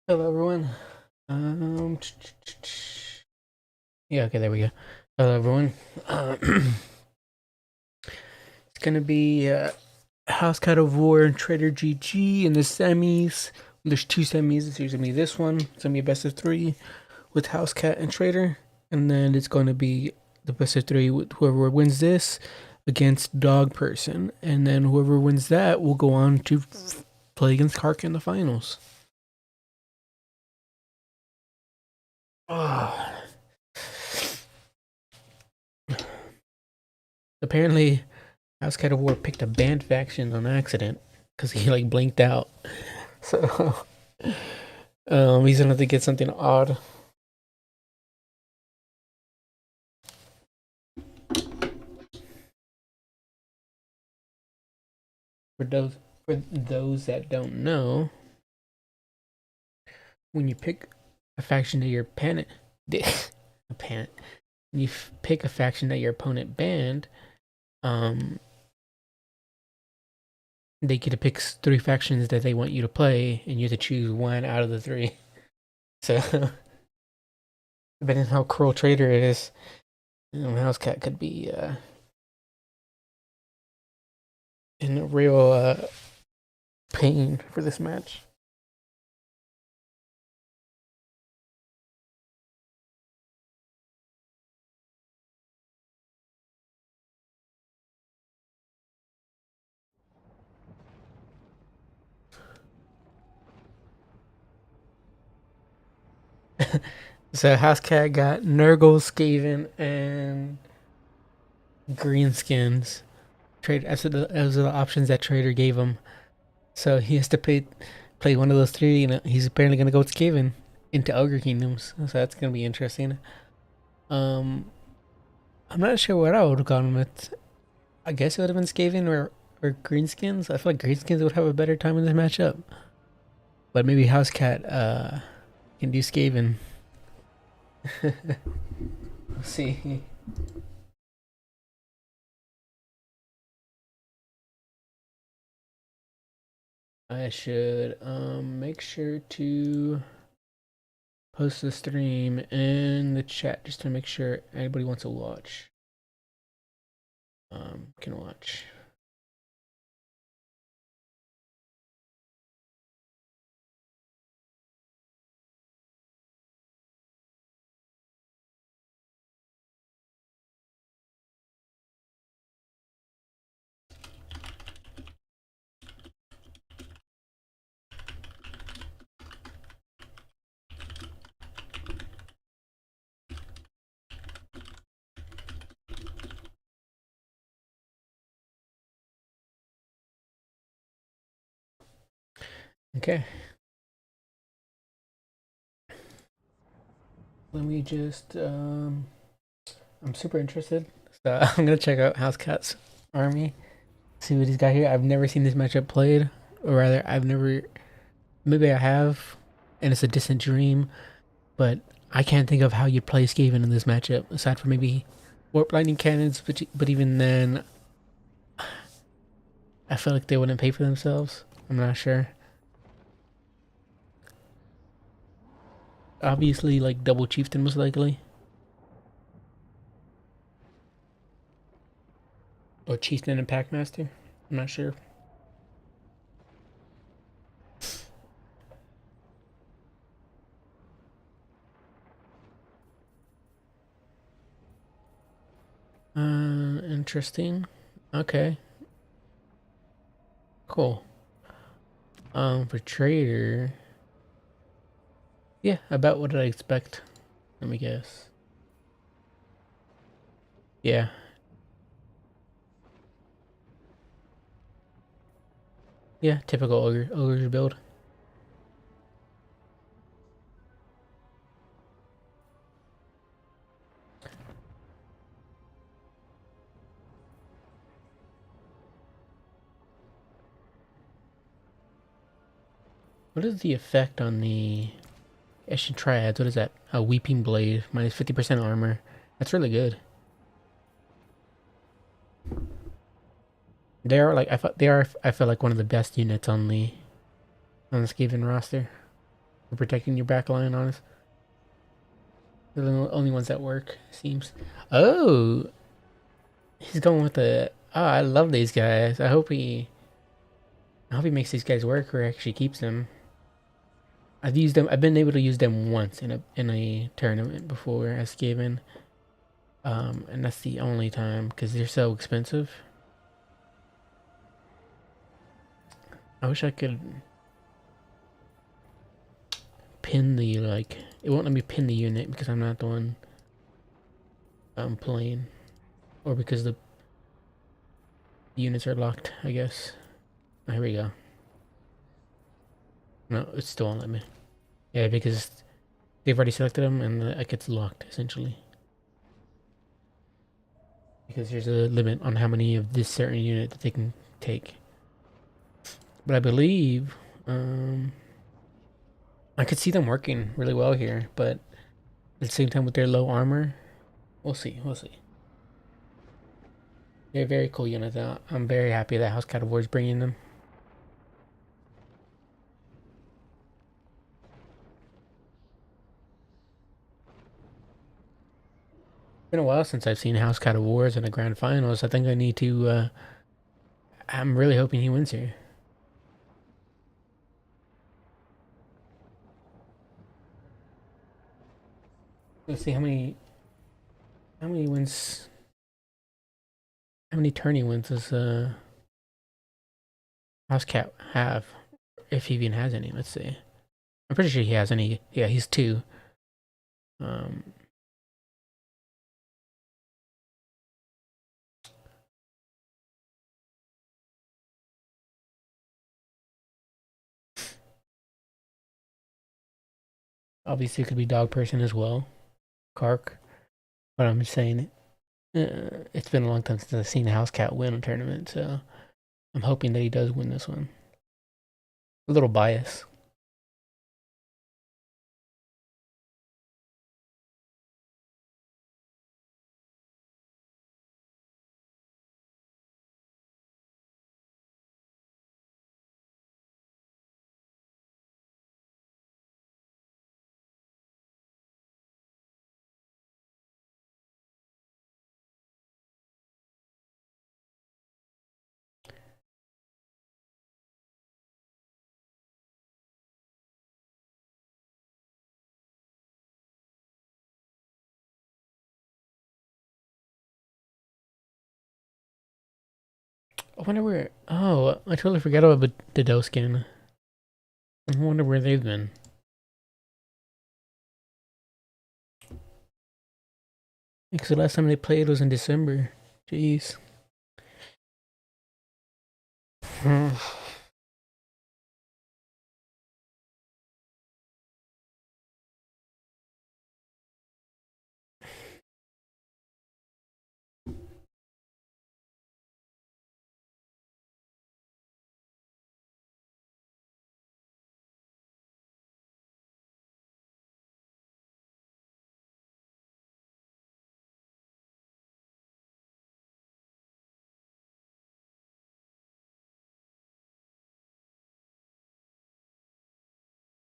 Hello, everyone. Yeah, okay, there we go. Hello, everyone. It's gonna be House Cat of War and Trader GG in the semis. There's two semis. It's usually this one. It's gonna be a best of three with House Cat and Trader, and then it's gonna be the best of three with whoever wins this against Dog Person, and then whoever wins that will go on to play against Kark in the finals. Oh. Apparently, House Cat of War picked a banned faction on accident because he like blinked out. So he's gonna have to get something odd. For those that don't know, when you pick a faction that your opponent when you pick a faction that your opponent banned, um, they get to pick three factions that they want you to play, and you have to choose one out of the three. So, depending on how cruel Trader is, House Cat could be in a real pain for this match. So House Cat got Nurgle, Skaven, and Greenskins. Trade as those are the options that Trader gave him. So he has to play one of those three, and he's apparently gonna go with Skaven into Ogre Kingdoms. So that's gonna be interesting. Um, I'm not sure what I would have gone with. I guess it would have been Skaven or Greenskins. I feel like Greenskins would have a better time in this matchup. But maybe House Cat can do Skaven. We'll see. I should make sure to post the stream in the chat just to make sure anybody wants to watch. Can watch. Okay. Let me just I'm super interested. So I'm gonna check out House Cat's army. See what he's got here. I've never seen this matchup played. Or rather I've never maybe I have and it's a distant dream, but I can't think of how you play Skaven in this matchup, aside from maybe Warp Lightning Cannons, but even then I feel like they wouldn't pay for themselves. I'm not sure. Obviously, like Double Chieftain most likely. Or Chieftain and Packmaster. I'm not sure. Interesting. Okay. Cool. For Trader. Yeah, about what did I expect? Let me guess. Yeah. Yeah, typical ogre build. What is the effect on the Eshin Triads? What is that? A Weeping Blade, minus 50% armor. That's really good. They are like I feel like one of the best units on the Skaven roster. for protecting your back line on us. They're the only ones that work, seems. Oh, he's going with the. Oh, I love these guys. I hope he makes these guys work or actually keeps them. I've used them. I've been able to use them once in a tournament before as Skaven. And that's the only time because they're so expensive. I wish I could pin the like. It won't let me pin the unit because I'm not the one playing, or because the units are locked. I guess. Oh, here we go. No, it still won't let me. Yeah, because they've already selected them and it gets locked essentially. Because there's a limit on how many of this certain unit that they can take. But I believe I could see them working really well here, but at the same time with their low armor, we'll see. We'll see. They're very cool units. I'm very happy that House Cat of War is bringing them. It's been a while since I've seen House Cat of Wars in the grand finals. I think I need to. I'm really hoping he wins here. Let's see how many wins. How many tourney wins does House Cat have? If he even has any, let's see. I'm pretty sure he has any. Yeah, he's 2. Um, Obviously, it could be Dog Person as well, Kark. But I'm just saying, it's been a long time since I've seen a House Cat win a tournament, so I'm hoping that he does win this one. A little bias. I wonder where. Oh, I totally forgot about the Doe skin. I wonder where they've been. Because the last time they played was in December. Jeez.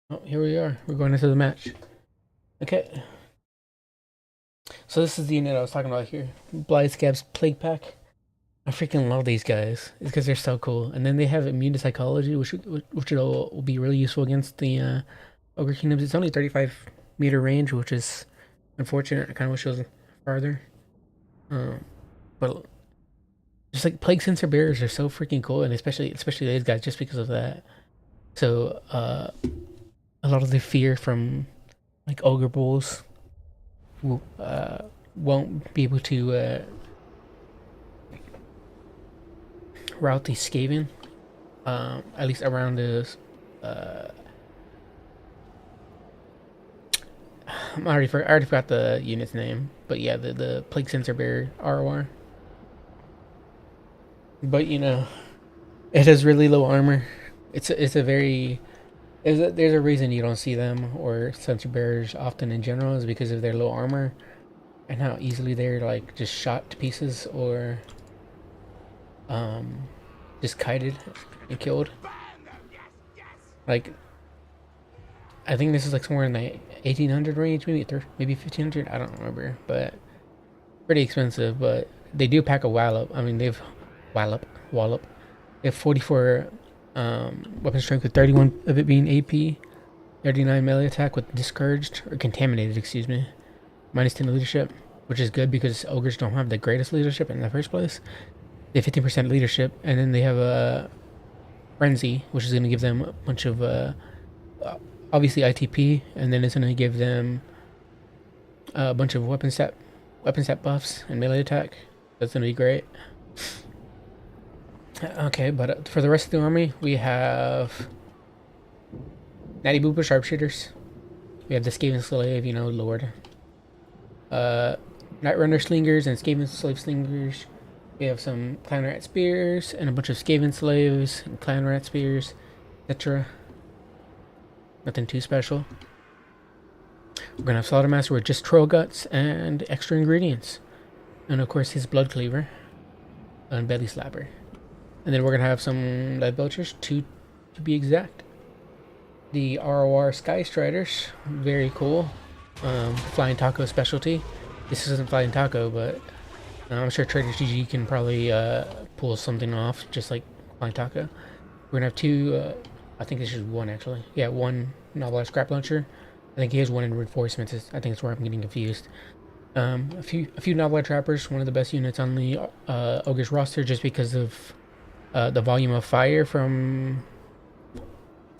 Oh, here we are. We're going into the match. Okay. So this is the unit I was talking about here. Blightscab's Plague Pack. I freaking love these guys. It's because they're so cool. And then they have immune to psychology, which will be really useful against the Ogre Kingdoms. It's only 35-meter range, which is unfortunate. I kind of wish it was farther. But just like Plague Sensor Bearers are so freaking cool, and especially these guys, just because of that. So a lot of the fear from like Ogre Bulls won't be able to route the Skaven, at least around the. I already forgot the unit's name, but yeah, the Plague Sensor Bearer ROR. But you know, it has really low armor. It's a very there's a reason you don't see them or sensor bearers often in general is because of their low armor and how easily they're like just shot to pieces or just kited and killed. Like I think this is like somewhere in the 1800 range, maybe 1500. I don't remember, but pretty expensive. But they do pack a wallop. I mean, they've wallop. They have 44 weapon strength with 31 of it being AP, 39 melee attack with discouraged or contaminated, excuse me, minus 10 leadership, which is good because ogres don't have the greatest leadership in the first place. They have 15% leadership, and then they have a frenzy, which is going to give them a bunch of obviously ITP, and then it's going to give them a bunch of weapon set buffs and melee attack. That's going to be great. Okay, but for the rest of the army, we have Natty Booba sharpshooters. We have the Skaven Slave, you know, Lord. Night Runner slingers and Skaven Slave slingers. We have some Clan Rat spears and a bunch of Skaven Slaves and Clan Rat spears, etc. Nothing too special. We're gonna have Slaughtermaster with just Troll Guts and extra ingredients. And of course his Blood Cleaver and Belly Slapper. And then we're gonna have some Lead Belchers, 2 to be exact. The ROR Sky Striders, very cool. Flying Taco specialty. This isn't Flying Taco, but I'm sure Trader GG can probably pull something off, just like Flying Taco. We're gonna have 2, I think this is 1 actually. Yeah, 1 Novel Scrap Launcher. I think he has 1 in Reinforcements. I think that's where I'm getting confused. A few Novel Trappers, one of the best units on the Ogre's roster, just because of the volume of fire from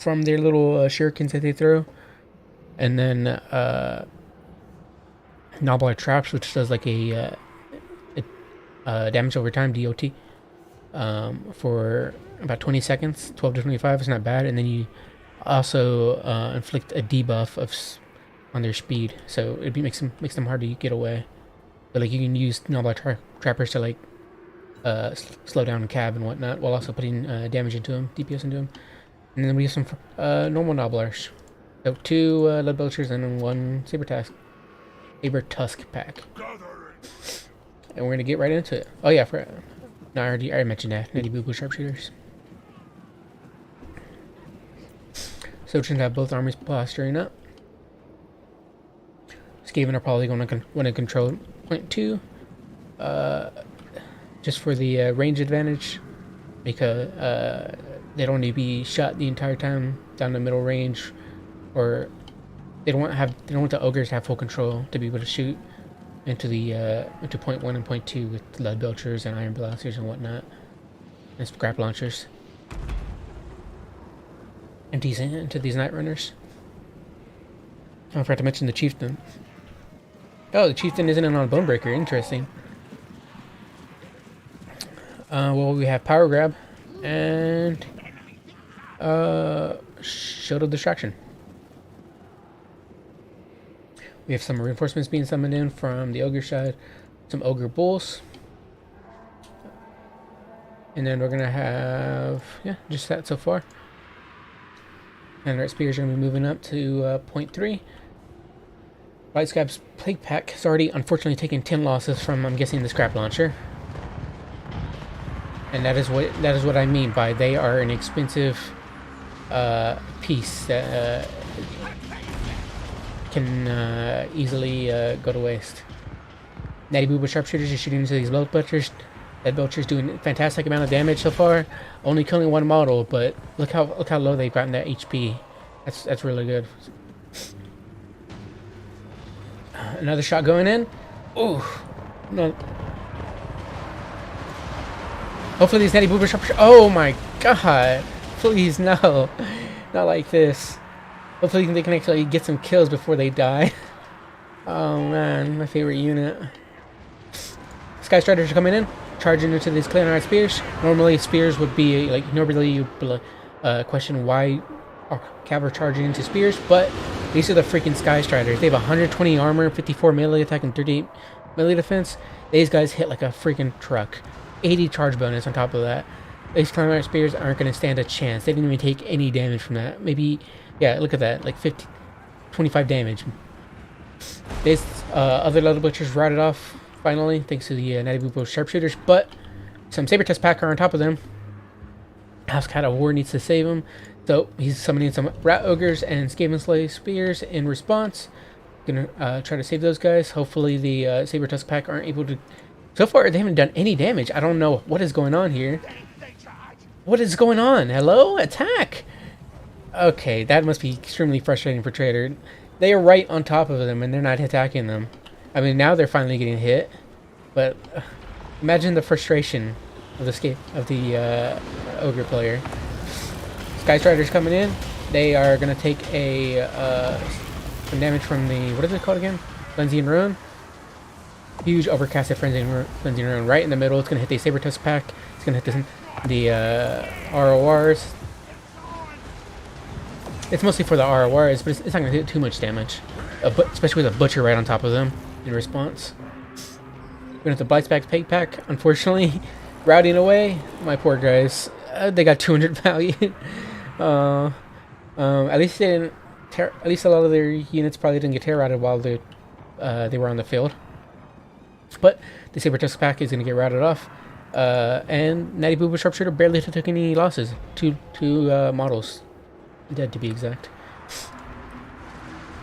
their little shurikens that they throw. And then Novel Traps, which does like a damage over time, DOT, for about 20 seconds, 12 to 25. It's not bad. And then you also inflict a debuff on their speed, so it makes them hard to get away. But like you can use Novel Trappers to like slow down a cab and whatnot, while also putting damage into them, DPS into them. And then we have some normal Nobblers. So 2 Lead Belchers and then 1 Saber Tusk pack. And we're gonna get right into it. Oh yeah, I already mentioned that. Natty Boo Boo sharpshooters. So we're gonna have both armies posturing up. Skaven are probably going to want to control point 2, just for the range advantage, because they don't need to be shot the entire time down the middle range, or they don't want the ogres to have full control to be able to shoot into point 1 and point 2 with Lead Belchers and Iron Blasters and whatnot, and Scrap Launchers. Into these Night Runners. I forgot to mention the Chieftain. Oh, the Chieftain isn't on Bonebreaker. Interesting. Well, we have Power Grab and Shield of Distraction. We have some reinforcements being summoned in from the Ogre side, some Ogre Bulls. And then we're going to have, just that so far. And our Spears are going to be moving up to point 3. White Scab's Plague Pack has already, unfortunately, taken 10 losses from, I'm guessing, the Scrap Launcher. And that is what I mean by they are an expensive piece that can easily go to waste. Natty Booba sharpshooters are shooting into these Lead Belchers. Lead Belchers doing a fantastic amount of damage so far, only killing 1 model, but look how low they've gotten that HP. That's really good. Another shot going in. Ooh, no. Hopefully these Natty Booba sharpshooters. Oh my god! Please no, not like this. Hopefully they can actually get some kills before they die. Oh man, my favorite unit. Sky Striders are coming in, charging into these Clan Rat Spears. Normally spears would be like, normally you question why are cavalry charging into spears, but these are the freaking Sky Striders. They have 120 armor, 54 melee attack, and 38 melee defense. These guys hit like a freaking truck. 80 charge bonus on top of that. These Clan Rat Spears aren't going to stand a chance. They didn't even take any damage from that. Maybe, yeah, look at that, like 25 damage. These other Lead Belchers routed off finally, thanks to the Natty Boobo sharpshooters, but some Saber Test Pack are on top of them. House Cat of War needs to save them. So he's summoning some rat ogres and Skaven Slay spears in response. Gonna try to save those guys. Hopefully the Saber Tusk pack aren't able to. So far they haven't done any damage. I don't know what is going on here. What is going on? Hello? Attack! Okay, that must be extremely frustrating for Trader. They are right on top of them and they're not attacking them. I mean, now they're finally getting hit. But imagine the frustration of the Ogre player. Sky Strider's coming in. They are going to take some damage from the... What is it called again? Frenzy and Ruin. Huge overcasted Frenzy and Ruin right in the middle. It's going to hit the Saber Tusk pack. It's going to hit the RORs. It's mostly for the RORs, but it's not going to do too much damage. Especially with a Butcher right on top of them in response. We're going to have the Blight's Back Pig Pack, unfortunately, routing away. My poor guys. They got 200 value. At least they didn't at least a lot of their units probably didn't get tear routed while they were on the field. But the Saber Tusk pack is going to get routed off. And Natty Booba Sharpshooter barely took any losses. Two models dead, to be exact.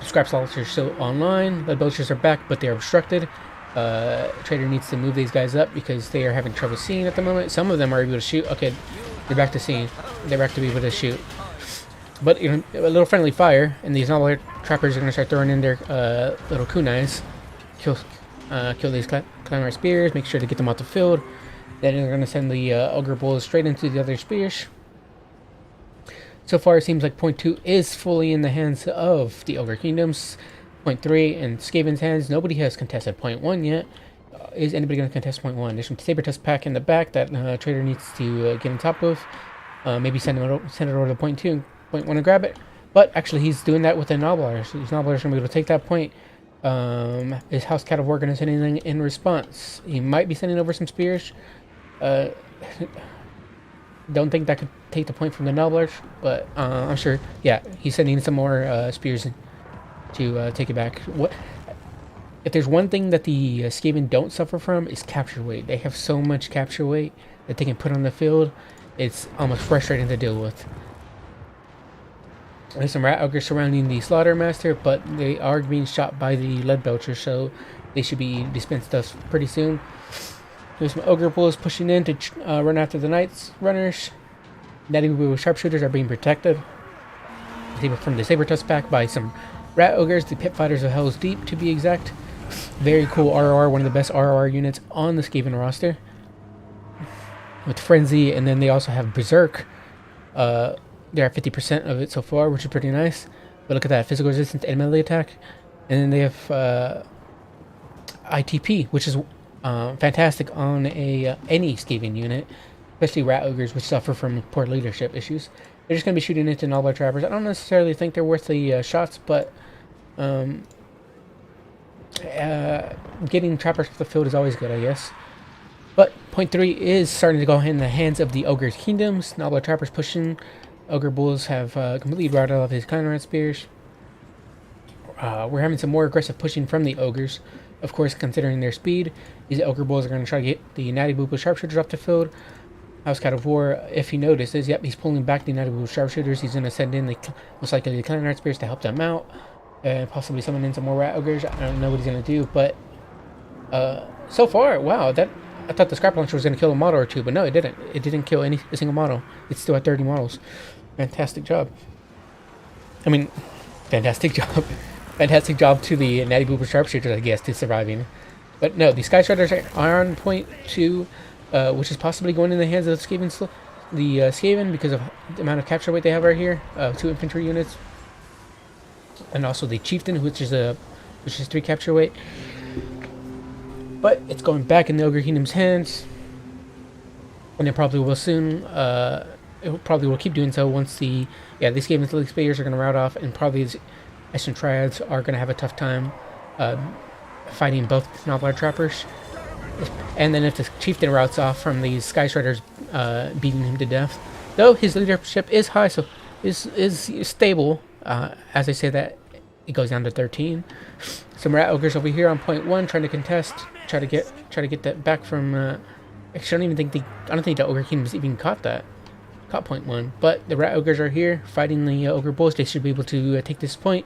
Scrap Salts are still online. The Belchers are back, but they are obstructed. Trader needs to move these guys up because they are having trouble seeing at the moment. Some of them are able to shoot. Okay, they're back to seeing. They're back to be able to shoot. But you know, a little friendly fire, and these novel trappers are going to start throwing in their little kunais. Kill these climber spears. Make sure to get them off the field. Then they're going to send the Ogre Bulls straight into the other spears. So far, it seems like point 2 is fully in the hands of the Ogre Kingdoms. Point 3 in Skaven's hands. Nobody has contested point 1 yet. Is anybody going to contest point 1? There's some Saber Tusk pack in the back that Trader needs to get on top of. Maybe send it over to point 2 and point 1 and grab it. But actually, he's doing that with the Nobblers. These Nobblers are going to be able to take that point. Is House Cat of War going to send anything in response? He might be sending over some spears. Don't think that could take the point from the Nobblers, but I'm sure. Yeah, he's sending some more spears to take it back. If there's one thing that the Skaven don't suffer from is capture weight. They have so much capture weight that they can put on the field. It's almost frustrating to deal with. There's some Rat Ogres surrounding the Slaughter Master, but they are being shot by the Lead Belcher, so they should be dispensed of pretty soon. There's some Ogre Bulls pushing in to run after the Knights Runners. Natty Boo Sharpshooters are being protected from the Saber Tusk pack by some Rat Ogres, the Pit Fighters of Hell's Deep, to be exact. Very cool ROR, one of the best ROR units on the Skaven roster. With Frenzy, and then they also have Berserk. They're at 50% of it so far, which is pretty nice. But look at that, physical resistance and melee attack. And then they have ITP, which is fantastic on any Skaven unit, especially Rat Ogres, which suffer from poor leadership issues. They're just going to be shooting into Nobbler Trappers. I don't necessarily think they're worth the shots, but getting Trappers off the field is always good, I guess. But point 3 is starting to go in the hands of the Ogre Kingdoms. Nobbler Trappers pushing. Ogre Bulls have completely routed off his Conrad Spears. We're having some more aggressive pushing from the Ogres. Of course, considering their speed, these Ogre Bulls are going to try to get the Natty Boo Sharpshooters off the field. House Cat of War, if he notices, yep, he's pulling back the Natty Boo Sharpshooters. He's going to send in most likely the Conrad Spears to help them out. And possibly summon in some more Rat Ogres. I don't know what he's going to do, but so far, wow, I thought the Scrap Launcher was going to kill a model or two, but no, it didn't. It didn't kill a single model. It's still at 30 models. Fantastic job. I mean, fantastic job. Fantastic job to the Natty Boober Sharpshooters, I guess, to surviving. But no, the Sky Striders are on point 2, which is possibly going in the hands of the Skaven because of the amount of capture weight they have right here. 2 infantry units. And also the Chieftain, which is 3 capture weight. But it's going back in the Ogre Kingdom's hands. And it probably will soon. It probably will keep doing so once these Skaven Lily Spears are going to rout off, and probably these Eastern Triads are going to have a tough time fighting both Nobbler Trappers. And then if the Chieftain routs off from these Sky Shredders beating him to death, though his leadership is high, so is stable. As I say that, it goes down to 13. Some Rat Ogres over here on point 1 trying to contest, try to get that back from. Actually, I don't think the Ogre Kingdoms even caught caught point one. But the rat ogres are here fighting the ogre bulls. They should be able to take this point.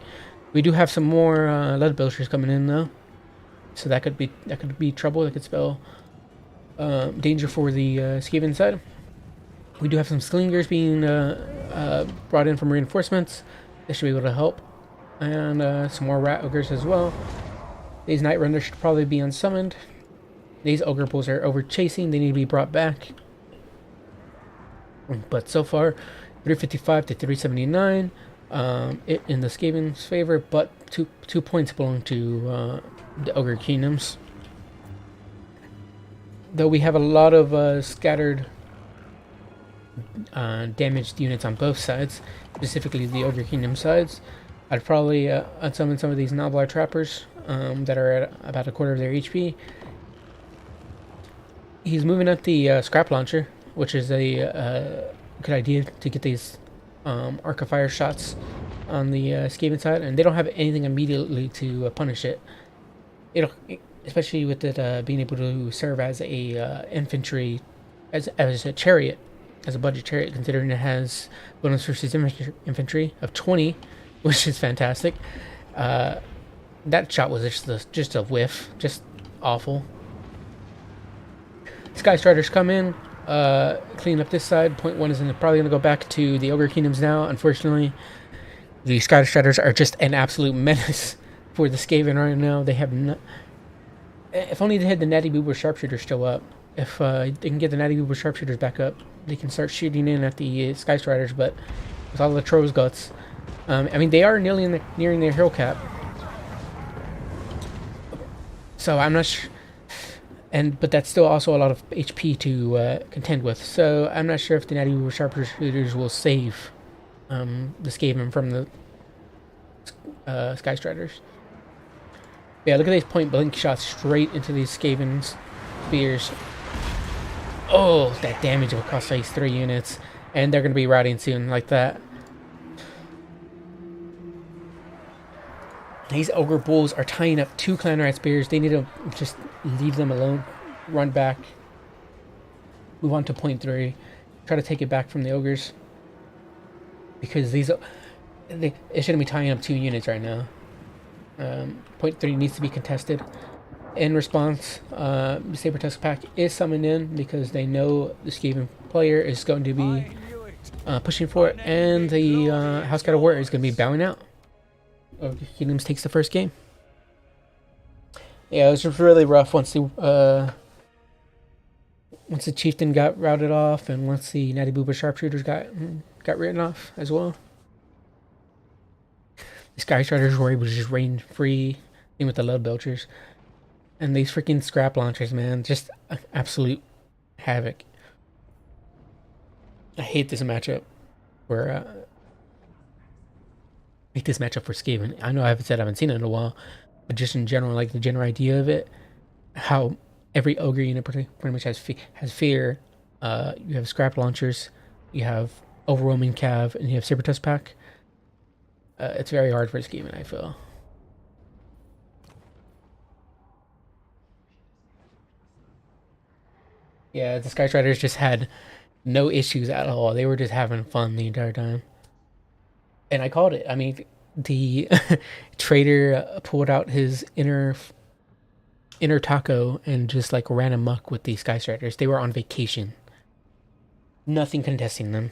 We do have some more lead belchers coming in though, so that could be trouble. That could spell danger for the Skaven side. We do have some slingers being brought in from reinforcements. They should be able to help, and some more rat ogres as well. These night runners should probably be unsummoned. These ogre bulls are over chasing. They need to be brought back. But so far, 355 to 379 in the Skaven's favor, but two points belong to the Ogre Kingdoms. Though we have a lot of scattered damaged units on both sides, specifically the Ogre Kingdom sides, I'd probably unsummon some of these Noblar Trappers that are at about a quarter of their HP. He's moving up the Scrap Launcher, which is a good idea to get these Arc of Fire shots on the Skaven side, and they don't have anything immediately to punish it. Especially with it being able to serve as a infantry, as a chariot, as a budget chariot, considering it has bonus versus infantry of 20, which is fantastic. That shot was just a whiff, just awful. Sky Striders come in, clean up this side. Point one is probably going to go back to the Ogre Kingdoms now. Unfortunately, the Sky Striders are just an absolute menace for the Skaven right now. They have not. If only they had the Natty Boober Sharpshooters still up. If they can get the Natty Boober Sharpshooters back up, they can start shooting in at the Sky Striders. But with all the Troll's Guts, I mean, they are nearing their hero cap. So I'm not sure. But that's still also a lot of HP to contend with. So I'm not sure if the Natty Boober Sharpshooters will save the Skaven from the Sky Striders. Yeah, look at these point blank shots straight into these Skaven's spears. Oh, that damage will cost these 3 units, and they're going to be routing soon like that. These Ogre Bulls are tying up 2 Clan Rat Spears. They need to just leave them alone. Run back. Move on to point 3. Try to take it back from the Ogres. Because it shouldn't be tying up 2 units right now. Point 3 needs to be contested. In response, Saber Tusk Pack is summoned in because they know the Skaven player is going to be pushing for it, and the House God of War is going to be bowing out. Kingdoms takes the first game. Yeah, it was just really rough once the Chieftain got routed off, and once the Natty Boober Sharpshooters got written off as well. The Sky Striders were able to just reign free, in with the Lead Belchers. And these freaking Scrap Launchers, man, just absolute havoc. I hate this matchup for Skaven. I know I haven't seen it in a while, but just in general, like the general idea of it, how every ogre unit pretty much has fear. You have Scrap Launchers, you have Overwhelming Cav, and you have Saber Tusk Pack. It's very hard for Skaven, I feel. Yeah, the Sky Striders just had no issues at all. They were just having fun the entire time. And I called it. I mean, the trader pulled out his inner taco and just like ran amok with the Sky Striders. They were on vacation. Nothing contesting them.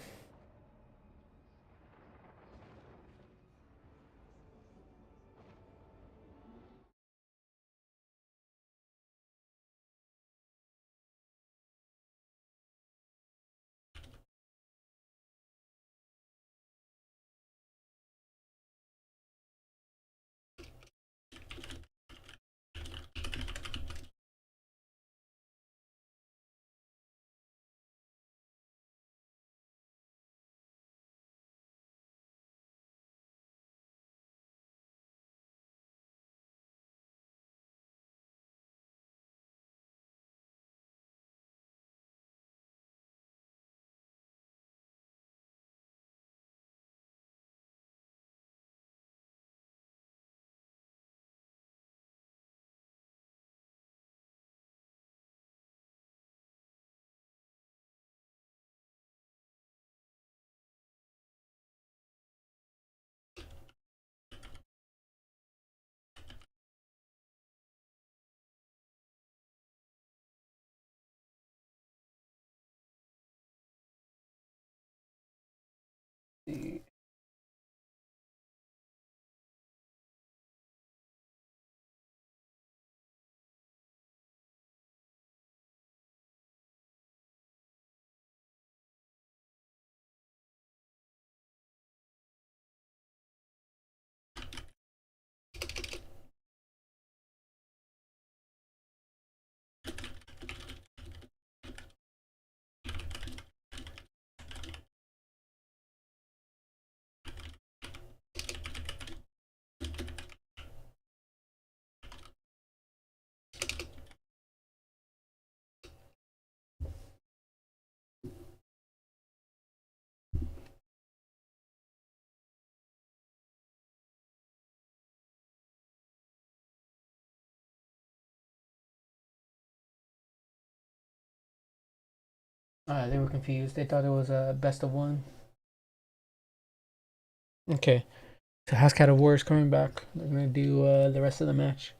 They were confused. They thought it was a best of one. Okay. So House Cat of War is coming back. They're gonna do the rest of the match.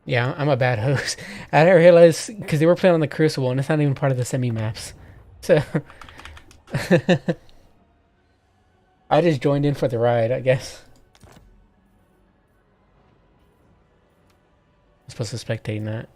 Yeah, I'm a bad host. I didn't realize because they were playing on the Crucible and it's not even part of the semi maps. So I just joined in for the ride, I guess. I'm supposed to spectate that.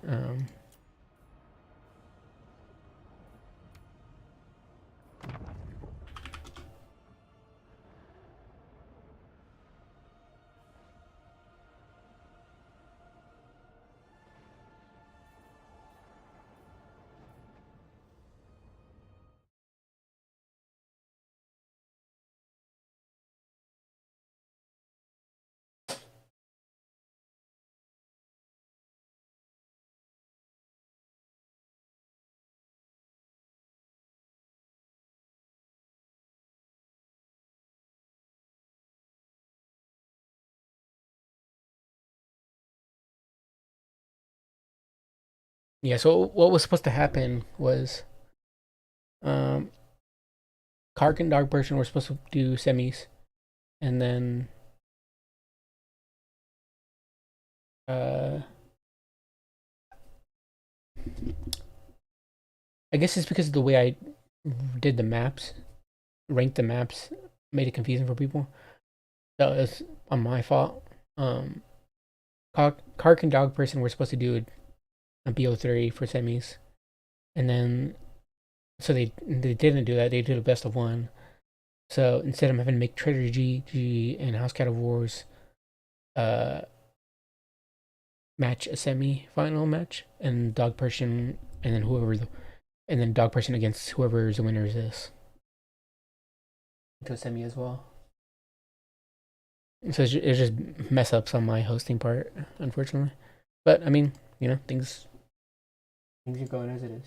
Yeah, so what was supposed to happen was um Kark and Dog Person were supposed to do semis and then uh I guess it's because of the way I did the maps, ranked the maps, made it confusing for people. So it's on my fault. Um Kark and Dog Person were supposed to do a BO3 for semis. And then so they didn't do that. They did a best of one. So instead, I'm having to make Trader G and House Cat of Wars uh match a semi final match, and Dog Person, and then and then Dog Person against whoever the winner is to a semi as well. So it's just mess ups on my hosting part, unfortunately. But I mean, things are going as it is.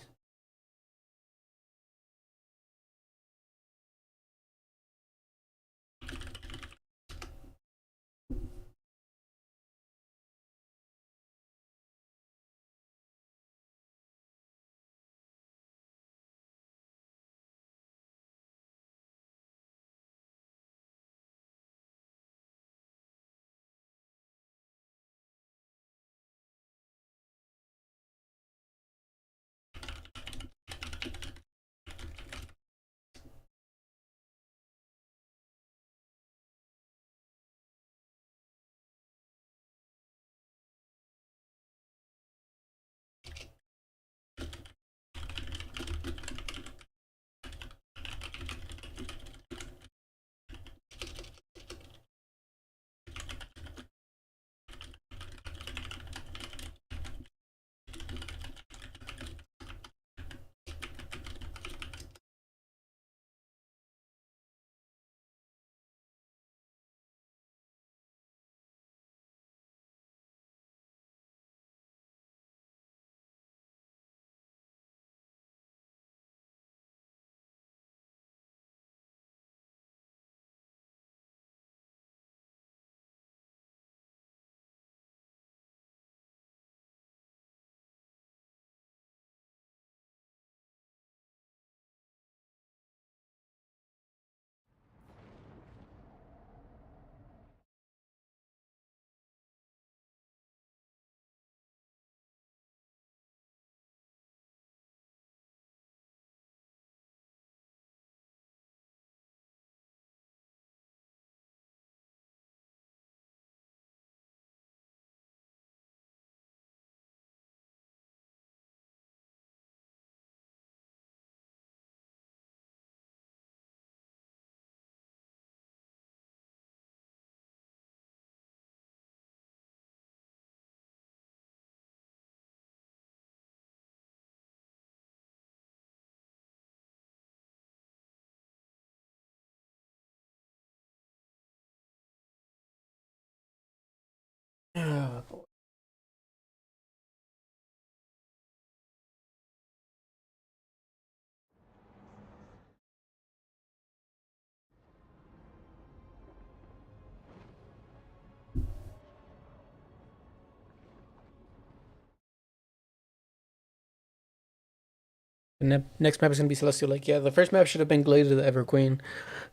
The next map is gonna be Celestial Lake. Yeah, the first map should have been Glade of the Everqueen.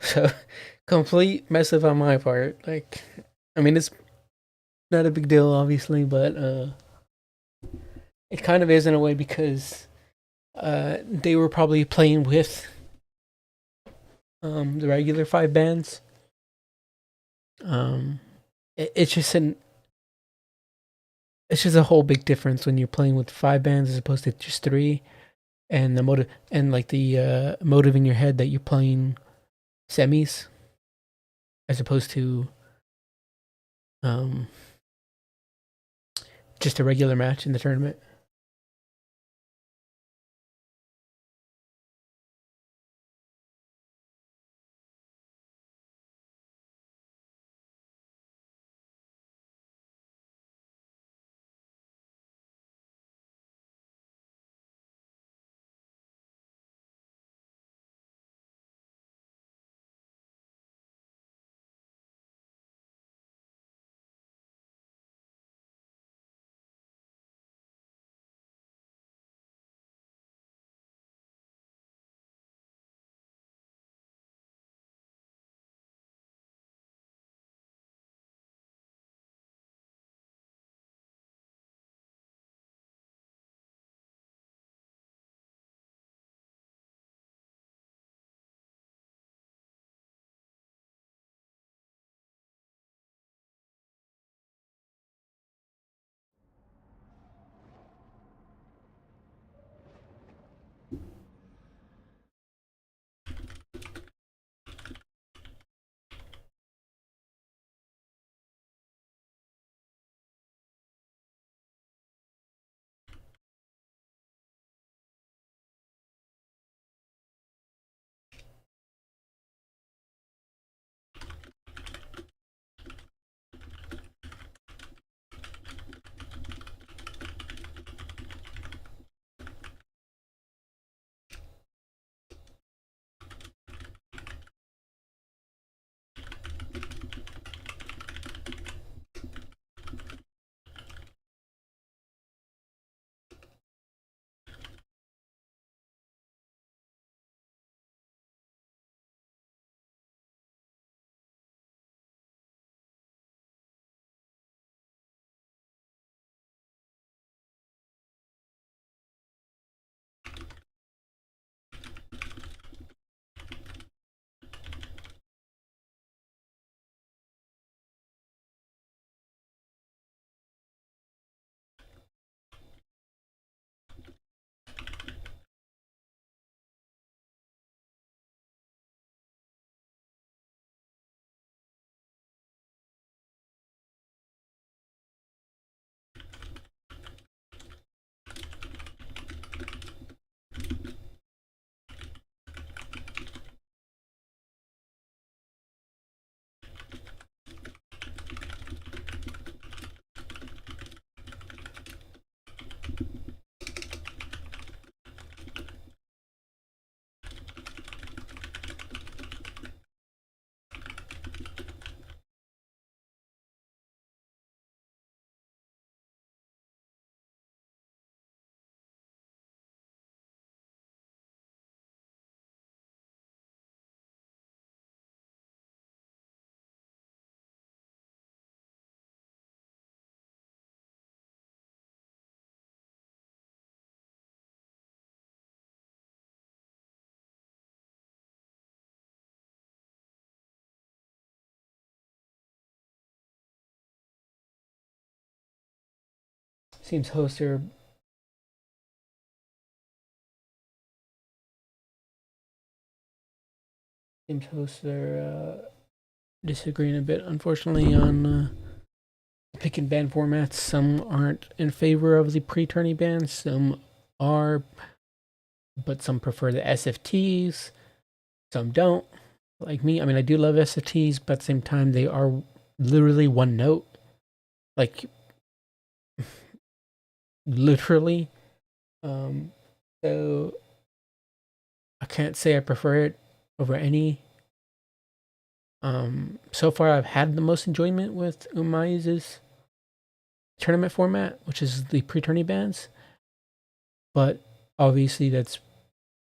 So complete mess up on my part. Like, I mean, it's not a big deal, obviously, but it kind of is in a way because they were probably playing with the regular 5 bands. Um, it's just it's just a whole big difference when you're playing with 5 bands as opposed to just three, and the motive and like the motive in your head that you're playing semis as opposed to um just a regular match in the tournament. Seems hosts are disagreeing a bit, unfortunately, on pick and ban formats. Some aren't in favor of the pre-tourney bans. Some are, but some prefer the SFTs. Some don't. Like me, I mean, I do love SFTs, but at the same time, they are literally one note. Like, literally. Um, so I can't say I prefer it over any. So far I've had the most enjoyment with Umaiz's tournament format, which is the pre-tourney bans. But obviously that's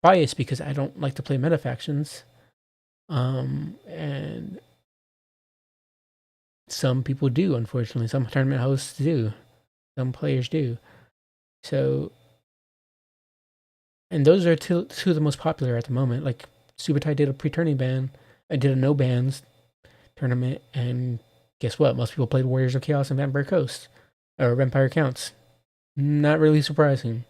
biased because I don't like to play meta factions. And some people do, unfortunately. Some tournament hosts do. Some players do. So, and those are two of the most popular at the moment. Like, Subutai did a pre-tourney ban. I did a no bans tournament, and guess what? Most people played Warriors of Chaos and Vampire Coast. Or Vampire Counts. Not really surprising.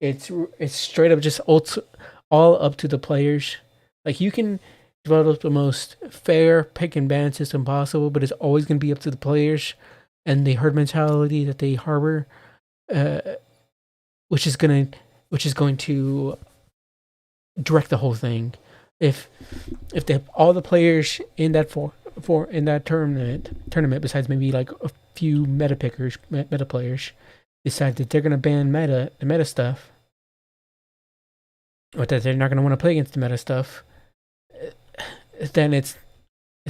It's straight up just all up to the players. Like, you can develop the most fair pick and ban system possible, but it's always going to be up to the players and the herd mentality that they harbor, which is going to direct the whole thing. If all the players in that in that tournament, besides maybe like a few meta players, decide that they're going to ban the meta stuff, or that they're not going to want to play against the meta stuff, then it's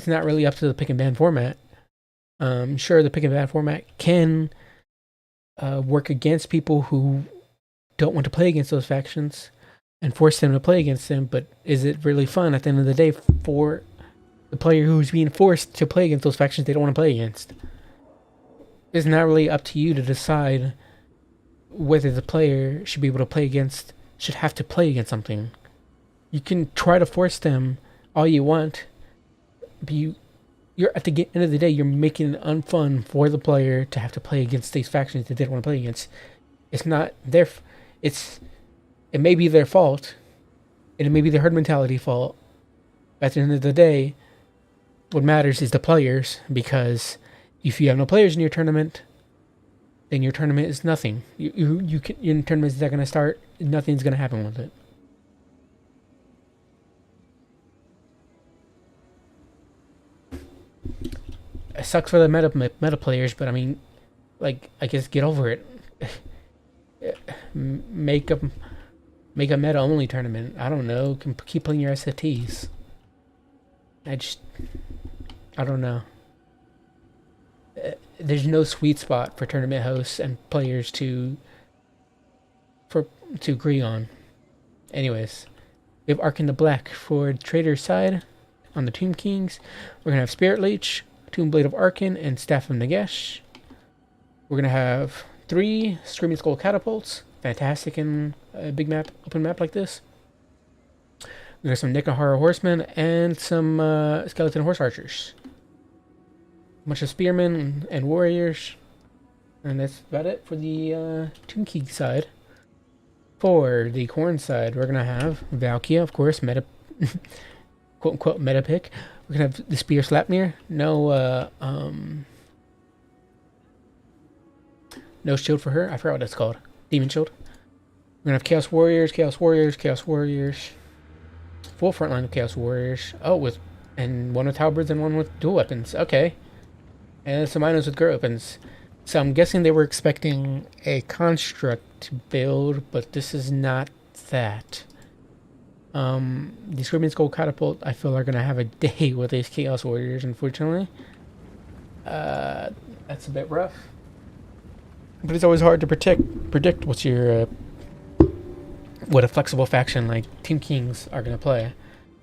not really up to the pick and ban format. Sure, the pick and ban format can work against people who don't want to play against those factions and force them to play against them, but is it really fun at the end of the day for the player who's being forced to play against those factions they don't want to play against? It's not really up to you to decide whether the player should be able to should have to play against something. You can try to force them all you want, but you're at the end of the day, you're making it unfun for the player to have to play against these factions that they don't want to play against. It's not their, it may be their fault, and it may be the herd mentality fault. But at the end of the day, what matters is the players, because if you have no players in your tournament, then your tournament is nothing. Your tournament is not going to start. Nothing's going to happen with it. It sucks for the meta players, but I mean, like, I guess get over it. Make a meta only tournament. I don't know. Keep playing your SFTs. I don't know. There's no sweet spot for tournament hosts and players to agree on. Anyways, we have Arc in the Black for the Trader's side. On the Tomb Kings, we're gonna have Spirit Leech, Tomb Blade of Arkin, and Staff of Nagash. We're gonna have 3 Screaming Skull Catapults. Fantastic in a big map, open map like this. We have some Nekahara Horsemen and some Skeleton Horse Archers. A bunch of Spearmen and Warriors. And that's about it for the Tomb King side. For the Corn side, we're going to have Valkia, of course, meta, quote-unquote meta pick. We're going to have the Spear Slapnir. No shield for her. I forgot what that's called. Demon Shield. We're going to have Chaos Warriors, Chaos Warriors, Chaos Warriors. Full front line of Chaos Warriors. Oh, and one with halberds and one with dual weapons. Okay. And some Minos with great weapons. So I'm guessing they were expecting a construct build, but this is not that. The Screaming Skull Catapult, I feel, are going to have a day with these Chaos Warriors, unfortunately. That's a bit rough. But it's always hard to predict what's your what a flexible faction like Team Kings are going to play.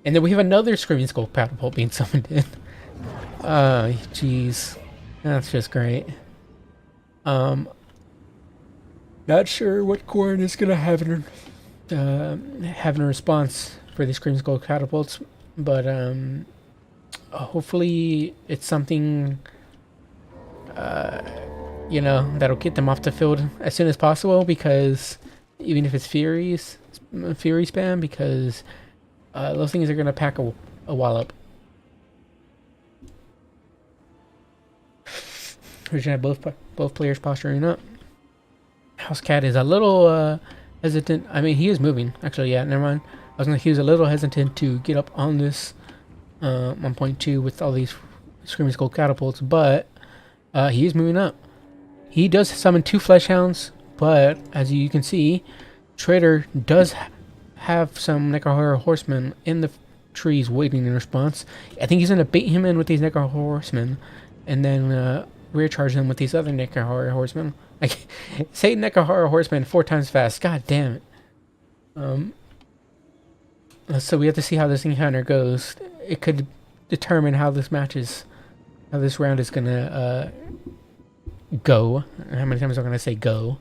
And then we have another Screaming Skull Catapult being summoned in. Jeez. That's just great. Not sure what Corn is going to have in response for the Screaming Skull Catapults, but hopefully it's something that'll get them off the field as soon as possible, because even if it's Fury spam, because those things are going to pack a wallop. We're going to have both players posturing up. House Cat is a little hesitant. I mean, he is moving. Actually, yeah, never mind. He was a little hesitant to get up on this 1.2 with all these Screaming Skull Catapults, but he is moving up. He does summon 2 Flesh Hounds, but as you can see, Trader does have some Nekahara Horsemen in the trees waiting in response. I think he's going to bait him in with these Nekahara Horsemen, and then rear charge him with these other Nekahara Horsemen. Like, say Nekahara Horsemen 4 times fast. God damn it. So we have to see how this encounter goes. It could determine how this how this round is gonna go. How many times I'm gonna say go?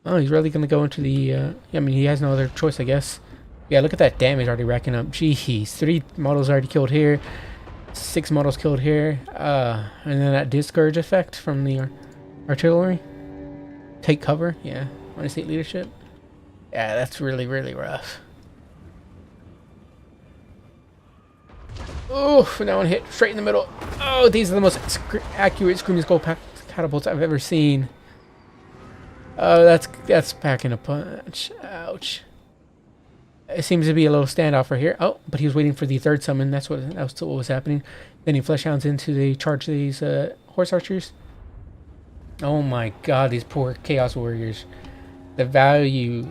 Oh, he's really gonna go into the. Yeah, I mean, he has no other choice, I guess. Yeah, look at that damage already racking up. Jeez, 3 models already killed here, 6 models killed here, and then that discourage effect from the artillery. Take cover, yeah. Want to see leadership? Yeah, that's really, really rough. Oh, that one hit straight in the middle. Oh, these are the most accurate Screaming Skull catapults I've ever seen. Oh, that's packing a punch. Ouch. It seems to be a little standoff right here. Oh, but he was waiting for the third summon. That was what was happening. Then he flesh hounds into the charge these horse archers. Oh my god, these poor Chaos Warriors. The value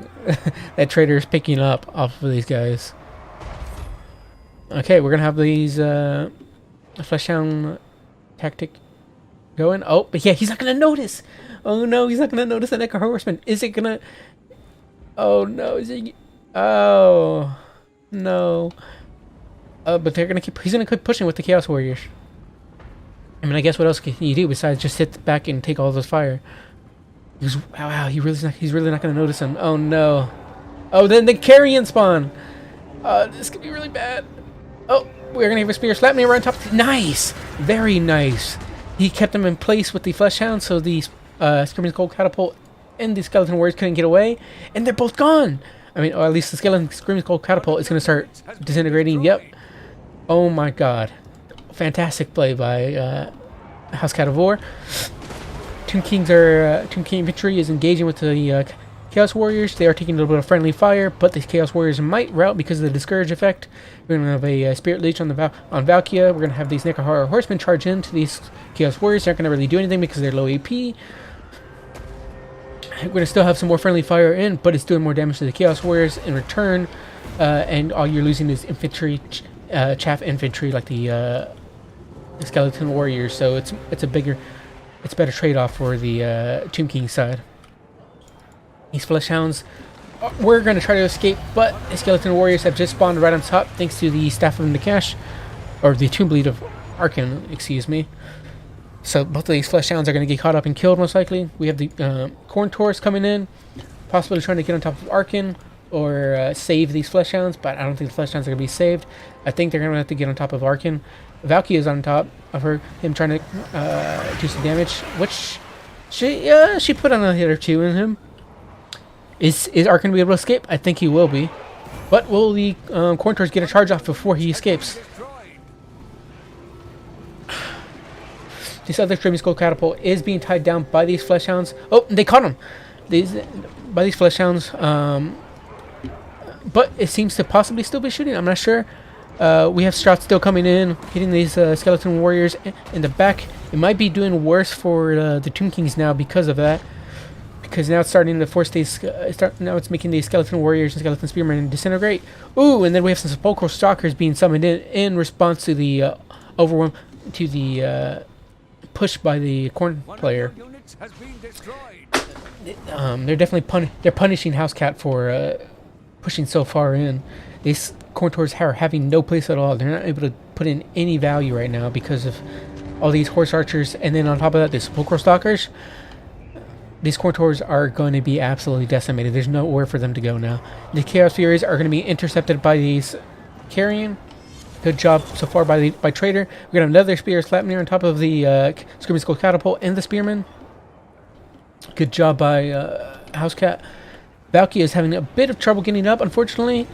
that Trader is picking up off of these guys. Okay, we're gonna have these flesh hound tactic going. Oh, but yeah, he's not gonna notice. Oh no, he's not gonna notice the Necro Horseman. Is it gonna? Oh no, is it? Oh no. But they're gonna keep. He's gonna keep pushing with the Chaos Warriors. I mean, I guess what else can you do besides just sit back and take all this fire? Wow, he's really not gonna notice him. Oh no. Oh, then the carrion spawn. This could be really bad. Oh, we're gonna have a spear slap me right on top. Nice, very nice. He kept him in place with the flesh hound, so the Screaming Skull catapult and the skeleton warriors couldn't get away, and they're both gone. I mean, or at least the Screaming Skull catapult is gonna start disintegrating. Yep. Oh my god, fantastic play by House Cat of War. Tomb King infantry is engaging with the Chaos Warriors. They are taking a little bit of friendly fire, but the Chaos Warriors might rout because of the discourage effect. We're going to have a Spirit Leech on Valkia. We're going to have these Necro Horsemen charge into these Chaos Warriors. They're not going to really do anything because they're low AP. We're going to still have some more friendly fire in, but it's doing more damage to the Chaos Warriors in return. And all you're losing is infantry, chaff infantry like the Skeleton Warriors. So it's better trade-off for the Tomb King side. These Flesh Hounds, we're going to try to escape, but the Skeleton Warriors have just spawned right on top thanks to the Staff of Nakash, or the Tomb Bleed of Arkan, excuse me. So both of these Flesh Hounds are going to get caught up and killed most likely. We have the Corn Taurus coming in, possibly trying to get on top of Arkan or save these Flesh Hounds, but I don't think the Flesh Hounds are going to be saved. I think they're going to have to get on top of Arkan. Valky is on top of him trying to do some damage, which she put on a hit or two in him. Is Arkan going to be able to escape? I think he will be. But will the Corn Taurus get a charge off before he escapes? This other Screaming Skull catapult is being tied down by these Flesh Hounds. Oh, they caught him! By these Flesh Hounds. But it seems to possibly still be shooting. I'm not sure. We have shots still coming in, hitting these Skeleton Warriors in the back. It might be doing worse for the Tomb Kings now because of that. Because now it's starting to force these. Now it's making these Skeleton Warriors and Skeleton Spearmen disintegrate. Ooh, and then we have some Sepulchral Stalkers being summoned in response to the overwhelm, to the push by the Corn player. They're definitely they're punishing House Cat for pushing so far in. These Corn Taurs are having no place at all. They're not able to put in any value right now because of all these Horse Archers, and then on top of that, the Sepulchral Stalkers. These Corn Taurs are going to be absolutely decimated. There's nowhere for them to go now. The Chaos Furies are going to be intercepted by these Carrion. Good job so far by Trader. We're going to have another Spear Slapnir on top of the Screaming Skull Catapult and the Spearman. Good job by House Cat. Valky is having a bit of trouble getting up, unfortunately.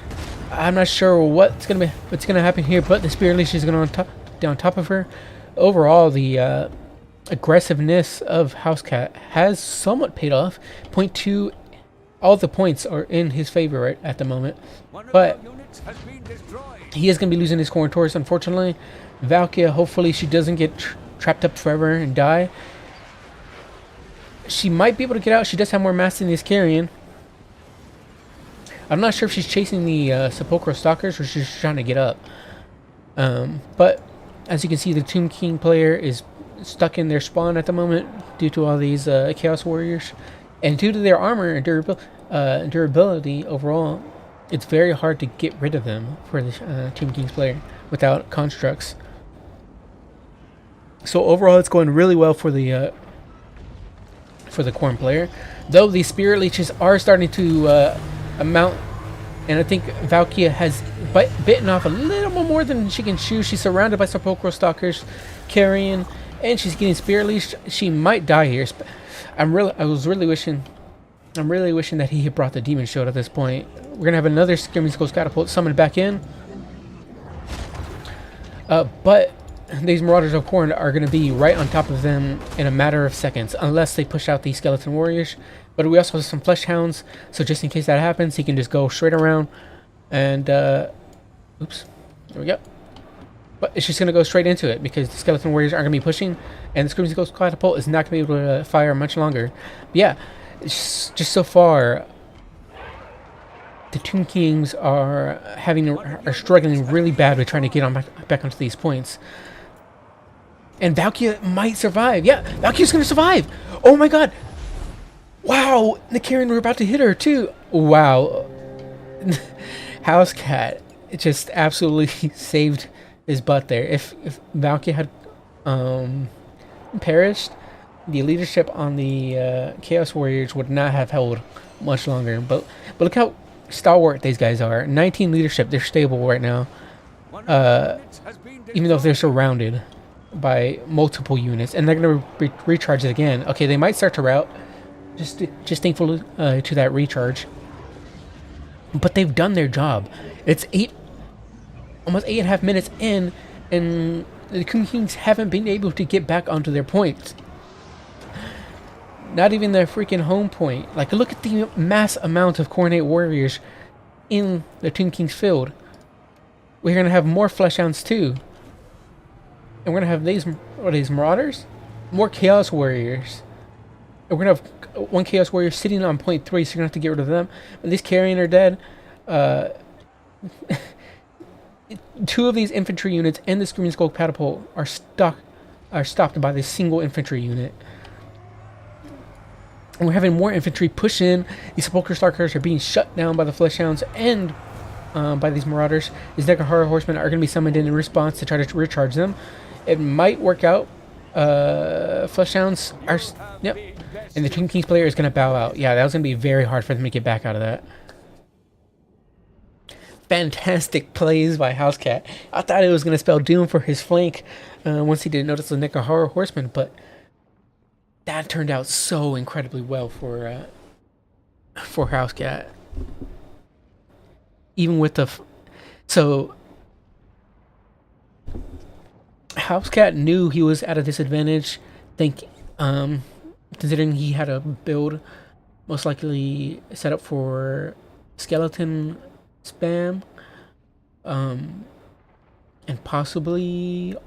I'm not sure what's gonna happen here, but the Spirit Leash is going to on top of her. Overall, the aggressiveness of House Cat has somewhat paid off. Point 2, all the points are in his favor right at the moment, but he is going to be losing his Corn Taurus, unfortunately. Valkia, hopefully she doesn't get trapped up forever and die. She might be able to get out. She does have more mass than this Carrion. I'm not sure if she's chasing the Sepulchral Stalkers or she's trying to get up. But as you can see, the Tomb King player is stuck in their spawn at the moment due to all these Chaos Warriors. And due to their armor and durability, durability overall, it's very hard to get rid of them for the Tomb King's player without constructs. So overall, it's going really well for the Corn player. Though these Spirit Leeches are starting to amount, and I think Valkia has bitten off a little bit more than she can chew. She's surrounded by Sepulchral Stalkers, carrying, and she's getting Spirit Leech. She might die here. I'm really wishing that he had brought the Demon Shield at this point. We're gonna have another Screaming Skull's Catapult summoned back in. But these Marauders of Corn are going to be right on top of them in a matter of seconds, unless they push out these Skeleton Warriors. But we also have some Flesh Hounds, so just in case that happens, he can just go straight around and, oops, there we go. But it's just going to go straight into it, because the Skeleton Warriors aren't going to be pushing, and the Screaming Skull's Catapult is not going to be able to fire much longer. But yeah, it's just so far, the Tomb Kings are struggling really bad with trying to get on back onto these points. And Valkia might survive. Yeah, Valkia's gonna survive. Oh my god. Wow, the Karen were about to hit her too. Wow. House Cat, it just absolutely saved his butt there. If Valkia had perished, the leadership on the Chaos Warriors would not have held much longer. But look how stalwart these guys are. 19 leadership, they're stable right now. Even though they're surrounded by multiple units, and they're going to recharge it again. Okay, they might start to rout. Just thankful to that recharge. But they've done their job. It's almost 8.5 minutes in, and the Tomb Kings haven't been able to get back onto their points. Not even their freaking home point. Like, look at the mass amount of Coronate Warriors in the Tomb King's field. We're going to have more Flesh Hounds too. And we're going to have these Marauders? More Chaos Warriors. And we're going to have one Chaos Warrior sitting on point 3, so you're going to have to get rid of them. And these Carrion are dead. 2 of these infantry units and the Screaming Skull Catapult are stopped by this single infantry unit. And we're having more infantry push in. These Sepulchral Stalkers are being shut down by the Flesh Hounds and by these Marauders. These Nekahara Horsemen are going to be summoned in response to try to recharge them. It might work out. Flesh Hounds are... Yep. And the Tomb Kings player is going to bow out. Yeah, that was going to be very hard for them to get back out of that. Fantastic plays by Housecat. I thought it was going to spell doom for his flank once he didn't notice the Nekahara Horsemen, but that turned out so incredibly well for Housecat. Even with the... So... Housecat knew he was at a disadvantage, considering he had a build most likely set up for skeleton spam, and possibly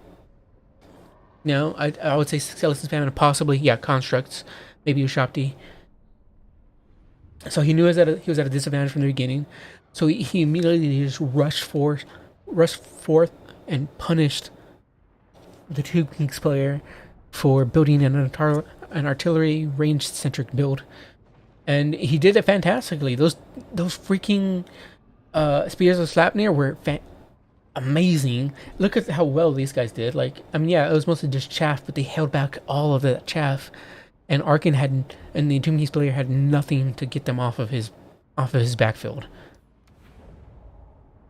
no, I would say skeleton spam and possibly constructs, maybe Ushapti. So he knew he was at a disadvantage from the beginning. So he immediately just rushed forth and punished the Tomb Kings player for building an artillery range-centric build. And he did it fantastically. Those freaking Spears of Sleipnir were amazing. Look at how well these guys did. Like, I mean, yeah, it was mostly just chaff, but they held back all of that chaff. And Arkin and the Tomb Kings player had nothing to get them off of his backfield.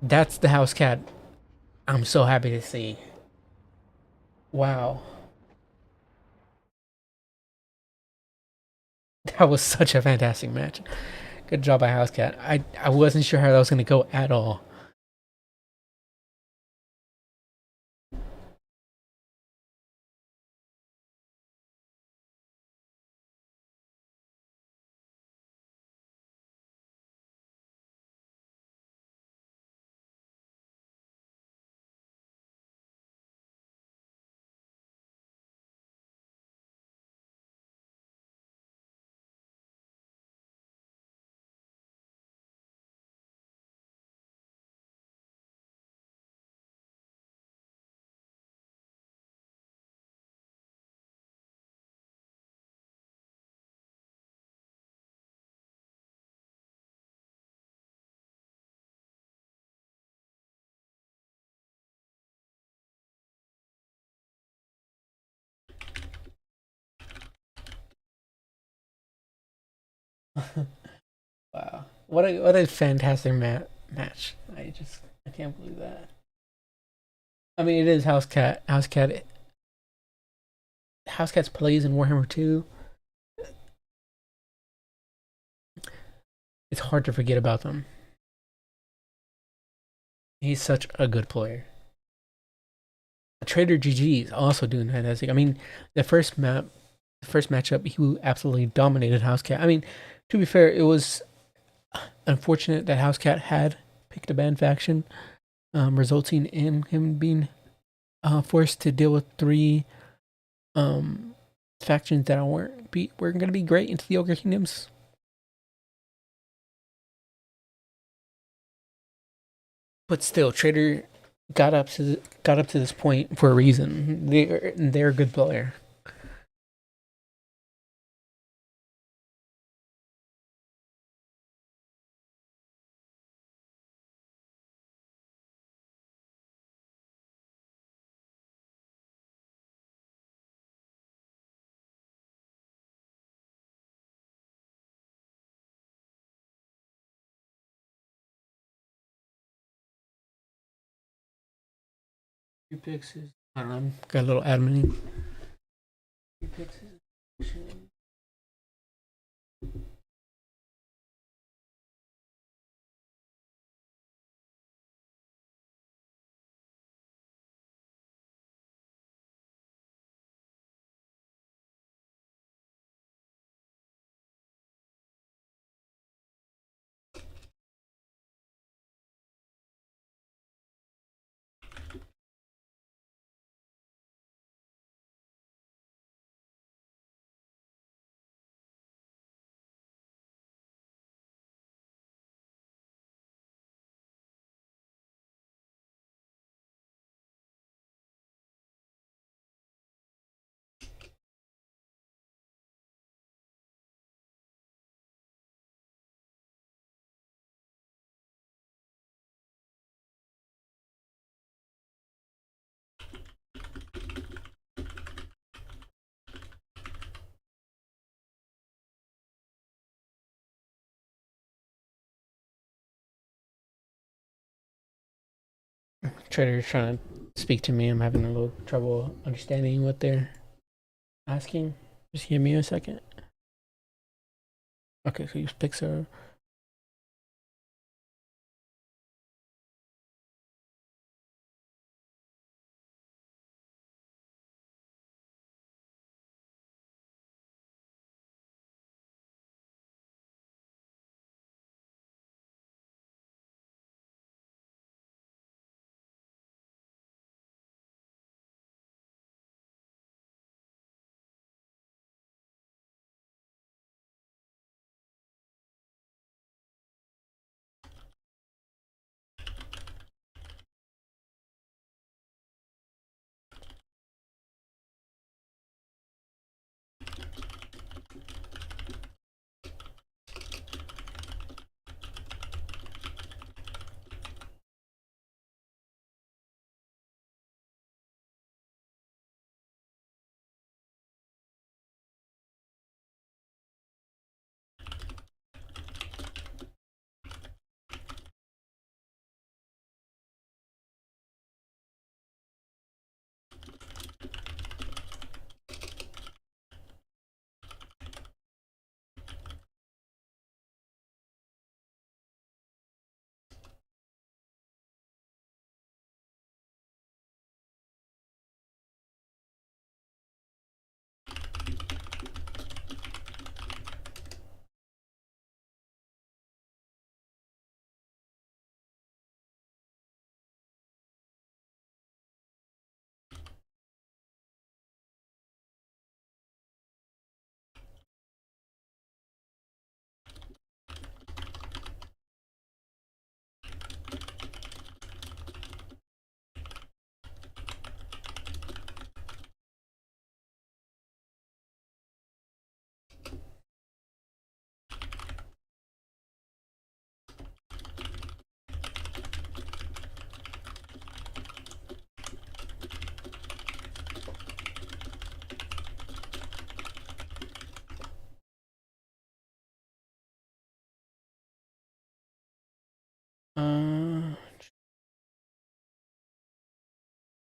That's the House Cat I'm so happy to see. Wow. That was such a fantastic match. Good job by Housecat. I wasn't sure how that was going to go at all. Wow, what a fantastic match! I can't believe that. I mean, it is House Cat. House Cat's plays in Warhammer 2. It's hard to forget about them. He's such a good player. Trader GG is also doing fantastic. I mean, the first matchup, he absolutely dominated House Cat. I mean, to be fair, it was unfortunate that House Cat had picked a banned faction, resulting in him being forced to deal with three um, factions that weren't going to be great into the Ogre Kingdoms. But still, Trader got up to this point for a reason. They're a good player. Your picks is I don't know. Got a little admin. Your picks is Trader's trying to speak to me. I'm having a little trouble understanding what they're asking. Just give me a second. Okay, so use Pixar.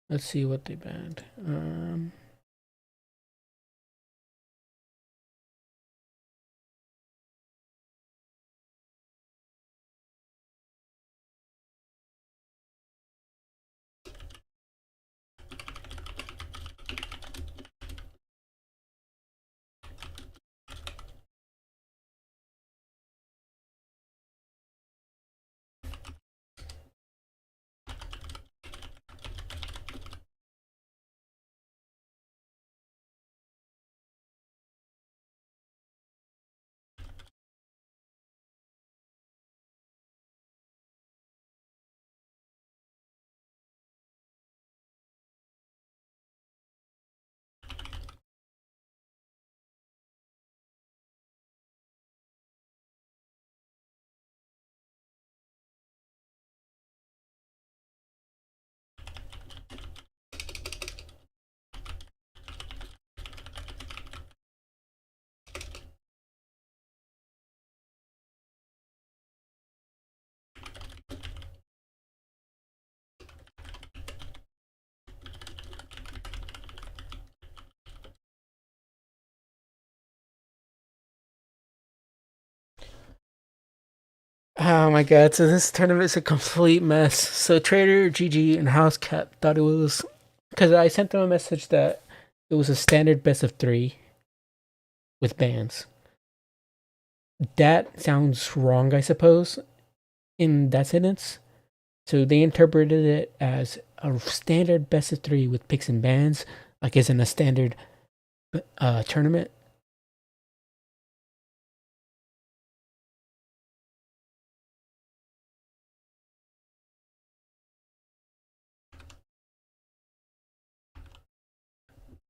Let's see what they banned. Oh my god, so this tournament is a complete mess. So Trader, GG, and House Cap thought it was because I sent them a message that it was a standard best of 3 with bans. That sounds wrong, I suppose, in that sentence. So they interpreted it as a standard best of 3 with picks and bans, like isn't a standard tournament.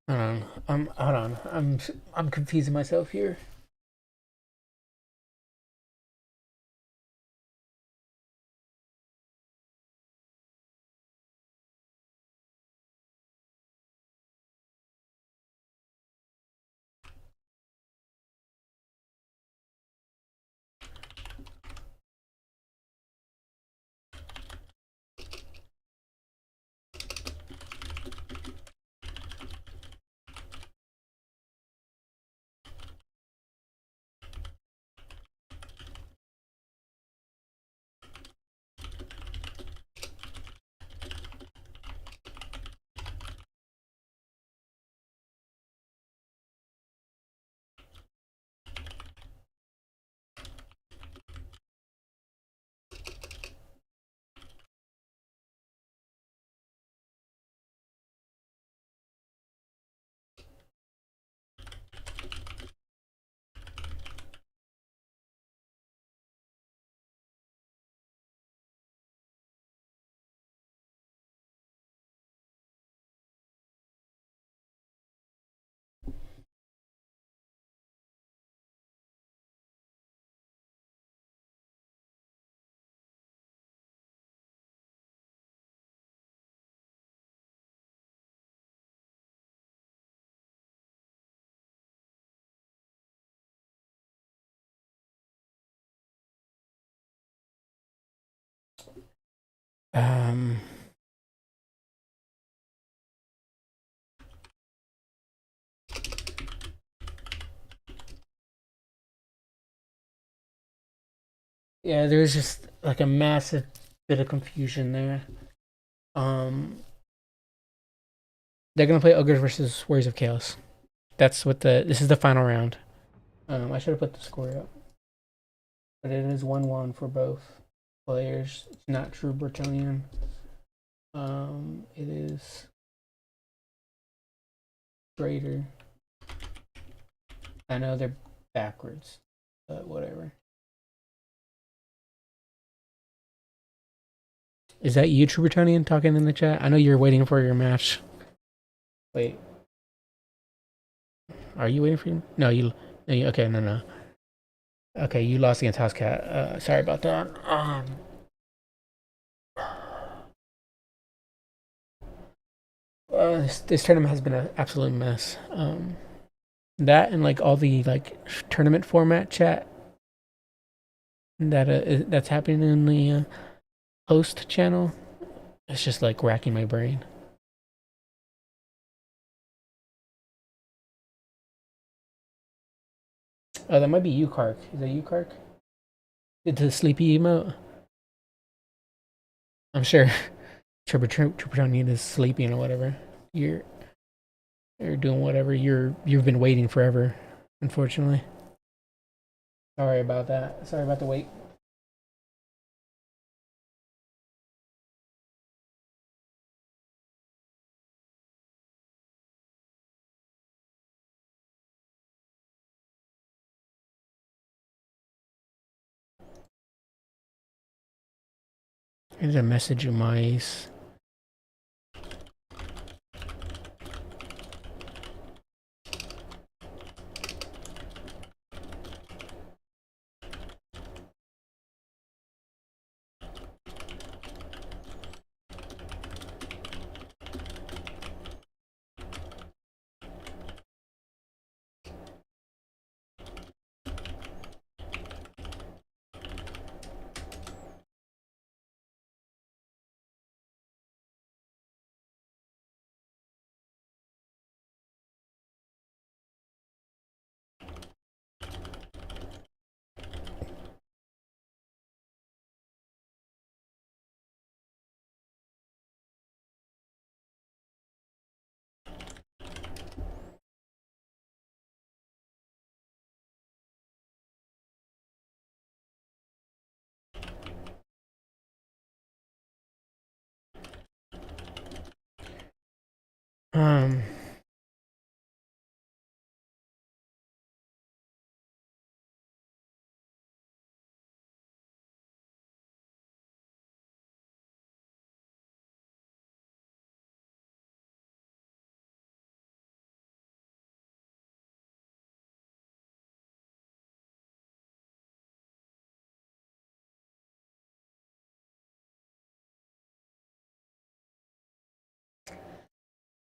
Hold on. Hold on. I'm confusing myself here. Um, yeah, there's just like a massive bit of confusion there. Um, they're gonna play Ogres versus Warriors of Chaos. That's what this is the final round. I should have put the score up, but it is 1-1 for both players. It's not true Bretonian. It is Trader. I know they're backwards, but whatever. Is that you, True Bretonian, talking in the chat? I know you're waiting for your match. Wait. Are you waiting for your... No, you... Okay, no. Okay, you lost against House Cat. Sorry about that. This tournament has been an absolute mess. That and like all the like tournament format chat that's happening in the host channel, it's just like racking my brain. Oh, that might be Ukark. Is that Ukark? It's a sleepy emote. I'm sure Triple is sleeping or whatever. You're you're doing whatever. You've been waiting forever, unfortunately. Sorry about that. Sorry about the wait. Here's a message of mice. Um.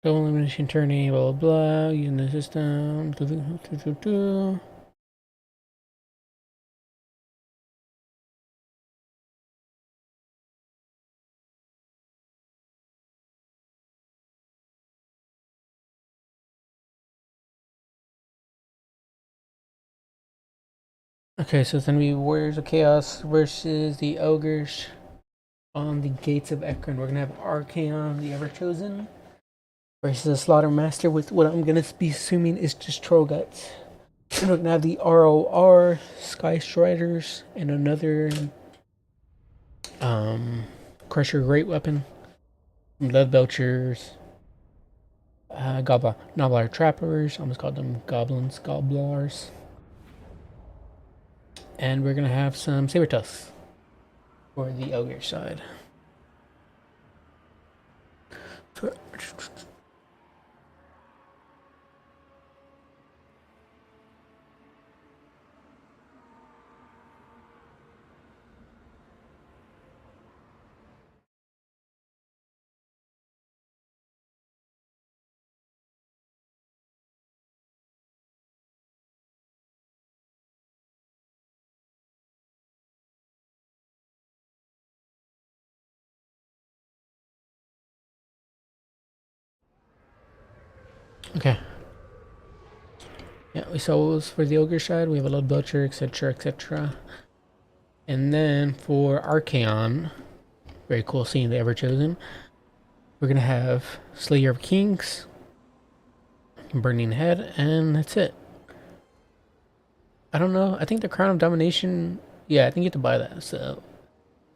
Elimination tourney, blah blah blah. Using the system. Okay, so it's gonna be Warriors of Chaos versus the Ogres on the Gates of Ekron. We're gonna have Archaon, the Ever Chosen, versus the Slaughter Master with what I'm gonna be assuming is just Troll Guts. And we're gonna have the ROR, Sky Striders, and another Crusher Great Weapon, Lead Belchers, Gobbler Trappers, I almost called them Goblins, Gobblars. And we're gonna have some Saber Tusks for the Ogre side. Okay. Yeah, we saw what was for the Ogre side. We have a Load Belcher, etc., etc. And then for Archaon, very cool seeing the Ever Chosen. We're gonna have Slayer of Kings, Burning Head, and that's it. I don't know. I think the Crown of Domination. Yeah, I think you have to buy that. So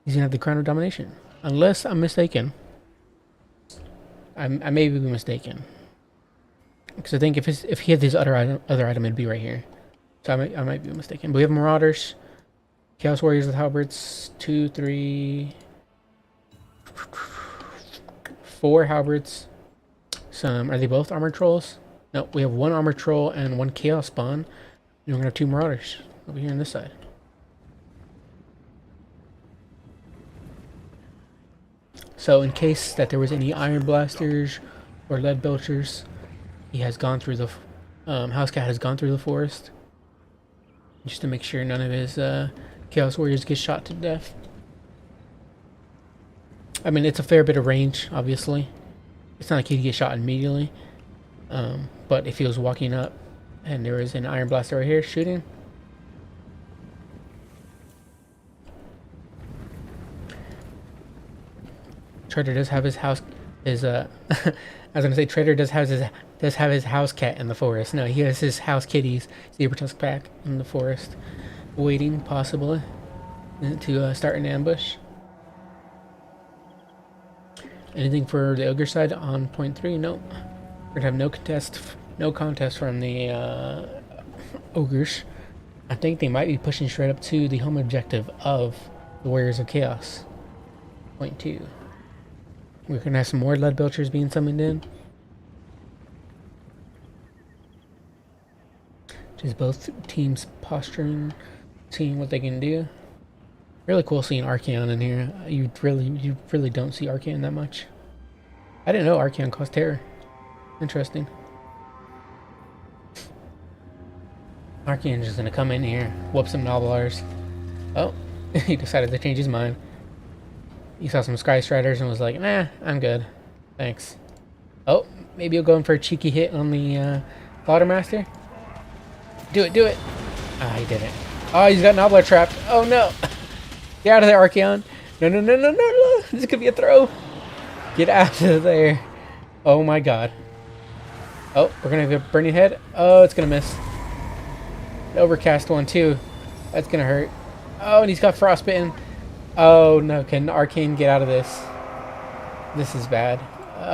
he's gonna have the Crown of Domination, unless I'm mistaken. I may be mistaken. Because I think if he had this other item, it'd be right here. So I might be mistaken. But we have Marauders, Chaos Warriors with halberds, 2, 3, 4 halberds. Some are they both armored trolls? No, we have 1 armored troll and 1 chaos spawn. And we're gonna have 2 Marauders over here on this side. So in case that there was any Iron Blasters or Lead Belchers, he has gone through the Housecat has gone through the forest just to make sure none of his Chaos Warriors get shot to death. I mean, it's a fair bit of range, obviously. It's not like he'd get shot immediately. But if he was walking up and there was an Iron Blaster right here shooting, Trader does have his house, his I was gonna say Trader does have his house cat in the forest. No, he has his house kitties, Saber Tusk Pack in the forest, waiting possibly to start an ambush. Anything for the ogre side on point 3? Nope. We're gonna have no contest from the ogres. I think they might be pushing straight up to the home objective of the Warriors of Chaos. Point 2. We're gonna have some more lead belchers being summoned in. Just both teams posturing, seeing what they can do. Really cool seeing Archaon in here. You really don't see Archaon that much. I didn't know Archaon caused terror. Interesting. Archaon's just gonna come in here, whoop some Noblars. Oh, he decided to change his mind. He saw some Sky Striders and was like, nah, I'm good. Thanks. Oh, maybe he'll go in for a cheeky hit on the Slaughtermaster. Do it, do it. Ah, he didn't. Oh, he's got Noblar trapped. Oh no. Get out of there, Archaon. No, no, no, no, no, no. This could be a throw. Get out of there. Oh my god. Oh, we're gonna have a burning head. Oh, it's gonna miss. An overcast one too. That's gonna hurt. Oh, and he's got frostbitten. Oh no, can Arcane get out of this? This is bad.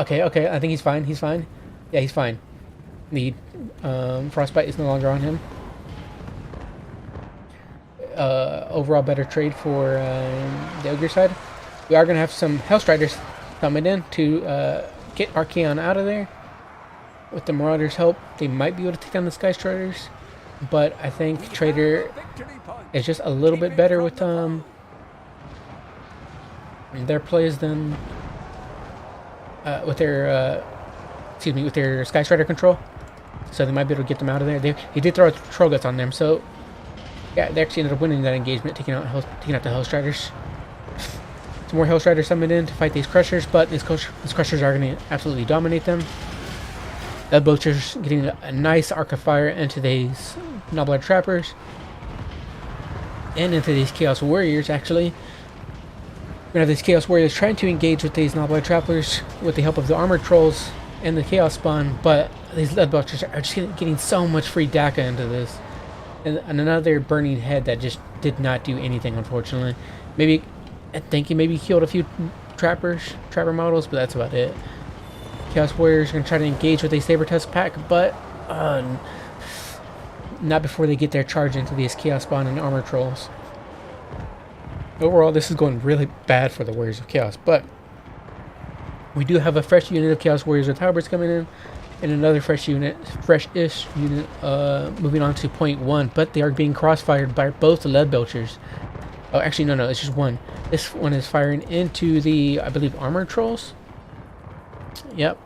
Okay, okay, I think he's fine. He's fine. Yeah, he's fine. The frostbite is no longer on him. Overall better trade for the ogre side. We are going to have some Hellstriders coming in to get Archaon out of there. With the Marauders' help, they might be able to take down the Sky Striders, but I think Trader is just a little bit better with their plays than with their with their Sky Strider control. So they might be able to get them out of there. He did throw Troll Guts on them, so yeah, they actually ended up winning that engagement, taking out the Hellstriders. Some more Hellstriders summoned in to fight these Crushers, but these Crushers are going to absolutely dominate them. The Butchers getting a nice arc of fire into these Noblar Trappers. And into these Chaos Warriors, actually. We're going to have these Chaos Warriors trying to engage with these Noblar Trappers with the help of the Armored Trolls and the Chaos Spawn, but these Lead Belchers are just getting so much free DACA into this. And another burning head that just did not do anything, unfortunately. Maybe, I think he maybe killed a few trapper models, but that's about it. Chaos Warriors are going to try to engage with a Saber Tusk Pack, but not before they get their charge into these Chaos Spawn and Armor Trolls. Overall, this is going really bad for the Warriors of Chaos, but we do have a fresh unit of Chaos Warriors with Halberds coming in, and another fresh-ish unit moving on to point 1, but they are being crossfired by both the Lead Belchers. Oh, actually, no, it's just one. This one is firing into the, I believe, Armored Trolls. Yep.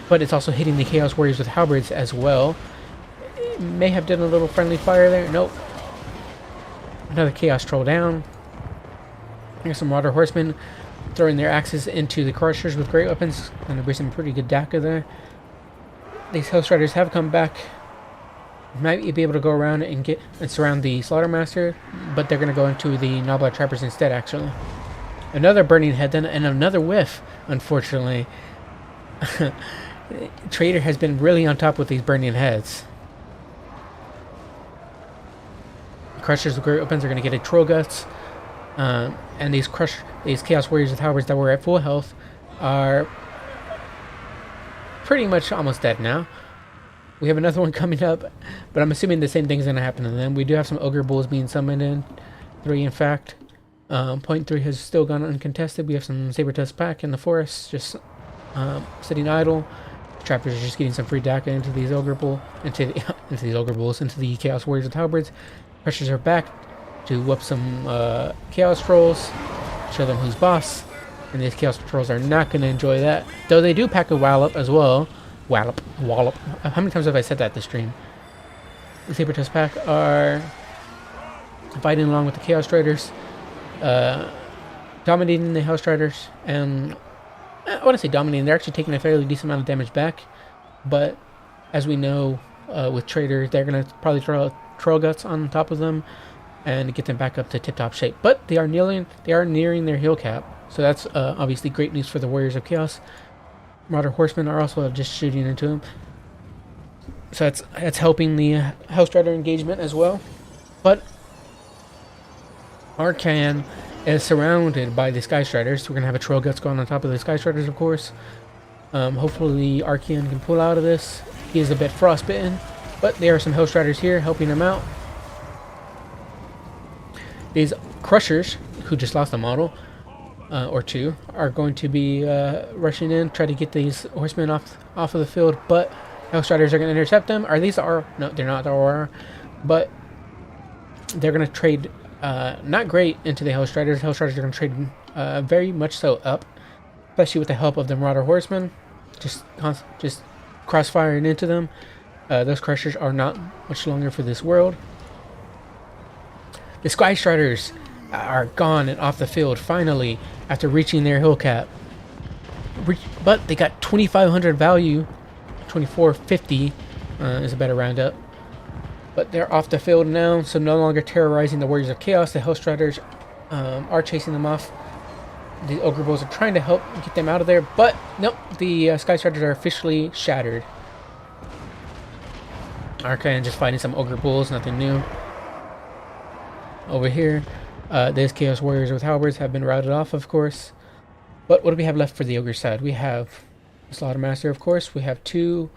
But it's also hitting the Chaos Warriors with Halberds as well. It may have done a little friendly fire there. Nope. Another Chaos Troll down. Here's some Water Horsemen throwing their axes into the Crushers with great weapons. Gonna be some pretty good DACA there. These Hellstriders have come back. Might be able to go around and surround the Slaughtermaster, but they're gonna go into the Noblar Trappers instead, actually. Another burning head then, and another whiff, unfortunately. Trader has been really on top with these burning heads. Crushers with great weapons are going to get a Troll Guts. And these Chaos Warriors with Halberds that were at full health are pretty much almost dead now. We have another one coming up, but I'm assuming the same thing's going to happen to them. We do have some Ogre Bulls being summoned in. 3, in fact. Point 3 has still gone uncontested. We have some Saber Tusk Pack in the forest, just sitting idle. Trappers are just getting some free DACA into these Ogre Bulls, into the Chaos Warriors with Halberds. Crushers are back to whoop some Chaos Trolls, show them who's boss, and these Chaos Trolls are not going to enjoy that. Though they do pack a Wallop as well. Wallop. How many times have I said that this stream? The Saber Tusk Pack are fighting along with the Chaos Raiders, dominating the Hellstriders, and I want to say dominating. They're actually taking a fairly decent amount of damage back, but as we know, with Trader, they're going to probably throw Troll Guts on top of them and get them back up to tip-top shape. But they are nearing their heal cap, So that's obviously great news for the Warriors of Chaos. Marauder Horsemen are also just shooting into him. So that's helping the House Rider engagement as well. But Arcan is surrounded by the Sky Striders. We're going to have a Troll Guts going on top of the Sky Striders, of course. Hopefully Arcan can pull out of this. He is a bit frostbitten, but there are some Hell Striders here helping him out. These Crushers, who just lost a model or two, are going to be rushing in, try to get these Horsemen off of the field, but Hell Striders are going to intercept them. No, they're not Aurora, but they're going to trade not great into the Hell Striders. Hell Striders are going to trade very much so up, especially with the help of the Marauder Horsemen. Just crossfiring into them. Those Crushers are not much longer for this world. The Sky Striders are gone and off the field finally after reaching their hill cap. But they got 2,500 value. 2,450 is a better roundup. But they're off the field now, so no longer terrorizing the Warriors of Chaos. The Hell Striders are chasing them off. The Ogre Bulls are trying to help get them out of there, but nope, the Sky Striders are officially shattered. Arcan just fighting some Ogre Bulls, nothing new. Over here, these Chaos Warriors with Halberds have been routed off, of course. But what do we have left for the Ogre side? We have Slaughtermaster, of course. We have two.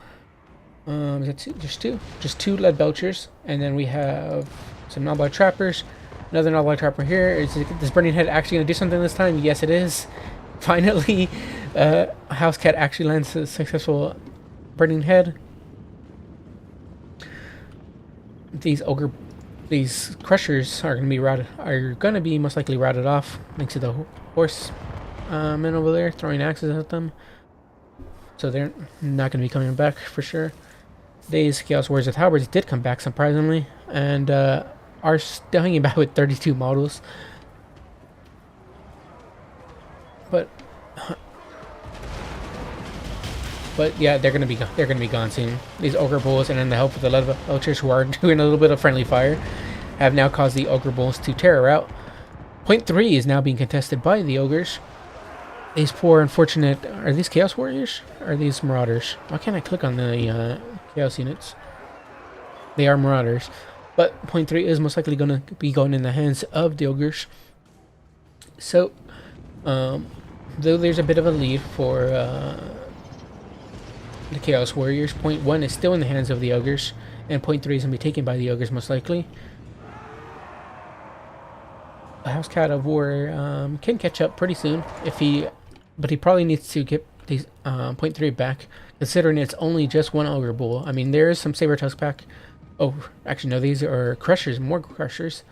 Is that two? Just two? Just two Lead Belchers. And then we have some Null-Blood Trappers. Another Null-Blood Trapper here. Is this Burning Head actually going to do something this time? Yes, it is. Finally, House Cat actually lands a successful Burning Head. These Crushers are going to be most likely routed off thanks to the horse men over there throwing axes at them. So they're not going to be coming back for sure. These Chaos Warriors with Halberds did come back surprisingly, and are still hanging back with 32 models. But yeah, they're gonna be gone soon. These Ogre Bulls, and then the help of the Lead Belchers, who are doing a little bit of friendly fire, have now caused the Ogre Bulls to terror out. Point 3 is now being contested by the Ogres. These poor unfortunate... Are these Chaos Warriors? Or are these Marauders? Why can't I click on the Chaos units? They are Marauders. But point 3 is most likely going to be going in the hands of the Ogres. So, though there's a bit of a lead for the Chaos Warriors, point 1 is still in the hands of the Ogres. And point 3 is going to be taken by the Ogres most likely. The House Cat of War can catch up pretty soon but he probably needs to get these point 3 back, considering it's only just one Ogre Bull. I mean, there is some Saber Tusk back. Oh, actually no, these are Crushers, more Crushers.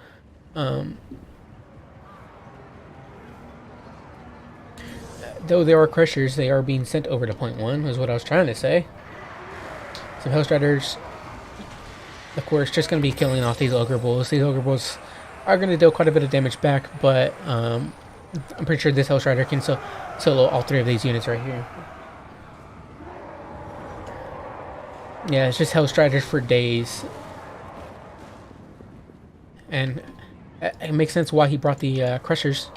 Though there are Crushers, they are being sent over to point 1, is what I was trying to say. Some Hell Striders, of course, just going to be killing off these Ogre Bulls. These Ogre Bulls are going to deal quite a bit of damage back, but I'm pretty sure this Hell Strider can solo all 3 of these units right here. Yeah, it's just Hell Striders for days. And it makes sense why he brought the Crushers.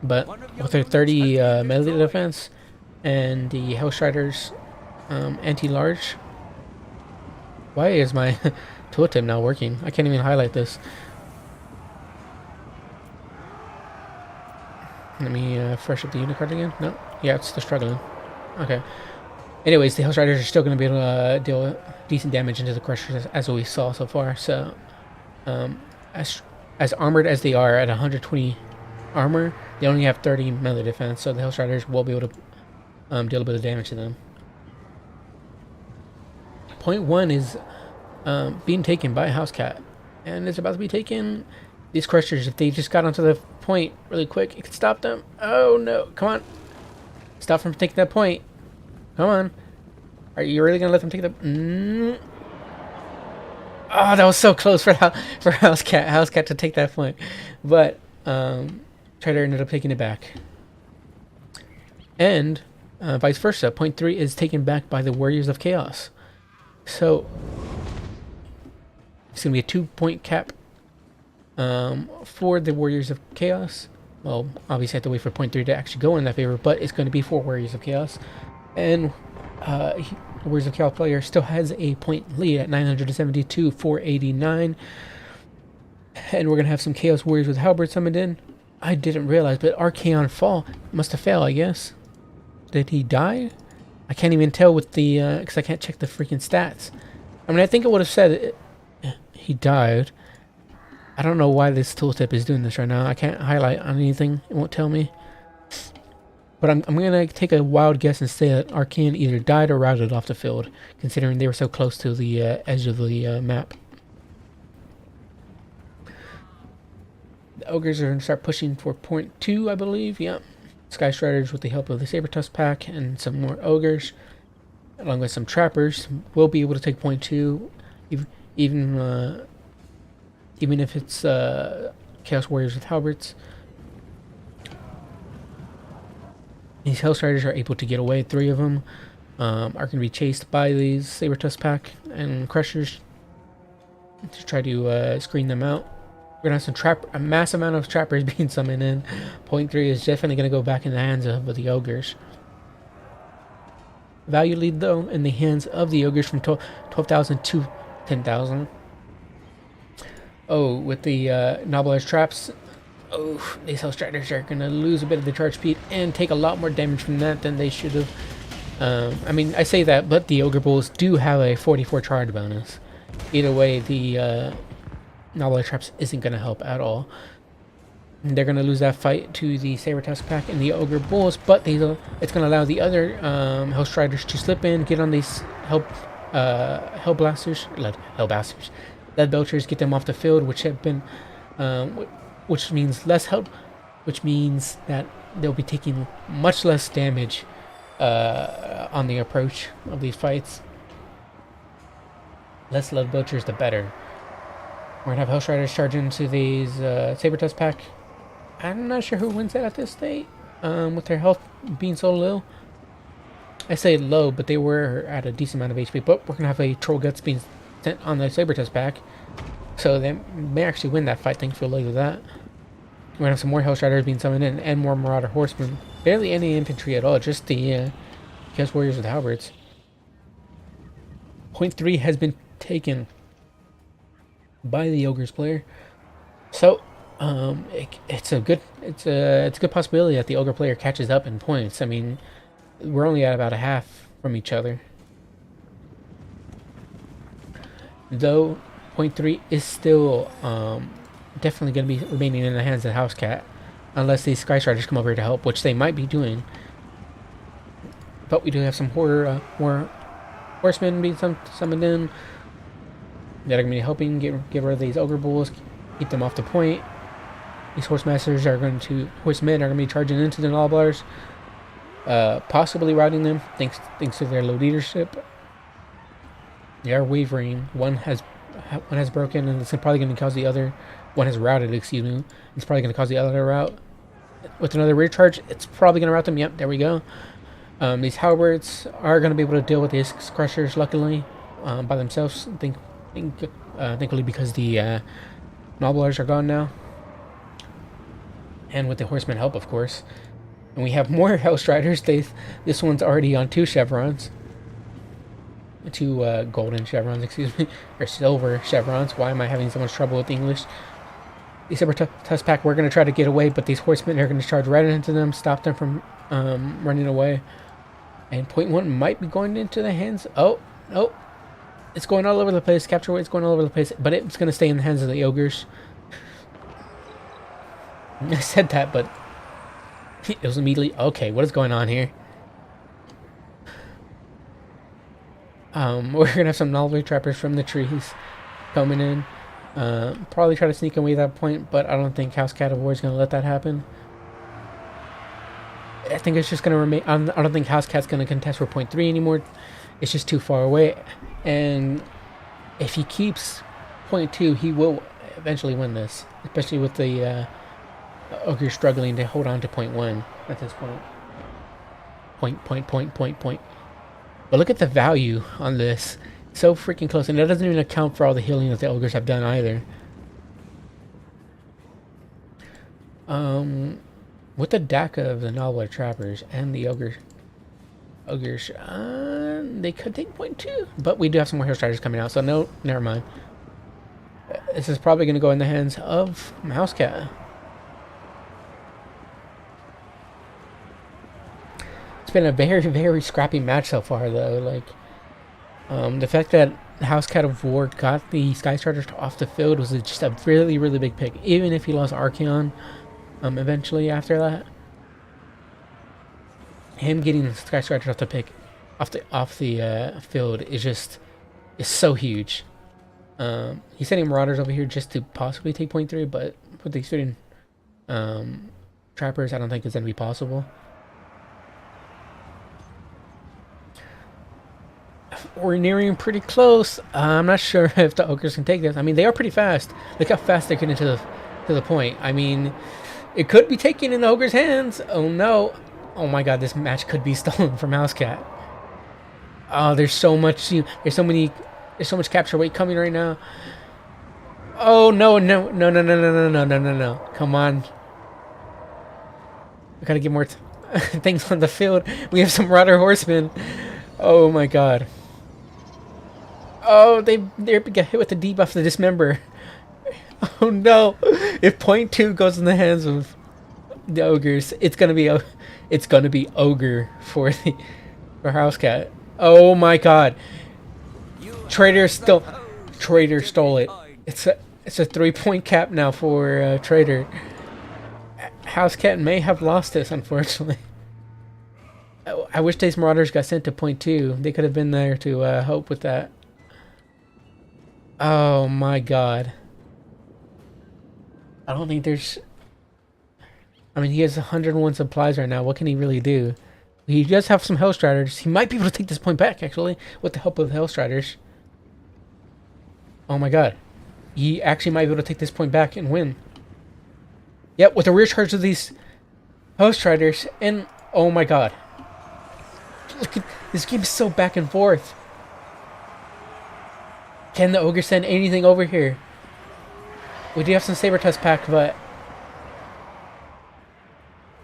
But with their 30 melee defense and the Hell Striders anti-large... Why is my tooltip not working? I can't even highlight this. Let me fresh up the unit card again. No? Yeah, it's still struggling. Okay. Anyways, the Hell Striders are still going to be able to deal decent damage into the Crushers as we saw so far. So, as armored as they are at 120 armor, they only have 30 melee defense. So the Hell Striders will be able to deal a bit of damage to them. Point 1 is being taken by House Cat, and it's about to be taken. These Crushers, if they just got onto the point really quick, it could stop them. Oh no, come on. Stop from taking that point. Come on. Are you really going to let them take the... Oh, that was so close for House Cat to take that point. But Trader ended up taking it back. And vice versa. Point 3 is taken back by the Warriors of Chaos. So it's going to be a 2-point cap for the Warriors of Chaos. Well, obviously I have to wait for point 3 to actually go in that favor, but it's going to be for Warriors of Chaos. And Warriors of Chaos player still has a point lead at 972, 489. And we're going to have some Chaos Warriors with Halberd summoned in. I didn't realize, but Archaon Fall must have failed, I guess. Did he die? I can't even tell with the, because I can't check the freaking stats. I mean, I think it would have said he died. I don't know why this tooltip is doing this right now. I can't highlight on anything. It won't tell me. But I'm going to take a wild guess and say that Archaon either died or routed off the field, considering they were so close to the edge of the map. The Ogres are going to start pushing for point 2, I believe. Yep. Sky Striders, with the help of the Saber-Tusk pack and some more Ogres, along with some Trappers, will be able to take point 2, even if it's Chaos Warriors with Halberds. These Hellstriders are able to get away. 3 of them are going to be chased by these Saber-Tusk pack and Crushers to try to screen them out. We're going to have a mass amount of Trappers being summoned in. Point 3 is definitely going to go back in the hands of the Ogres. Value lead, though, in the hands of the Ogres from 12,000 to 10,000. Oh, with the Nobbler's traps, these Hellstriders are going to lose a bit of the charge speed and take a lot more damage from that than they should have. I mean, I say that, but the Ogre Bulls do have a 44 charge bonus. Either way, the Nobbler traps isn't going to help at all. They're going to lose that fight to the Saber-Tusk pack and the Ogre Bulls, but it's going to allow the other Hellstriders to slip in, get on these Hellblasters, Lead Belchers, get them off the field, which have been, which means less help, which means that they'll be taking much less damage on the approach of these fights. Less Lead Belchers, the better. We're going to have Hellstriders charge into these Saber-Tusk pack. I'm not sure who wins that at this state, with their health being so low. I say low, but they were at a decent amount of HP. But we're going to have a Troll Guts being sent on the Saber-Tusk pack. So they may actually win that fight, thankfully, with that. We're going to have some more Hellstriders being summoned in and more Marauder Horsemen. Barely any infantry at all, just the Chaos Warriors with Halberds. Point 3 has been taken by the Ogres player. So it's a good possibility that the Ogre player catches up in points. I mean, we're only at about a half from each other. Though point 3 is still definitely going to be remaining in the hands of House Cat, unless these Sky Striders come over here to help, which they might be doing. But we do have some more horsemen being summoned in that are going to be helping get rid of these Ogre Bulls, keep them off the point. These horsemen are going to be charging into the Nobblers, possibly routing them thanks to their low leadership. They are wavering. One has broken, and it's probably going to cause the other. One has routed, excuse me. It's probably going to cause the other to rout. With another rear charge, it's probably going to rout them. Yep, there we go. These Halberds are going to be able to deal with these Crushers, luckily, by themselves. Thankfully, because the Nobblers are gone now. And with the Horsemen help, of course. And we have more Hellstriders. This one's already on 2 chevrons. 2 golden chevrons, excuse me. Or silver chevrons. Why am I having so much trouble with English? These Saber-Tusk pack, we're going to try to get away, but these Horsemen are going to charge right into them, stop them from running away. And point 1 might be going into the hands. Oh, it's going all over the place. Capture weight's going all over the place, but it's going to stay in the hands of the Ogres. I said that, but it was immediately... Okay, what is going on here? We're going to have some Novelty Trappers from the trees coming in. Probably try to sneak away that point, but I don't think House Cat of War is going to let that happen. I think it's just going to remain... I don't think House Cat's going to contest for point 3 anymore. It's just too far away. And if he keeps point 2, he will eventually win this. Especially with the Ogre struggling to hold on to point 1 at this point. Point. But look at the value on this. So freaking close. And that doesn't even account for all the healing that the Ogres have done either. With the DACA of the Nobbler Trappers and the Ogres, they could take point 2. But we do have some more Hero Striders coming out, so no, never mind. This is probably going to go in the hands of Mousecat. It's been a very, very scrappy match so far, though. Like, the fact that Housecat of War got the Sky Starters off the field was just a really, really big pick. Even if he lost Archeon, eventually after that, him getting the Sky Starters off the field is so huge. He's sending Marauders over here just to possibly take point 3, but with the shooting Trappers, I don't think it's going to be possible. We're nearing pretty close. I'm not sure if the Ogres can take this. I mean, they are pretty fast. Look how fast they're getting to the point. I mean, it could be taken in the Ogre's hands. Oh no. Oh my god, this match could be stolen from Mousecat. Oh, there's so much capture weight coming right now. Oh no. Come on. We gotta get more things on the field. We have some Marauder Horsemen. Oh my god. Oh, they got hit with the debuff to Dismember. Oh no. If point 2 goes in the hands of the Ogres, it's gonna be Ogre for Housecat. Oh my god. Trader stole it. It's a 3-point cap now for Trader. Housecat may have lost this, unfortunately. I wish these Marauders got sent to point 2. They could have been there to help with that. Oh my god. I don't think there's... I mean, he has 101 supplies right now. What can he really do? He does have some Hellstriders. He might be able to take this point back, actually, with the help of Hellstriders. Oh my god. He actually might be able to take this point back and win. Yep, with the rear charge of these Hellstriders. And, oh my god. Look at... This game is so back and forth. Can the Ogre send anything over here? We do have some Saber-Tusk pack, but...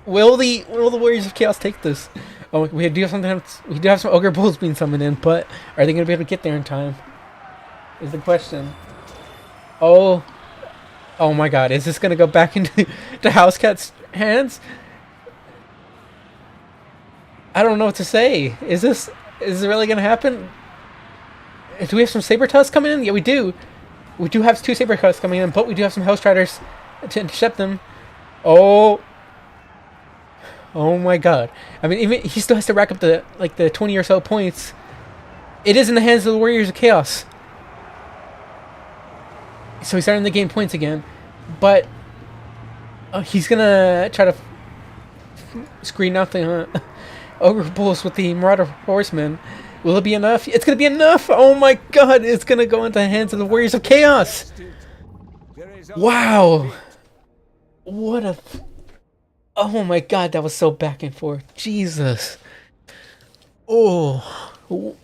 Will the Warriors of Chaos take this? Oh, we do have some Ogre Bulls being summoned in, but are they going to be able to get there in time? Is the question. Oh my god, is this going to go back into Housecat's hands? I don't know what to say. Is this really going to happen? Do we have some Saber-Tusk coming in? Yeah, we do. We do have 2 Saber-Tusk coming in, but we do have some Hellstriders to intercept them. Oh my god. I mean, even he still has to rack up the 20 or so points. It is in the hands of the Warriors of Chaos. So he's starting to gain points again. But he's going to try to screen out the Ogre Bulls with the Marauder Horsemen. Will it be enough? It's going to be enough! Oh my god! It's going to go into the hands of the Warriors of Chaos! Wow! What a... Oh my god, that was so back and forth. Jesus. Oh.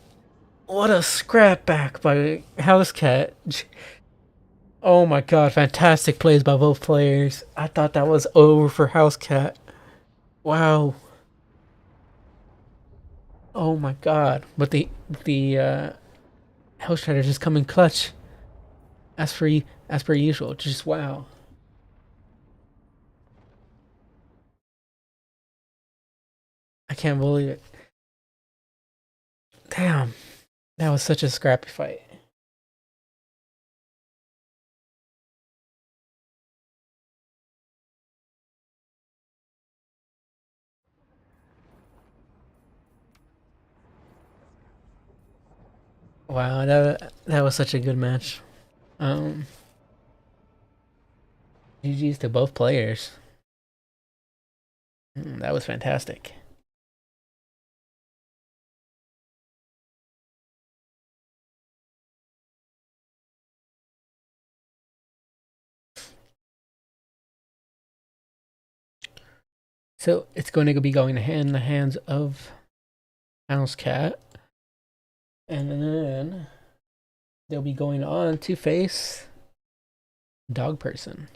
What a scrap back by Housecat. Oh my god, fantastic plays by both players. I thought that was over for Housecat. Wow. Oh my god. But the Hellstriders just come in clutch. As per usual. Just wow. I can't believe it. Damn. That was such a scrappy fight. Wow, that was such a good match. GG's to both players. That was fantastic. So it's going to be going in the hands of Housecat. And then they'll be going on to face Dog Person.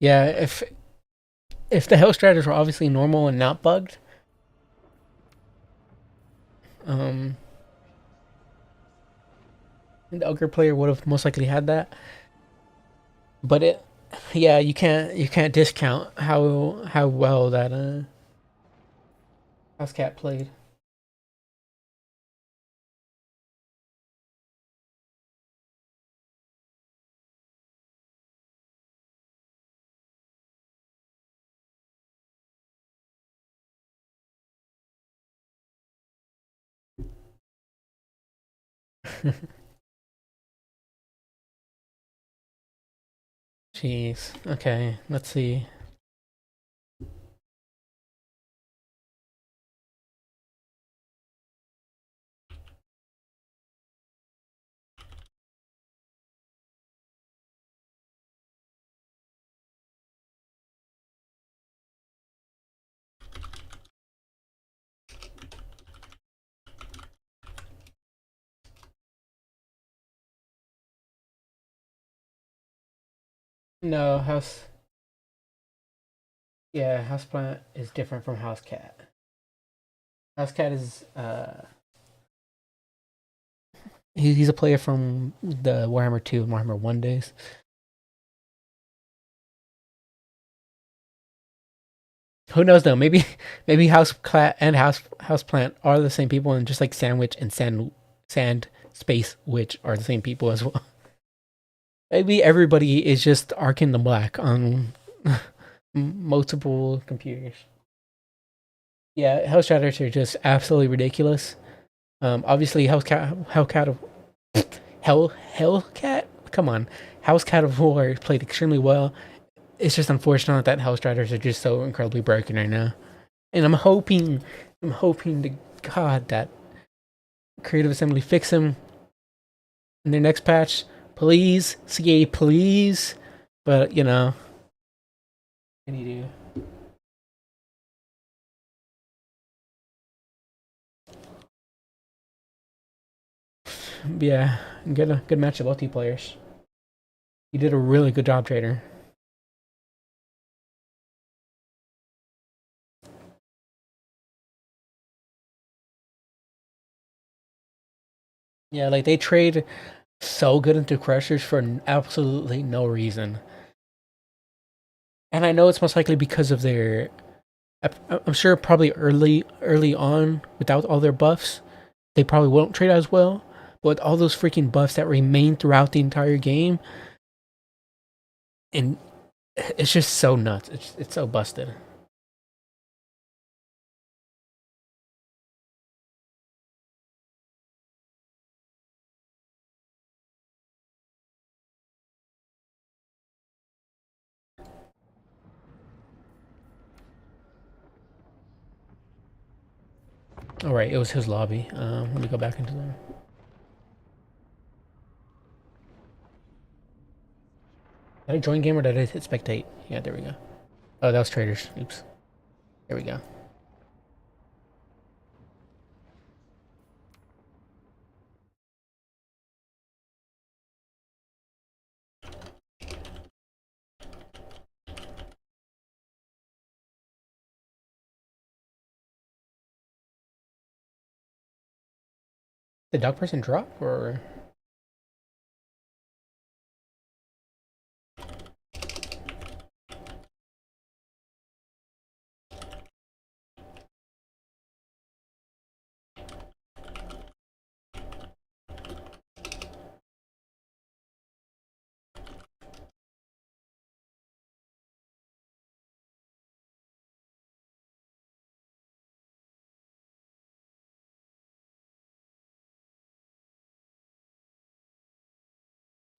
Yeah, if the Hellstriders were obviously normal and not bugged, um, the Ogre player would have most likely had that. But yeah, you can't discount how well that House Cat played. Jeez. Okay, let's see. No, yeah, Houseplant is different from House Cat. House Cat is he's a player from the Warhammer 2 and Warhammer 1 days. Who knows though? Maybe House Cat and Houseplant are the same people, and just like Sandwich and Sand Space Witch are the same people as well. Maybe everybody is just Arkin the Black on multiple computers. Yeah, Hellstriders are just absolutely ridiculous. Obviously, Hellcat. Come on, House Cat of War played extremely well. It's just unfortunate that Hellstriders are just so incredibly broken right now. And I'm hoping to God that Creative Assembly fix him in their next patch, please, CA, please. But what can you do? Yeah, good match of both two players. You did a really good job, Trader. Yeah, like they trade so good into Crushers for absolutely no reason. And I know it's most likely because of their. I'm sure probably early on, without all their buffs, they probably won't trade as well. But with all those freaking buffs that remain throughout the entire game, and it's just so nuts. It's so busted. All right, it was his lobby. Let me go back into them. Did I join game or did I hit spectate? Yeah, there we go. Oh, that was traders. Oops. There we go. The dog person drop or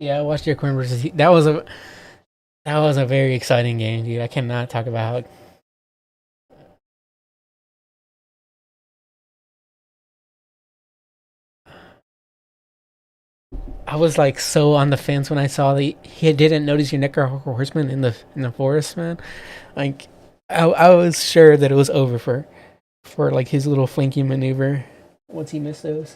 yeah, I watched your coin versus that was a very exciting game, dude. I cannot talk about how I was like so on the fence when I saw that he didn't notice your Necro Horseman in the forest, man. Like I was sure that it was over for like his little flanking maneuver once he missed those.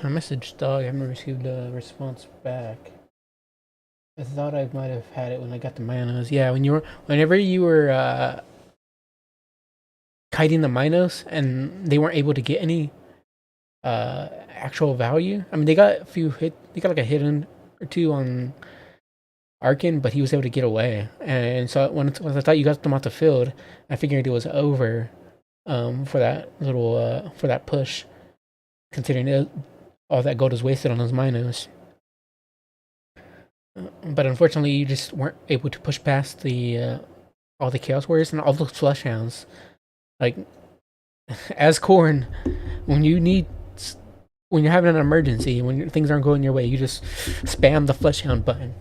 I messaged Dog. I haven't received a response back. I thought I might have had it when I got the Minos. Yeah, whenever you were kiting the Minos and they weren't able to get any actual value. I mean, they got a few hit. They got like a hit in or two on Arkin, but he was able to get away. And so once I thought you got them off the field, I figured it was over for that little for that push, considering all that gold is wasted on those Minos. But unfortunately, you just weren't able to push past the all the Chaos Warriors and all those Flush Hounds. Like as Corn, when you need when you're having an emergency, when things aren't going your way, you just spam the Flush Hound button.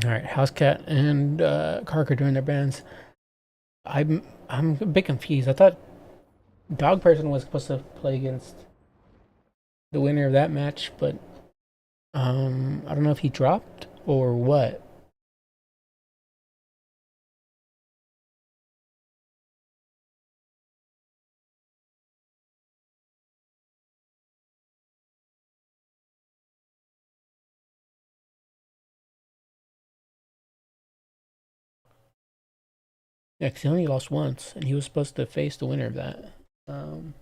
All right, Housecat and Karka doing their bans. I'm a bit confused. I thought Dog Person was supposed to play against the winner of that match, but I don't know if he dropped or what. Yeah, 'cause he only lost once, and he was supposed to face the winner of that. Um,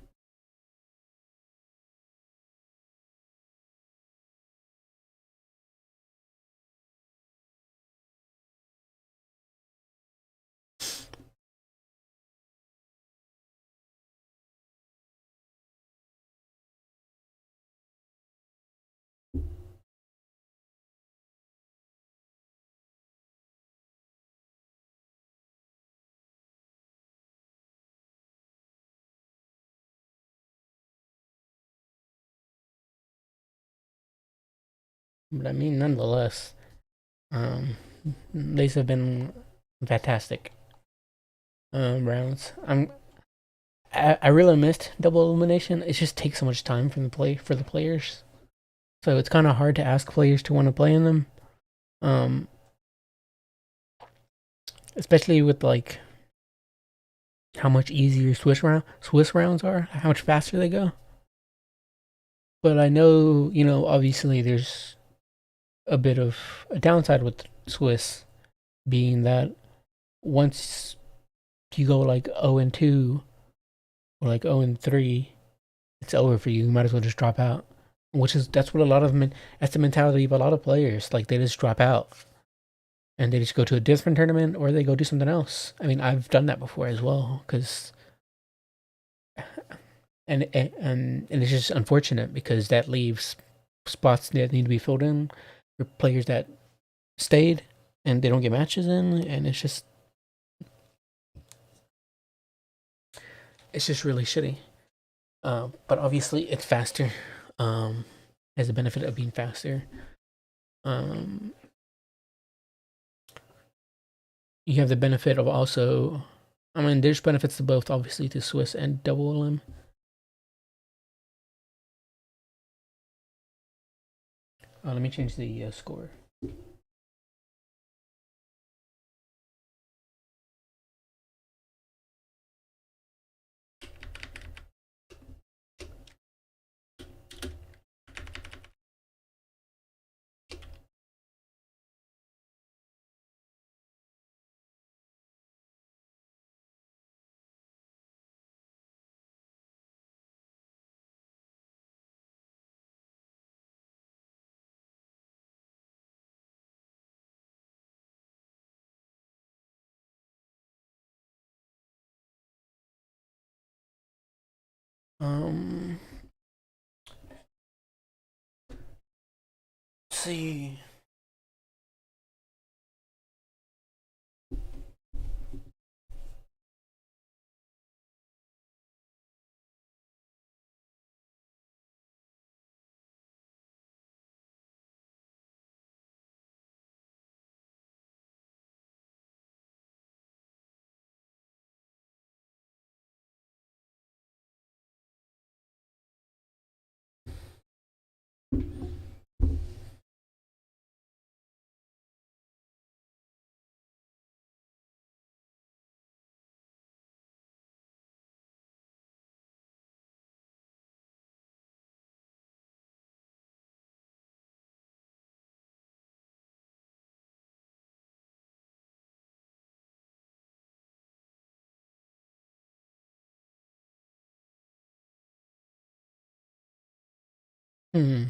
but I mean, nonetheless, um, these have been fantastic rounds. I really missed double elimination. It just takes so much time from the players, so it's kind of hard to ask players to want to play in them. Um, especially with like how much easier Swiss rounds are, how much faster they go. But I know, obviously there's a bit of a downside with Swiss, being that once you go like 0 and 2 or like 0 and 3, it's over for you. You might as well just drop out. That's what a lot of men. That's the mentality of a lot of players. Like they just drop out and they just go to a different tournament or they go do something else. I mean, I've done that before as well because and it's just unfortunate because that leaves spots that need to be filled in for players that stayed and they don't get matches in, and it's just really shitty. But obviously, it's faster. Has the benefit of being faster. Um, you have the benefit of also. I mean, there's benefits to both, obviously, to Swiss and double limb. Let me change the score. Um, let's see. Hmm.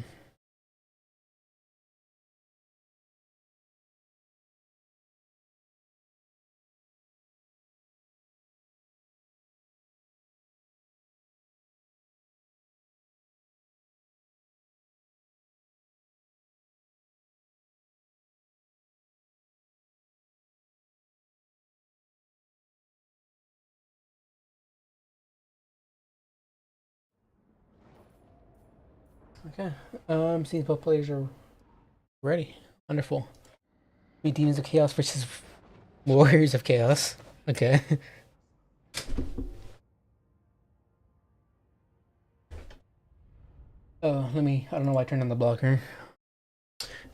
Okay. Seems both players are ready. Wonderful. We Demons of Chaos versus Warriors of Chaos. Okay. Oh, I don't know why I turned on the blocker.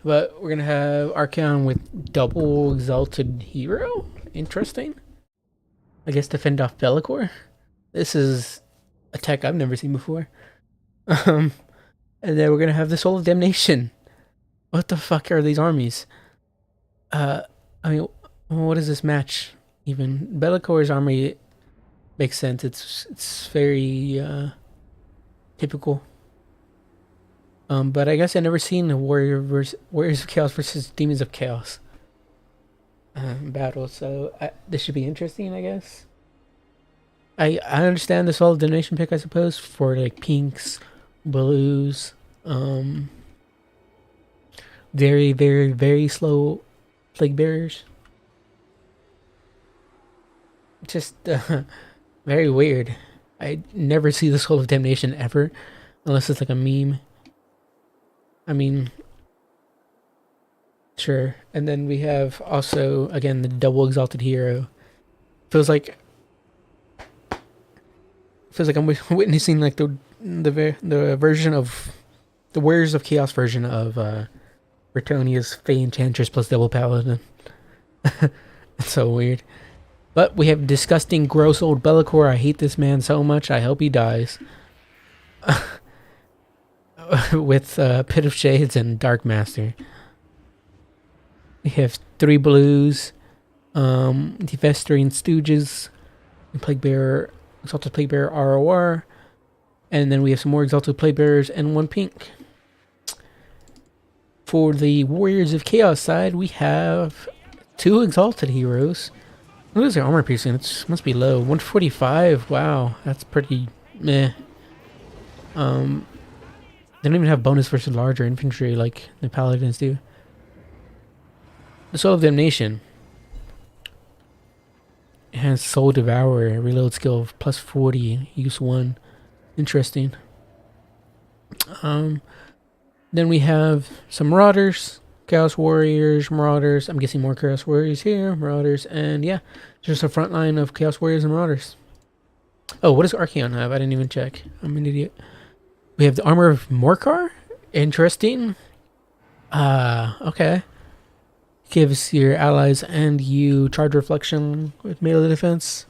But we're gonna have Archeon with double exalted hero. Interesting. I guess to fend off Bellicor. This is a tech I've never seen before. Um, and then we're gonna have the Soul of Damnation. What the fuck are these armies? Uh, I mean, what is this match even? Bellicor's army makes sense. It's very typical. But I guess I never seen a Warriors of Chaos versus Demons of Chaos battle, so this should be interesting, I guess. I understand the Soul of Damnation pick, I suppose, for like pinks, blues, um, very, very, very slow plague bearers. Just very weird. I never see the Soul of Damnation ever, unless it's like a meme. I mean, sure. And then we have also again the double exalted hero. Feels like I'm witnessing like the version of the Warriors of Chaos version of Bretonia's Fey Enchantress plus double paladin. It's so weird. But we have disgusting, gross old Bellicor. I hate this man so much. I hope he dies. With Pit of Shades and Dark Master. We have 3 blues, Defestering Stooges, Plague Bearer, Exalted Plague Bearer ROR, and then we have some more Exalted Plague Bearers and 1 pink. For the Warriors of Chaos side, we have 2 Exalted heroes. What is their armor piercing? It must be low. 145. Wow, that's pretty meh. They don't even have bonus versus larger infantry like the paladins do. The Soul of Damnation. It has Soul Devourer, reload skill of plus 40, use 1. Interesting. Then we have some Marauders, Chaos Warriors, Marauders. I'm guessing more Chaos Warriors here, Marauders, and yeah, just a front line of Chaos Warriors and Marauders. Oh, what does Archeon have? I didn't even check. I'm an idiot. We have the Armor of Morkar. Interesting. Okay. Gives your allies and you charge reflection with melee defense.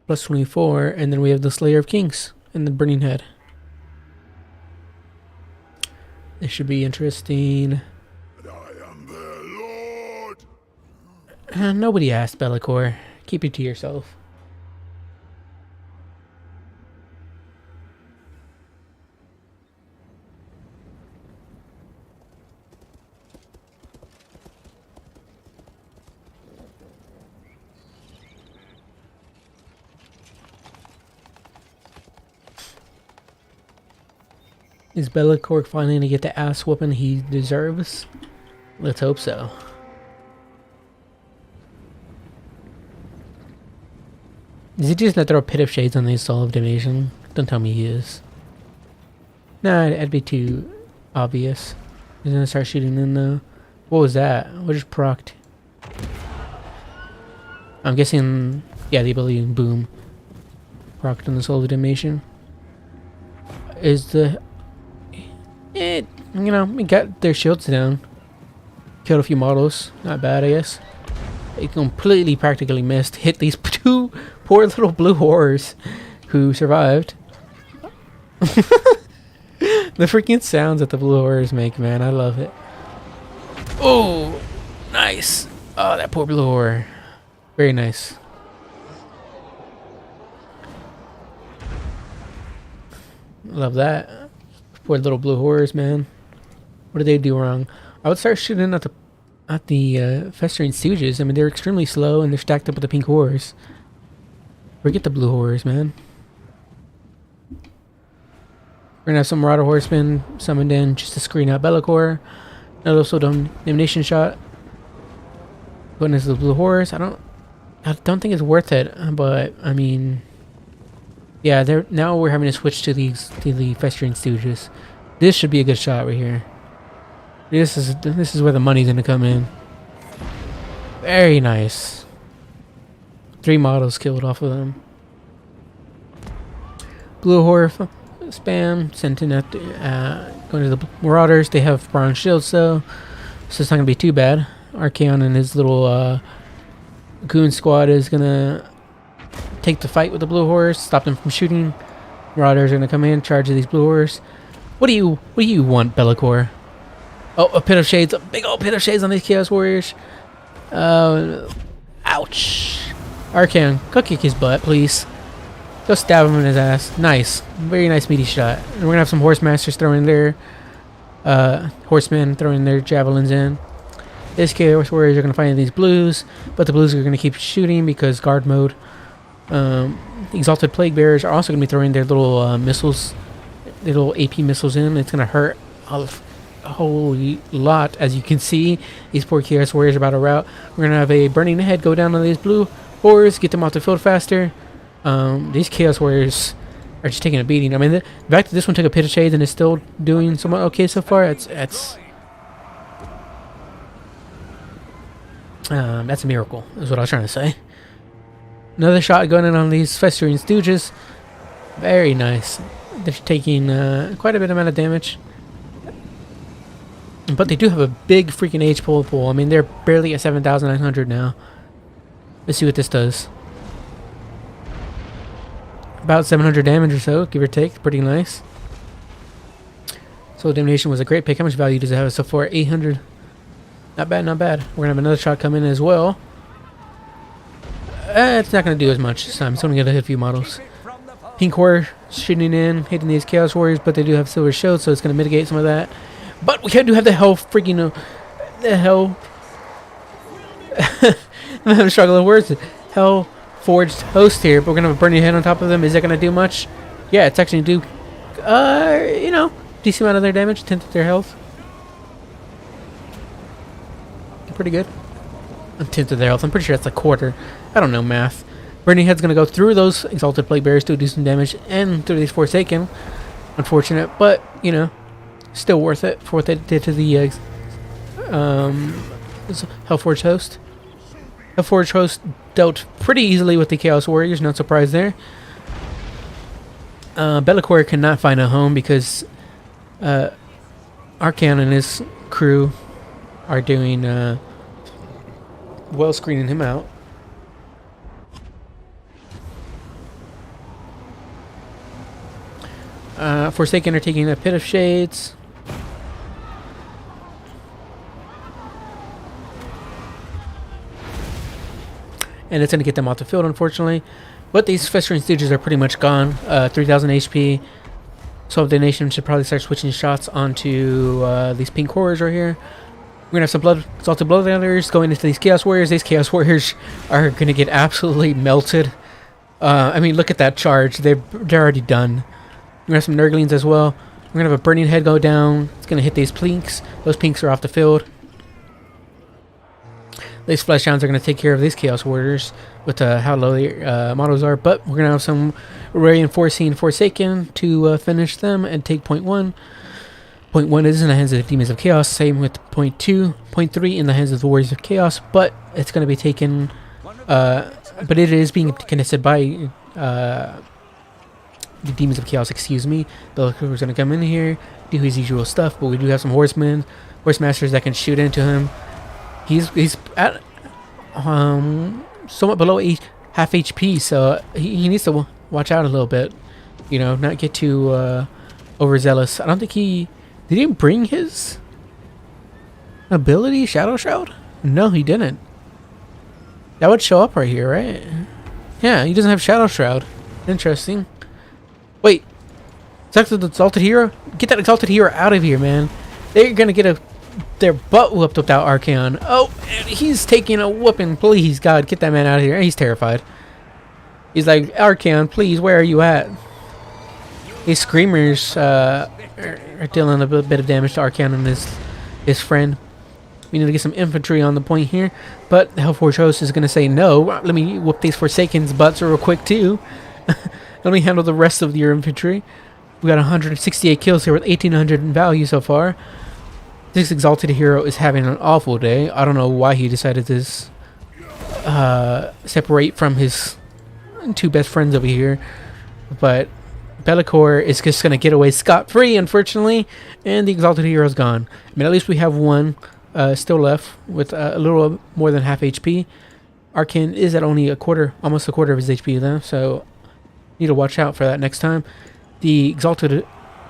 Plus 24. And then we have the Slayer of Kings and the Burning Head. This should be interesting. I am their lord. Nobody asked, Bellicor. Keep it to yourself. Is Bellacore finally gonna get the ass whooping he deserves? Let's hope so. Is he just gonna throw a pit of shades on the Soul of Domination? Don't tell me he is. Nah, that'd be too obvious. He's gonna start shooting in though. What was that? What just procced? I'm guessing, yeah, the ability to boom. Procced on the Soul of Domination. Is the... you know, we got their shields down. Killed a few models. Not bad, I guess. They completely practically missed. Hit these two poor little blue horrors who survived. The freaking sounds that the blue horrors make, man. I love it. Oh, nice. Oh, that poor blue horror. Very nice. Love that. Poor little blue horrors, man. What did they do wrong? I would start shooting at the festering stooges. I mean, they're extremely slow and they're stacked up with the pink horrors. Forget the blue horrors, man. We're gonna have some Marauder Horsemen summoned in just to screen out Bellacore. Another also Domination shot. Going into the blue horrors. I don't think it's worth it, but I mean, yeah. Now we're having to switch to the festering stooges. This should be a good shot right here. This is where the money's gonna come in. Very nice. 3 models killed off of them. Blue horror spam sent in at going to the Marauders. They have bronze shields though, so it's not gonna be too bad. Archaon and his little goon squad is gonna take the fight with the blue horse, stop them from shooting. Marauders are gonna come in, charge these blue horse. What do you want, Bellacore? Oh, a pit of shades, a big old pit of shades on these Chaos Warriors. Ouch. Archaon, go kick his butt, please. Go stab him in his ass. Nice. Very nice meaty shot. And we're gonna have some Horse Masters throwing their horsemen throwing their javelins in. This Chaos Warriors are gonna find these blues, but the blues are gonna keep shooting because guard mode. The Exalted Plague Bearers are also gonna be throwing their little missiles, their little AP missiles in. It's gonna hurt a whole lot, as you can see. These poor Chaos Warriors are about to rout. We're gonna have a Burning Head go down on these blue horrors, get them off the field faster. These Chaos Warriors are just taking a beating. I mean, the fact that this one took a pit of shades and is still doing somewhat okay so far, that's a miracle, is what I was trying to say. Another shot going in on these Festering Stooges. Very nice. They're taking quite a bit amount of damage. But they do have a big freaking H pool. I mean, they're barely at 7,900 now. Let's see what this does. About 700 damage or so, give or take. Pretty nice. So Domination was a great pick. How much value does it have so far? 800. Not bad, not bad. We're going to have another shot come in as well. It's not going to do as much this time. It's only going to hit a few models. Pink Horror shooting in, hitting these Chaos Warriors, but they do have Silver Shield, so it's going to mitigate some of that. But we do have the hell freaking... the hell... I'm having a struggle of words. Hell Forged Host here, but we're going to have a Burning Head on top of them. Is that going to do much? Yeah, it's actually going to do... you know, decent amount of their damage, 10th of their health. Pretty good. A 10th of their health. I'm pretty sure that's a quarter. I don't know math. Burning Head's going to go through those Exalted Plague Bearers to do some damage, and through these Forsaken. Unfortunate, but, you know, still worth it for what they did to the Hellforged Host. Hellforged Host dealt pretty easily with the Chaos Warriors, no surprise there. Bellacore cannot find a home because Archaon and his crew are doing well, screening him out. Forsaken are taking a Pit of Shades. And it's going to get them off the field, unfortunately. But these Festering Stooges are pretty much gone. 3,000 HP. So Domination should probably start switching shots onto these Pink Horrors right here. We're going to have some Exalted Bloodlanders going into these Chaos Warriors. These Chaos Warriors are going to get absolutely melted. I mean, look at that charge. They're already done. We're going to have some Nurglings as well. We're gonna have a burning head go down. It's gonna hit these pinks. Those pinks are off the field. These flesh hounds are gonna take care of these chaos warriors with how low their models are. But we're gonna have some reinforcing Forsaken to finish them and take point one. Point one is in the hands of the Demons of Chaos. Same with point two. Point three in the hands of the Warriors of Chaos. But it's gonna be taken. But it is being contested by the Demons of Chaos, excuse me. Bellacor's gonna come in here, do his usual stuff, but we do have some horsemen, horse masters that can shoot into him. He's at somewhat below half HP, so he needs to watch out a little bit. You know, not get too overzealous. I don't think did he bring his ability, Shadow Shroud? No, he didn't. That would show up right here, right? Yeah, he doesn't have Shadow Shroud. Interesting. Wait, is that the Exalted Hero? Get that Exalted Hero out of here, man. They're gonna get their butt whooped without Archaon. Oh, and he's taking a whooping. Please, God, get that man out of here. He's terrified. He's like, Archaon, please, where are you at? These Screamers are dealing a bit of damage to Archaon and his friend. We need to get some infantry on the point here. But the Hellforge host is gonna say no. Let me whoop these Forsaken's butts real quick, too. Let me handle the rest of your infantry. We got 168 kills here with 1,800 in value so far. This Exalted Hero is having an awful day. I don't know why he decided to separate from his two best friends over here. But Be'lakor is just going to get away scot-free, unfortunately. And the Exalted Hero is gone. I mean, at least we have one still left with a little more than half HP. Archaon is at only almost a quarter of his HP though, so need to watch out for that next time. The Exalted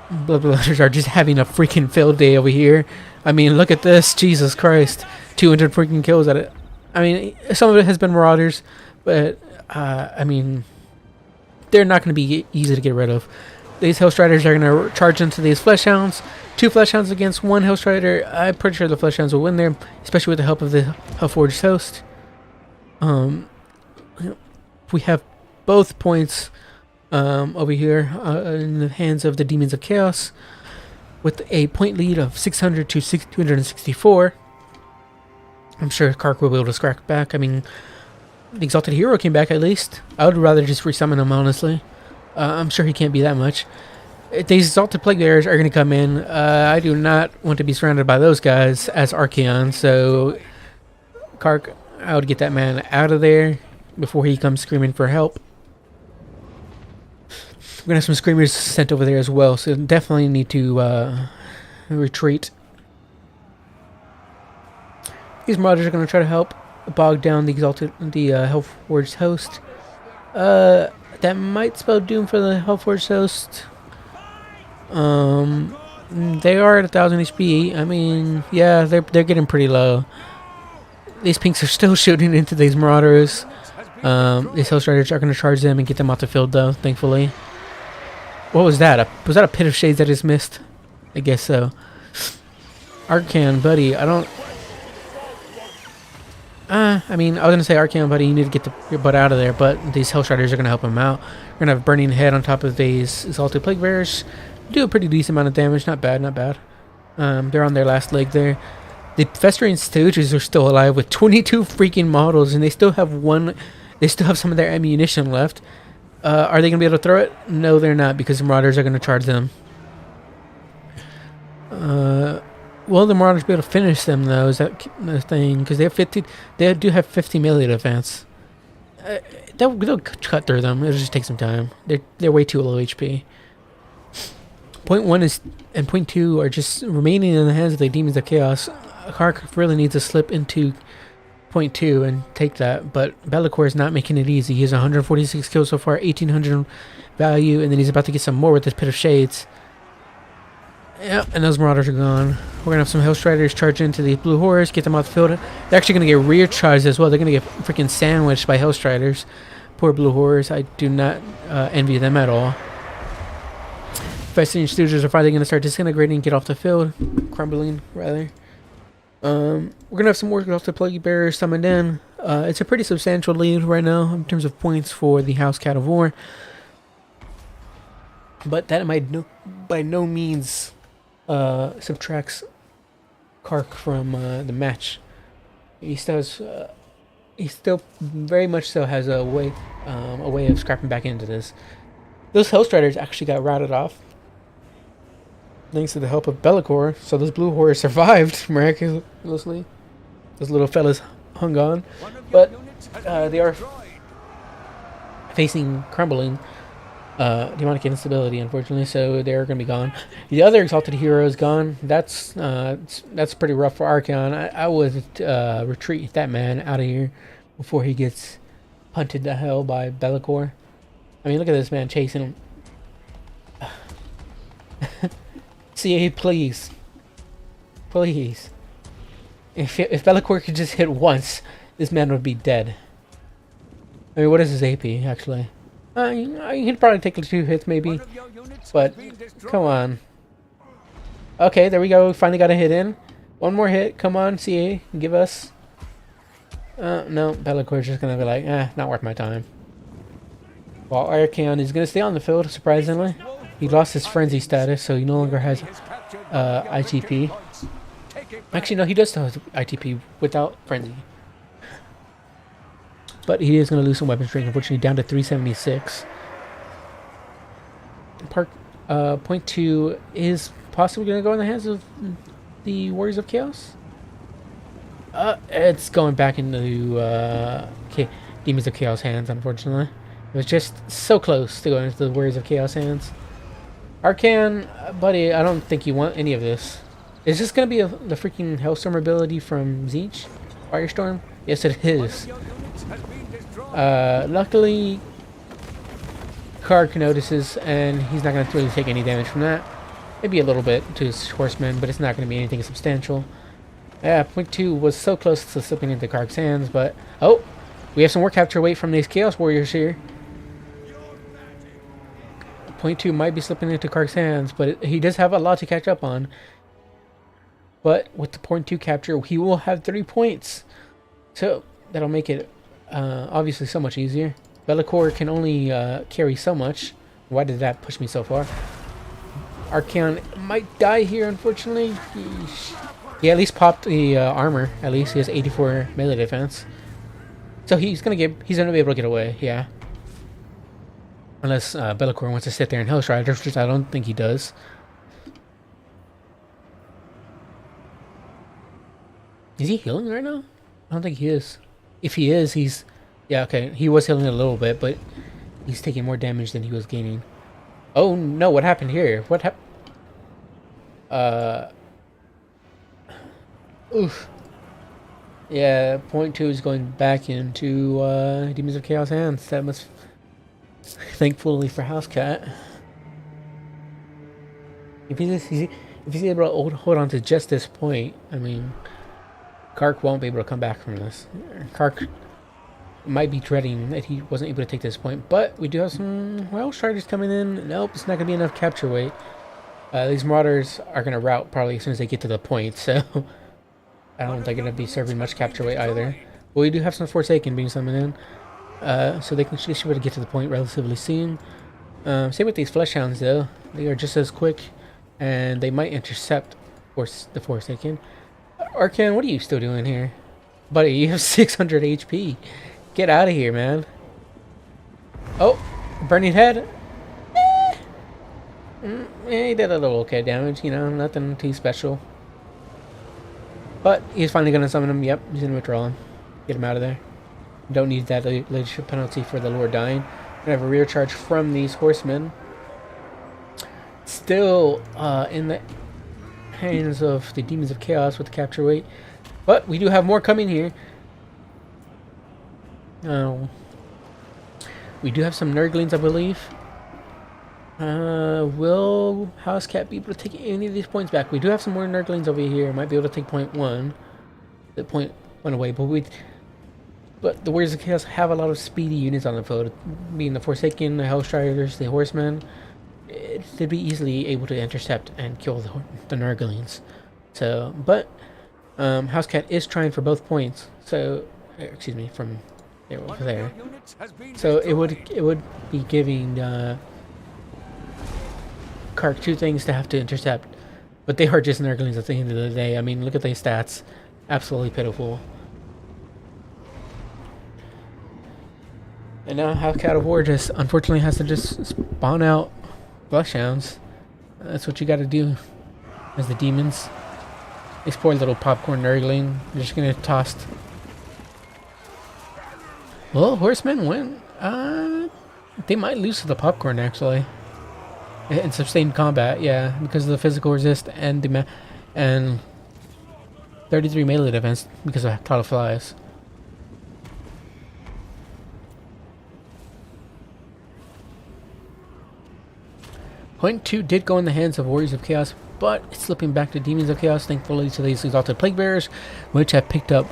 Bloodletters are just having a freaking field day over here. I mean, look at this. Jesus Christ. 200 freaking kills at it. I mean, some of it has been Marauders, but, I mean, they're not going to be easy to get rid of. These Hellstriders are going to charge into these Fleshhounds. 2 Fleshhounds against 1 Hellstrider. I'm pretty sure the Fleshhounds will win there, especially with the help of the Hellforged host. We have both points over here in the hands of the Demons of Chaos with a point lead of 600 to 264. I'm sure Kark will be able to scratch back. I mean, the Exalted Hero came back at least. I would rather just resummon him, honestly. I'm sure he can't be that much. These Exalted Plague Bearers are going to come in. I do not want to be surrounded by those guys as Archaon, so Kark, I would get that man out of there before he comes screaming for help. We're going to have some Screamers sent over there as well, so definitely need to retreat. These Marauders are going to try to help bog down the Hellforged host. That might spell doom for the Hellforged host. They are at 1,000 HP. I mean, yeah, they're getting pretty low. These pinks are still shooting into these Marauders. These Hellstriders are going to charge them and get them off the field, though, thankfully. What was that? Was that a Pit of Shades that is missed? I guess so. Archaon, buddy, I don't... I mean, I was going to say, Archaon, buddy, you need to get your butt out of there, but these Hellstriders are going to help him out. We're going to have Burning Head on top of these Exalted Plague Bearers. Do a pretty decent amount of damage. Not bad, not bad. They're on their last leg there. The Festering Stooges are still alive with 22 freaking models, and they still have some of their ammunition left. Are they going to be able to throw it? No, they're not, because the Marauders are going to charge them. Will the Marauders be able to finish them, though? Is that the thing? Because they do have 50 melee defense. They'll cut through them. It'll just take some time. They're way too low HP. Point 1 and point 2 are just remaining in the hands of the Demons of Chaos. Kark really needs to slip into point 2 and take that, but Be'lakor is not making it easy. He has 146 kills so far, 1,800 value, and then he's about to get some more with this Pit of Shades. Yep, and those Marauders are gone. We're going to have some Hellstriders charge into the Blue Horrors, get them off the field. They're actually going to get rear charged as well. They're going to get freaking sandwiched by Hellstriders. Poor Blue Horrors. I do not envy them at all. Festering Stooges are finally going to start disintegrating and get off the field. Crumbling, rather. We're going to have some more Exalted Plague Bearers summoned in. It's a pretty substantial lead right now in terms of points for the House Cat of War. but that might by no means subtracts Kark from the match. He still has, he still very much so has a way of scrapping back into this. Those Hellstriders actually got routed off thanks to the help of Be'lakor, so those blue horrors survived miraculously. Those little fellas hung on, but they are facing crumbling demonic instability, unfortunately, so they're going to be gone. The other Exalted Hero is gone. That's pretty rough for Archaon. I would retreat that man out of here before he gets punted to hell by Be'lakor. I mean, look at this man chasing him. CA, please. Please. If Be'lakor could just hit once, this man would be dead. I mean, what is his AP, actually? He'd probably take 2 hits, maybe. But, come on. Okay, there we go. We finally got a hit in. One more hit. Come on, CA. Give us... no. Be'lakor's just gonna be like, not worth my time. While Archaon is gonna stay on the field, surprisingly. He lost his frenzy status, so he no longer has ITP. Actually, no, he does still have ITP without frenzy. But he is going to lose some weapon strength, unfortunately, down to 376. Point 2 is possibly going to go in the hands of the Warriors of Chaos. It's going back into Demons of Chaos hands, unfortunately. It was just so close to going into the Warriors of Chaos hands. Archaon, buddy, I don't think you want any of this. Is this going to be the freaking Hellstorm ability from Tzeentch? Firestorm? Yes, it is. Luckily, Kark notices, and he's not going to really take any damage from that. Maybe a little bit to his horsemen, but it's not going to be anything substantial. Yeah, point 2 was so close to slipping into Kark's hands, but... Oh! We have some more capture weight from these Chaos Warriors here. Point 2 might be slipping into Kark's hands, but he does have a lot to catch up on. But with the point 2 capture, he will have 3 points. So, that'll make it obviously so much easier. Be'lakor can only carry so much. Why did that push me so far? Archaon might die here, unfortunately. He at least popped the armor. At least he has 84 melee defense. So he's gonna be able to get away, yeah. Unless Be'lakor wants to sit there in Hellstriders, which I don't think he does. Is he healing right now? I don't think he is. If he is, he's... Yeah, okay. He was healing a little bit, but he's taking more damage than he was gaining. Oh, no. What happened here? What happened? Oof. Yeah, point 2 is going back into Demons of Chaos hands. That must... Thankfully for Housecat. If he's able to hold on to just this point, I mean... Kark won't be able to come back from this. Kark might be dreading that he wasn't able to take this point, but we do have some Chargers coming in. Nope, it's not going to be enough capture weight. These Marauders are going to rout probably as soon as they get to the point, so I don't think they're going to be serving much capture weight either. But we do have some Forsaken being summoned in, so they should be able to get to the point relatively soon. Same with these Fleshhounds, though. They are just as quick, and they might intercept the Forsaken. Archaon, what are you still doing here? Buddy, you have 600 HP. Get out of here, man. Oh, Burning Head. He did a little okay damage, you know, nothing too special. But he's finally going to summon him. Yep, he's going to withdraw him. Get him out of there. Don't need that leadership penalty for the Lord dying. We have a rear charge from these horsemen. Still in the hands of the Demons of Chaos with the capture weight. But we do have more coming here. We do have some Nurglings, I believe. Will Housecat be able to take any of these points back? We do have some more Nurglings over here. Might be able to take point 1. The point 1 away. But the Warriors of Chaos have a lot of speedy units on the field. Being the Forsaken, the Hellstriders, the Horsemen. They'd be easily able to intercept and kill the Nurglings. So, but Housecat is trying for both points. So, excuse me, from there. So it would be giving Kark 2 things to have to intercept. But they are just Nurglings at the end of the day. I mean, look at their stats. Absolutely pitiful. And now Hellcat of War just unfortunately has to just spawn out Flushhounds. That's what you gotta do as the demons. These poor little popcorn Nurgling. They're just gonna toss. Well, Horsemen win. They might lose to the popcorn actually. In sustained combat, yeah, because of the physical resist and and 33 melee defense because of Cloud of Flies. Point 2 did go in the hands of Warriors of Chaos, but it's slipping back to Demons of Chaos, thankfully to these Exalted Plague Bearers, which have picked up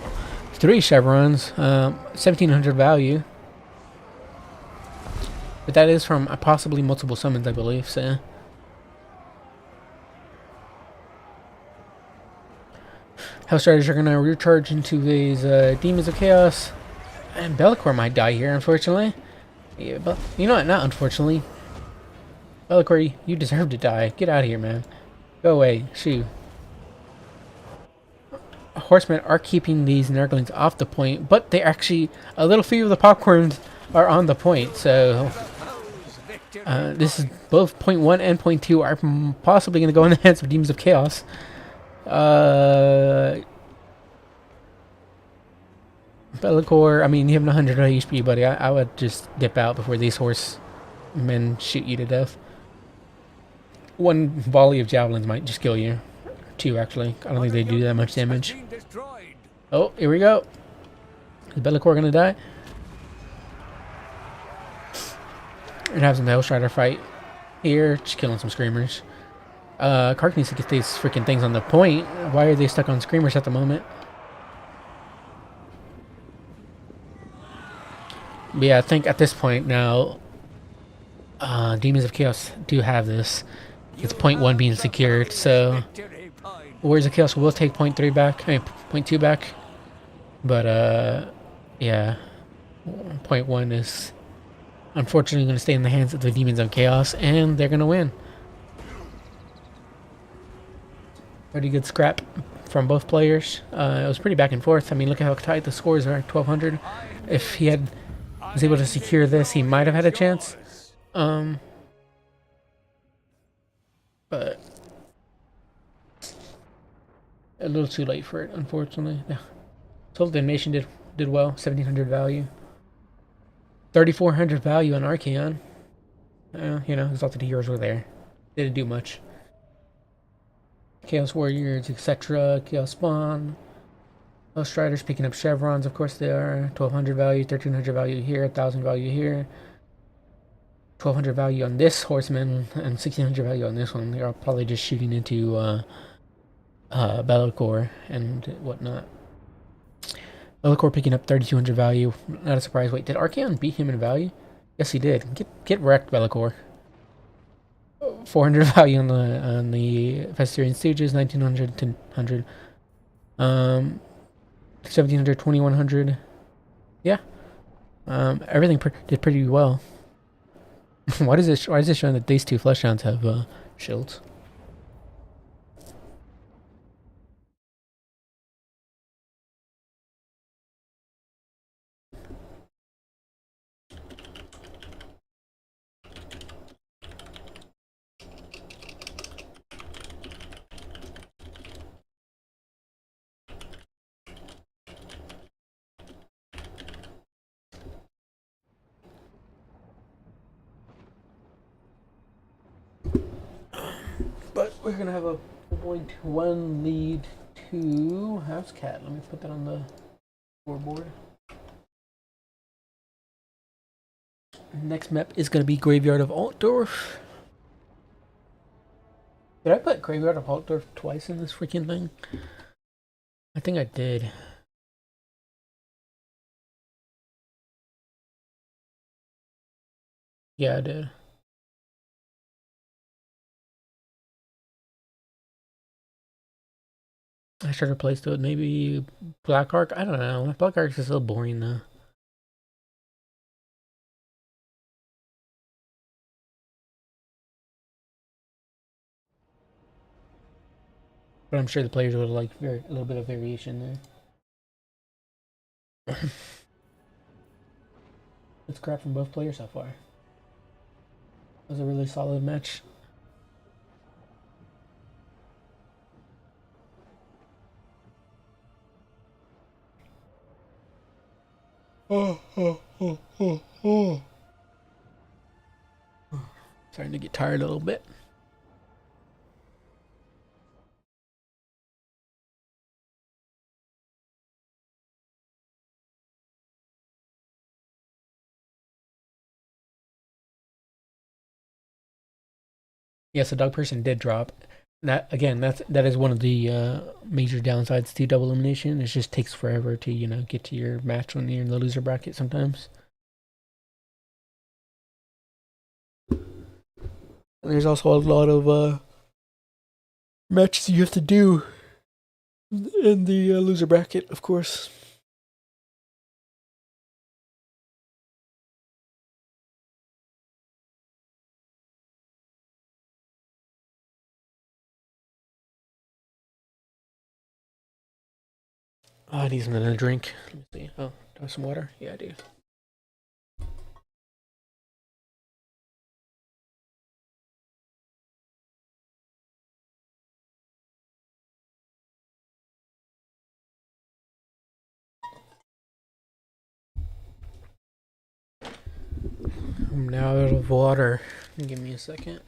3 chevrons, 1700 value. But that is from possibly multiple summons, I believe, so. Hellstriders are going to recharge into these Demons of Chaos. And Bellicor might die here, unfortunately. Yeah, but you know what? Not unfortunately. Bellicor, you deserve to die. Get out of here, man. Go away. Shoo. Horsemen are keeping these Nurglings off the point, but they actually, a little few of the popcorns are on the point, so this is both point 1 and point 2 are possibly going to go in the hands of Demons of Chaos. Bellicor, I mean, you have 100 HP, buddy. I would just dip out before these horsemen shoot you to death. One volley of javelins might just kill you. 2, actually. I don't think they do that much damage. Oh, here we go. Is Bellicor gonna die? We're gonna have some Hellstrider fight here. Just killing some Screamers. Kark needs to get these freaking things on the point. Why are they stuck on Screamers at the moment? But yeah, I think at this point now, Demons of Chaos do have this. It's point 1 being secured, so Warriors of Chaos will take point 3 back. I mean, point 2 back. But, yeah. Point 1 is unfortunately going to stay in the hands of the Demons of Chaos, and they're going to win. Pretty good scrap from both players. It was pretty back and forth. I mean, look at how tight the scores are, 1200. If he was able to secure this, he might have had a chance. But a little too late for it, unfortunately. Yeah. So Domination did well, 1700 value. 3400 value on Archaon. You know, Exalted Heroes were there. Didn't do much. Chaos Warriors, etc. Chaos Spawn. Striders picking up chevrons, of course they are. 1200 value, 1300 value here, 1000 value here. 1200 value on this horseman, and 1600 value on this one. They're all probably just shooting into Bellicor and whatnot. Bellicor picking up 3200 value. Not a surprise. Wait, did Archaon beat him in value? Yes, he did. Get wrecked, Bellicor. 400 value on the Festerian Stooges, 1900 to 100. 1700, 2100. Yeah. Everything did pretty well. Why is this showing that these 2 Fleshhounds have shields? But we're gonna have a 4.1 lead to House Cat. Let me put that on the scoreboard. Next map is gonna be Graveyard of Altdorf. Did I put Graveyard of Altdorf twice in this freaking thing? I think I did. Yeah, I did. I should have placed it. Maybe Black Ark. I don't know. Black Ark is so boring though. But I'm sure the players would like a little bit of variation there. It's crap from both players so far. It was a really solid match. Starting to get tired a little bit. Yes, the dog person did drop. That again, that is one of the major downsides to double elimination. It just takes forever to get to your match when you're in the loser bracket sometimes. And there's also a lot of matches you have to do in the loser bracket, of course. Oh, I need something to drink. Let me see. Oh, do I have some water? Yeah, I do. I'm now out of water. Give me a second.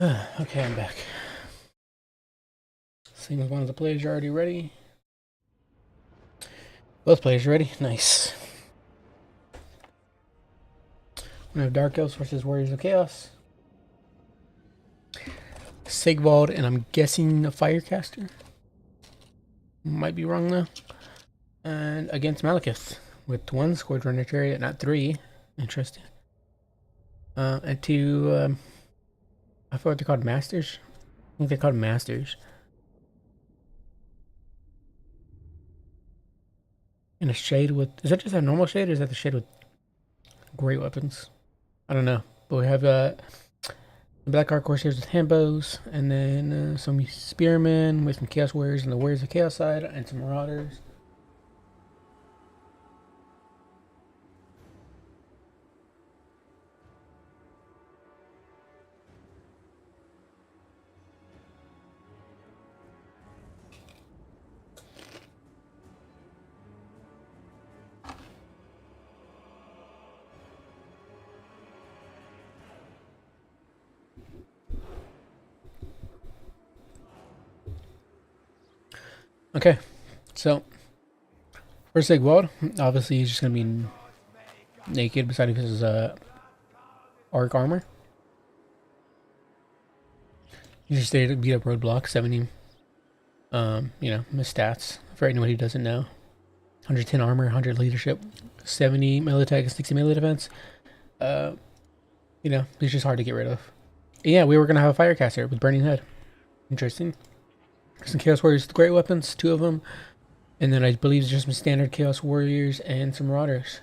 Okay, I'm back. Seeing as one of the players are already ready. Both players ready? Nice. We have Dark Elves versus Warriors of Chaos. Sigvald, and I'm guessing a Firecaster. Might be wrong though. And against Malekith with 1 Scourge Runner Chariot, not 3. Interesting. And 2, I forgot what they're called, Masters? I think they're called Masters. And a Shade with, is that just a normal Shade or is that the Shade with great weapons? I don't know. But we have the Black Arc Corsairs with handbows, and then some Spearmen with some Chaos Warriors and the Warriors of Chaos side, and some Marauders. Okay, so for Sigvald, obviously he's just gonna be naked beside his arc armor. He just stayed to beat up roadblock, 70 his stats for anyone who doesn't know. 110 armor, 100 leadership, 70 melee attack, 60 melee defense. He's just hard to get rid of. Yeah, we were gonna have a Firecaster with Burning Head. Interesting. Some Chaos Warriors with great weapons, 2 of them. And then I believe it's just some standard Chaos Warriors and some Marauders.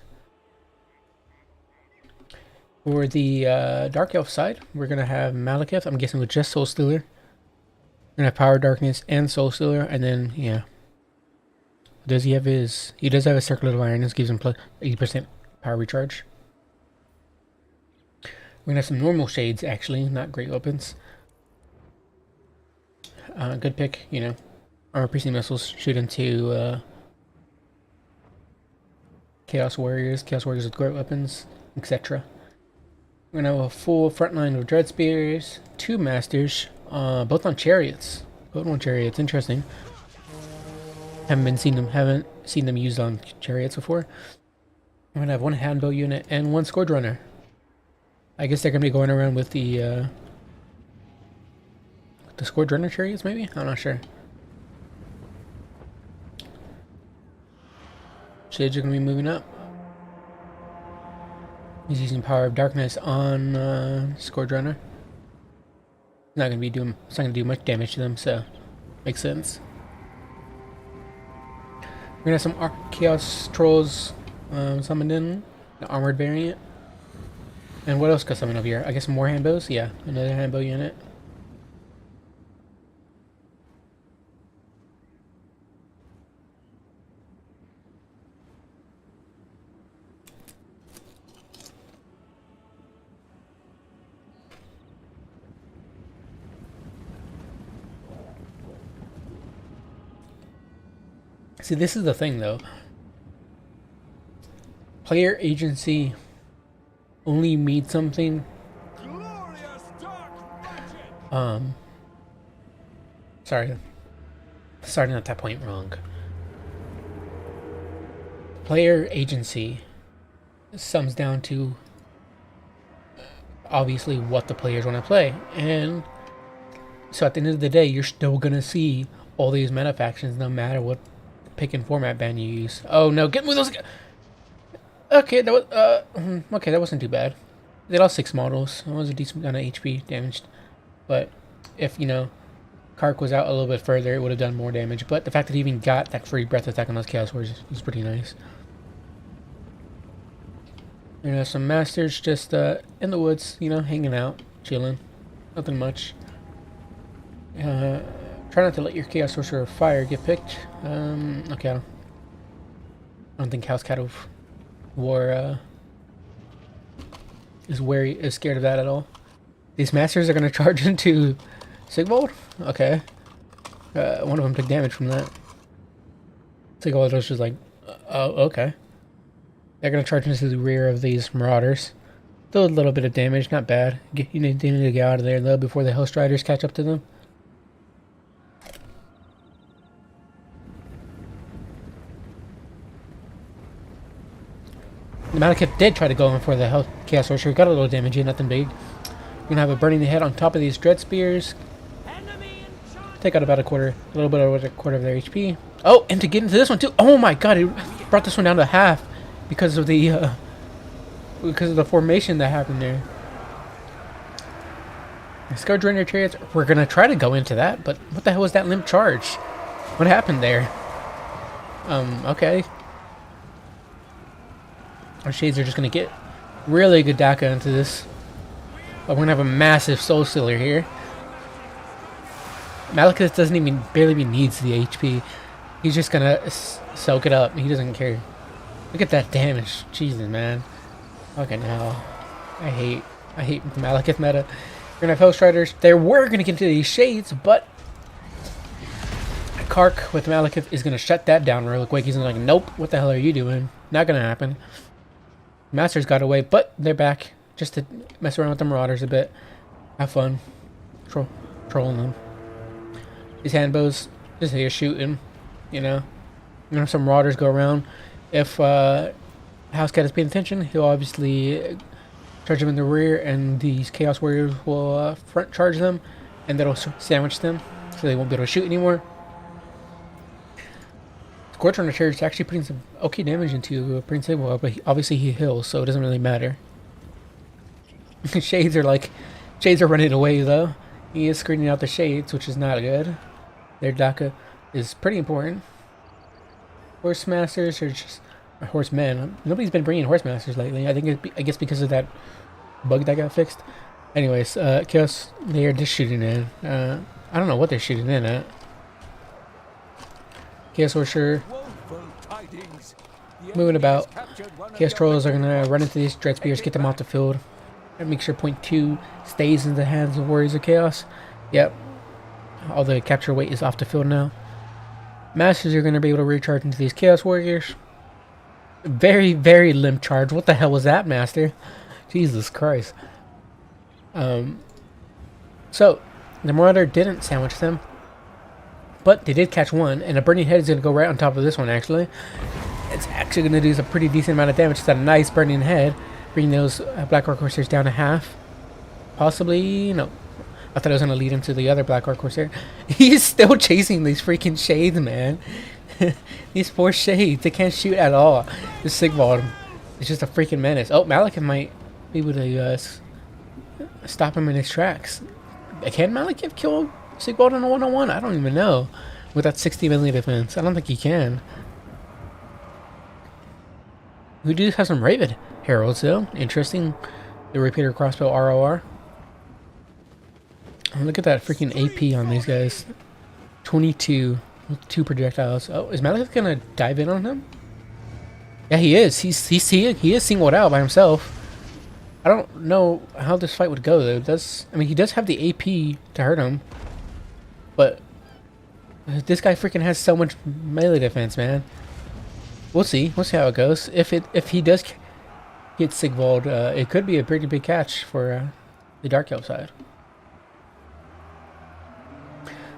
For the Dark Elf side, we're going to have Malekith, I'm guessing with just Soul Stealer. We're going to have Power Darkness and Soul Stealer, and then, yeah. Does he have his... He does have a Circlet of Iron, this gives him plus 80% power recharge. We're going to have some normal shades, actually, not great weapons. Good pick, Armor Piercing Missiles shoot into Chaos Warriors with great weapons, etc. We're going to have a full front line of Dread Spears, 2 Masters, both on Chariots. Interesting. Haven't seen them used on Chariots before. We're going to have 1 Handbow unit and 1 Scourge Runner. I guess they're going to be going around with the Scourge Runner Chariots, maybe? I'm not sure. Shades are going to be moving up. He's using Power of Darkness on Scourge Runner. It's not going to do much damage to them, so makes sense. We're going to have some Chaos Trolls summoned in, the armored variant. And what else got summoned over here? I guess some more handbows? Yeah, another handbow unit. See, this is the thing, though. Player agency only means something. Sorry. Starting at that point wrong. Player agency sums down to obviously what the players want to play. And so at the end of the day, you're still going to see all these meta factions no matter what pick and format ban you use. Oh no, get me those. Okay, that was okay, that wasn't too bad. They lost 6 models. It was a decent amount of HP damaged. But if Kark was out a little bit further, it would have done more damage. But the fact that he even got that free breath attack on those Chaos Warriors was pretty nice. Some Masters just in the woods, hanging out, chilling. Nothing much. Try not to let your Chaos Sorcerer of Fire get picked. Okay. I don't think House Cat of War is scared of that at all. These Masters are going to charge into Sigvald? Okay. One of them took damage from that. Sigvald was just like, oh, okay. They're going to charge into the rear of these Marauders. Still a little bit of damage, not bad. You need to get out of there though before the Hell Striders catch up to them. The Malekith did try to go in for the Hell Chaos Sorcerer. Got a little damage in, nothing big. We're gonna have a burning the head on top of these Dread Spears. Take out about a little bit over a quarter of their HP. Oh, and to get into this one too. Oh my god, it brought this one down to half because of the formation that happened there. Scourge Ranger Chariots, we're gonna try to go into that, but what the hell was that limp charge? What happened there? Okay. Our Shades are just gonna get really good DACA into this. But we're gonna have a massive Soul Stealer here. Malekith doesn't even barely even needs the HP. He's just gonna soak it up. He doesn't care. Look at that damage. Jesus, man. Fucking hell. I hate the Malekith meta. We're gonna have Hell Striders. They were gonna get into these Shades, but Kark with Malekith is gonna shut that down real quick. He's like, nope, what the hell are you doing? Not gonna happen. Masters got away, but they're back just to mess around with the Marauders a bit. Have fun. Trolling them. These handbows, just here shooting, you know. We're gonna have some Marauders go around. If House Cat is paying attention, he'll obviously charge them in the rear, and these Chaos Warriors will front charge them, and that'll sandwich them, so they won't be able to shoot anymore. Scorch on the Charge is actually putting some okay damage into Prince Sigwald, but obviously he heals, so it doesn't really matter. Shades are running away though. He is screening out the Shades, which is not good. Their DACA is pretty important. Horse Masters are just horsemen. Nobody's been bringing Horse Masters lately. I guess because of that bug that got fixed. Anyways, Chaos, they are just shooting in. I don't know what they're shooting in at. Chaos Sorcerer moving about. Chaos Trolls are gonna run into these Dread Spears, get them off the field, and make sure point 2 stays in the hands of Warriors of Chaos. Yep. All the capture weight is off the field now. Masters are gonna be able to recharge into these Chaos Warriors. Very, very limp charge. What the hell was that, Master? Jesus Christ. So the Marauder didn't sandwich them, but they did catch one, and a Burning Head is going to go right on top of this one, actually. It's actually going to do a pretty decent amount of damage. It's a nice Burning Head, bringing those Black Orc Corsairs down to half. Possibly, no. I thought I was going to lead him to the other Black Orc Corsair. He's still chasing these freaking Shades, man. These 4 Shades, they can't shoot at all. Just Sigvald, it's just a freaking menace. Oh, Malekith might be able to stop him in his tracks. Can Malekith kill Sigvald in a 1-on-1? I don't even know. With that 60 million defense, I don't think he can. We do have some Raven Heralds though. Interesting. The Repeater Crossbow ROR. Oh, look at that freaking AP on these guys. 22 with 2 projectiles. Oh, is Malekith gonna dive in on him? Yeah, he is. He is singled out by himself. I don't know how this fight would go though. He does have the AP to hurt him, but this guy freaking has so much melee defense, man. We'll see. We'll see how it goes. If he does get Sigvald, it could be a pretty big catch for the Dark Elf side.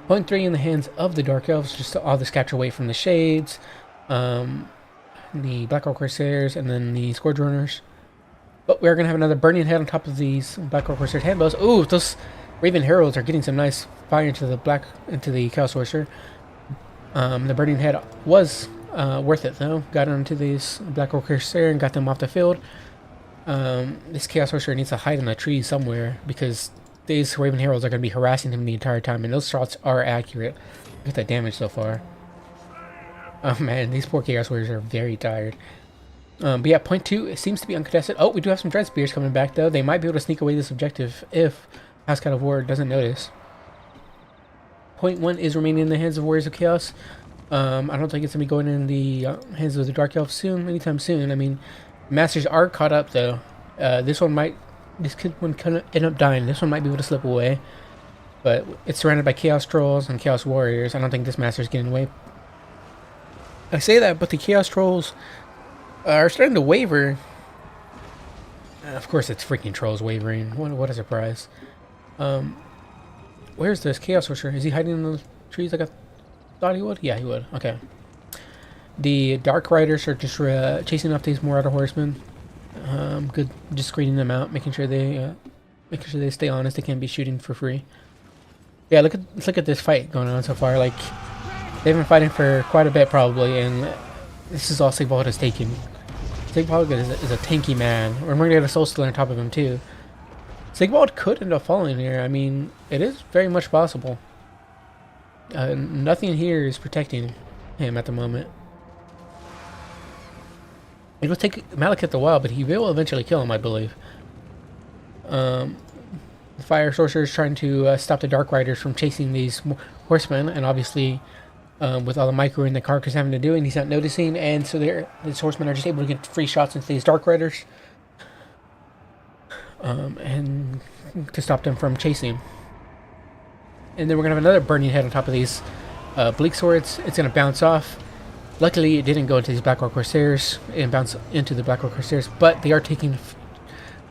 Point 3 in the hands of the Dark Elves, just all this capture weight from the Shades, the Black Orc Corsairs, and then the Scourge Runners. But we're going to have another Burning Head on top of these Black Orc Corsair handbows. Ooh, those Raven Heralds are getting some nice fire into the Chaos Sorcerer. The Burning Head was worth it though. Got onto these Black Orc Corsair and got them off the field. This Chaos Sorcerer needs to hide in a tree somewhere because these Raven Heralds are going to be harassing him the entire time, and those shots are accurate. Look at that damage so far. Oh man, these poor Chaos Warriors are very tired. But yeah, point 2, it seems to be uncontested. Oh, we do have some Dread Spears coming back though. They might be able to sneak away this objective if House Cat of War doesn't notice. Point 1 is remaining in the hands of Warriors of Chaos. I don't think it's going to be going in the hands of the Dark Elf anytime soon. I mean, Masters are caught up though. This one could end up dying. This one might be able to slip away. But it's surrounded by Chaos Trolls and Chaos Warriors. I don't think this Master's getting away. I say that, but the Chaos Trolls are starting to waver. Of course, it's freaking trolls wavering. What a surprise. Where's this Chaos Sorcerer? Is he hiding in the trees like I thought he would? Yeah, he would. Okay. The Dark Riders are just chasing off these Marauder Horsemen. Good, just screening them out, making sure they stay honest. They can't be shooting for free. Yeah, let's look at this fight going on so far. Like, they've been fighting for quite a bit probably, and this is all Sigvald has taken. Sigvald is a tanky man. We're going to get a Soul Stealer on top of him too. Sigvald could end up falling here. I mean, it is very much possible. Nothing here is protecting him at the moment. It will take Malekith a while, but he will eventually kill him, I believe. The Fire Sorcerer is trying to stop the Dark Riders from chasing these horsemen, and obviously, with all the microing that Kark is having to do, and he's not noticing, and so these horsemen are just able to get free shots into these Dark Riders, and to stop them from chasing. And then we're going to have another Burning Head on top of these Bleak Swords. It's going to bounce off. Luckily, it didn't go into these Blackrock Corsairs and bounce into the Blackrock Corsairs, but they are taking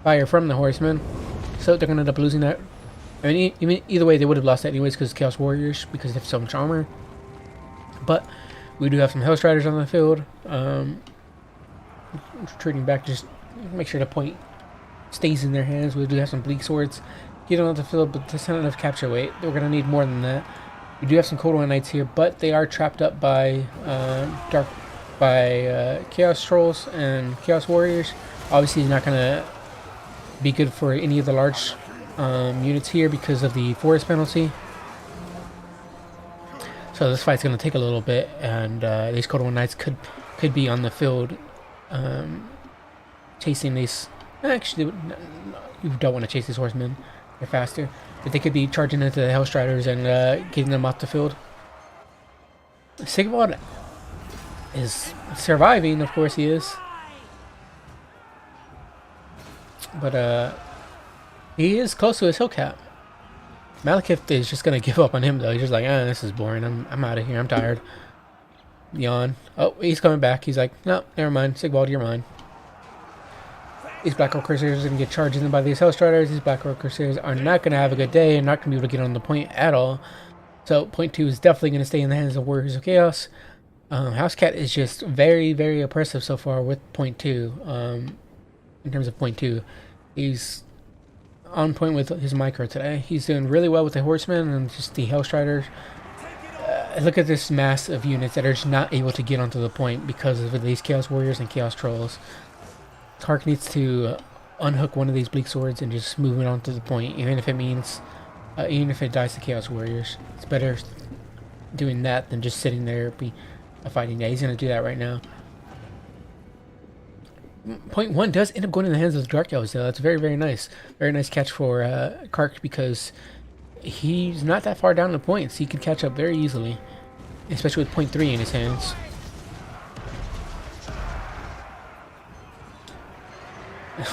fire from the Horsemen, so they're going to end up losing that. I mean, either way, they would have lost that anyways because Chaos Warriors, because they have so much armor. But we do have some Hellstriders on the field. Retreating back, just make sure the point stays in their hands. We do have some Bleak Swords. Get on the field, but that's not enough capture weight. We're going to need more than that. We do have some Cold One Knights here, but they are trapped up by Chaos Trolls and Chaos Warriors. Obviously, it's not going to be good for any of the large units here because of the forest penalty. So this fight's going to take a little bit, and these Cold One Knights could be on the field chasing these. Actually, you don't want to chase these horsemen. They're faster. But they could be charging into the Hellstriders and getting them off the field. Sigvald is surviving, of course he is. But he is close to his hill cap. Malekith is just gonna give up on him though. He's just like, this is boring. I'm out of here. I'm tired. Yawn. Oh, he's coming back. He's like, no, never mind. Sigvald, you're mine. These Blackrock Corsairs are going to get charged in by these Hellstriders. These Blackrock Corsairs are not going to have a good day and not going to be able to get on the point at all. So point 2 is definitely going to stay in the hands of Warriors of Chaos. Housecat is just very, very oppressive so far with point 2. In terms of point 2, he's on point with his micro today. He's doing really well with the Horsemen and just the Hellstriders. Look at this mass of units that are just not able to get onto the point because of these Chaos Warriors and Chaos Trolls. Kark needs to unhook one of these Bleak Swords and just move it onto the point, even if it means, even if it dies to Chaos Warriors. It's better doing that than just sitting there fighting. Yeah, he's going to do that right now. Point 1 does end up going in the hands of the Dark Elves, though. That's very, very nice. Very nice catch for Kark because he's not that far down the points. He can catch up very easily, especially with point 3 in his hands.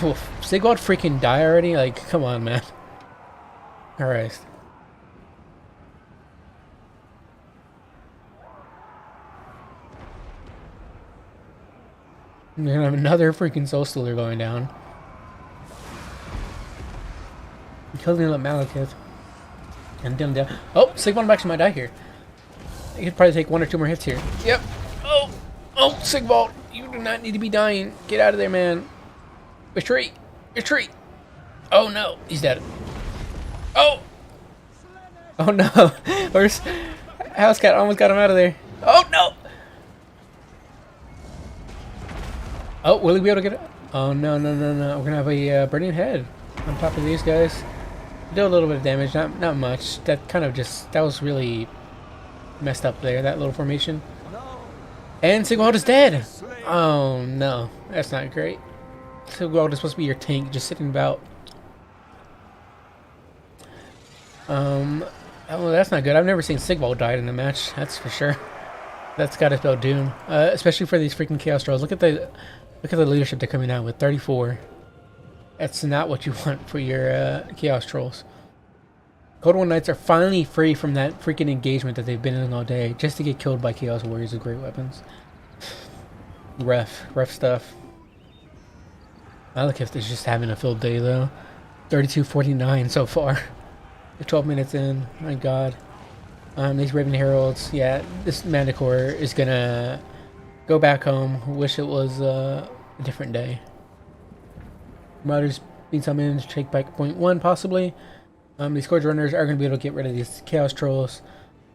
Will Sigvald freaking die already? Like, come on, man. Alright. We're gonna have another freaking Soul Stealer going down. Killing up Malekith. And down. Oh, Sigvald actually might die here. He could probably take 1 or 2 more hits here. Yep. Oh, Sigvald, you do not need to be dying. Get out of there, man. Retreat! Retreat! Oh no, he's dead. Oh! Oh no! Where's Housecat? Almost got him out of there. Oh no! Oh, will he be able to get it? Oh no, no, no, no. We're gonna have a burning head on top of these guys. Do a little bit of damage, not much. That kind of that was really messed up there, that little formation. And Sigvald is dead! Oh no, that's not great. Sigvald is supposed to be your tank, just sitting about. Oh, that's not good. I've never seen Sigvald die in a match, that's for sure. That's gotta spell doom, especially for these freaking Chaos Trolls. Look at the leadership they're coming out with, 34. That's not what you want for your Chaos Trolls. Cold One Knights are finally free from that freaking engagement that they've been in all day, just to get killed by Chaos Warriors with great weapons. Rough stuff. Malekith is just having a field day though. 32:49 so far. 12 minutes in. My God. These Raven Heralds. Yeah, this Manticore is gonna go back home. Wish it was a different day. Marauders being summoned to take back point 1 possibly. These Scourge Runners are going to be able to get rid of these Chaos Trolls,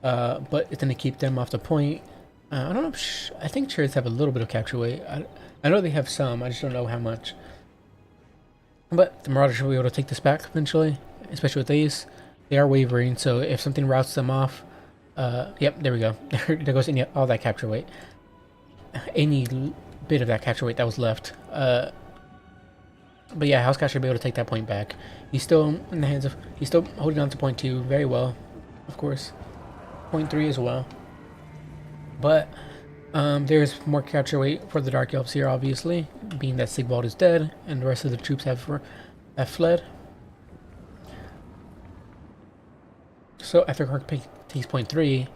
but it's going to keep them off the point. I don't know if I think chariots have a little bit of capture weight. I know they have some, I just don't know how much. But the Marauders should be able to take this back eventually, especially with these. They are wavering, so if something routes them off, yep, there we go. There goes all that capture weight. Any bit of that capture weight that was left. But yeah, Housecat should be able to take that point back. He's still in the hands of... He's still holding on to point 2 very well, of course. Point 3 as well. But there's more capture weight for the Dark Elves here, obviously. Being that Sigvald is dead and the rest of the troops have fled. So after Kark takes point 3,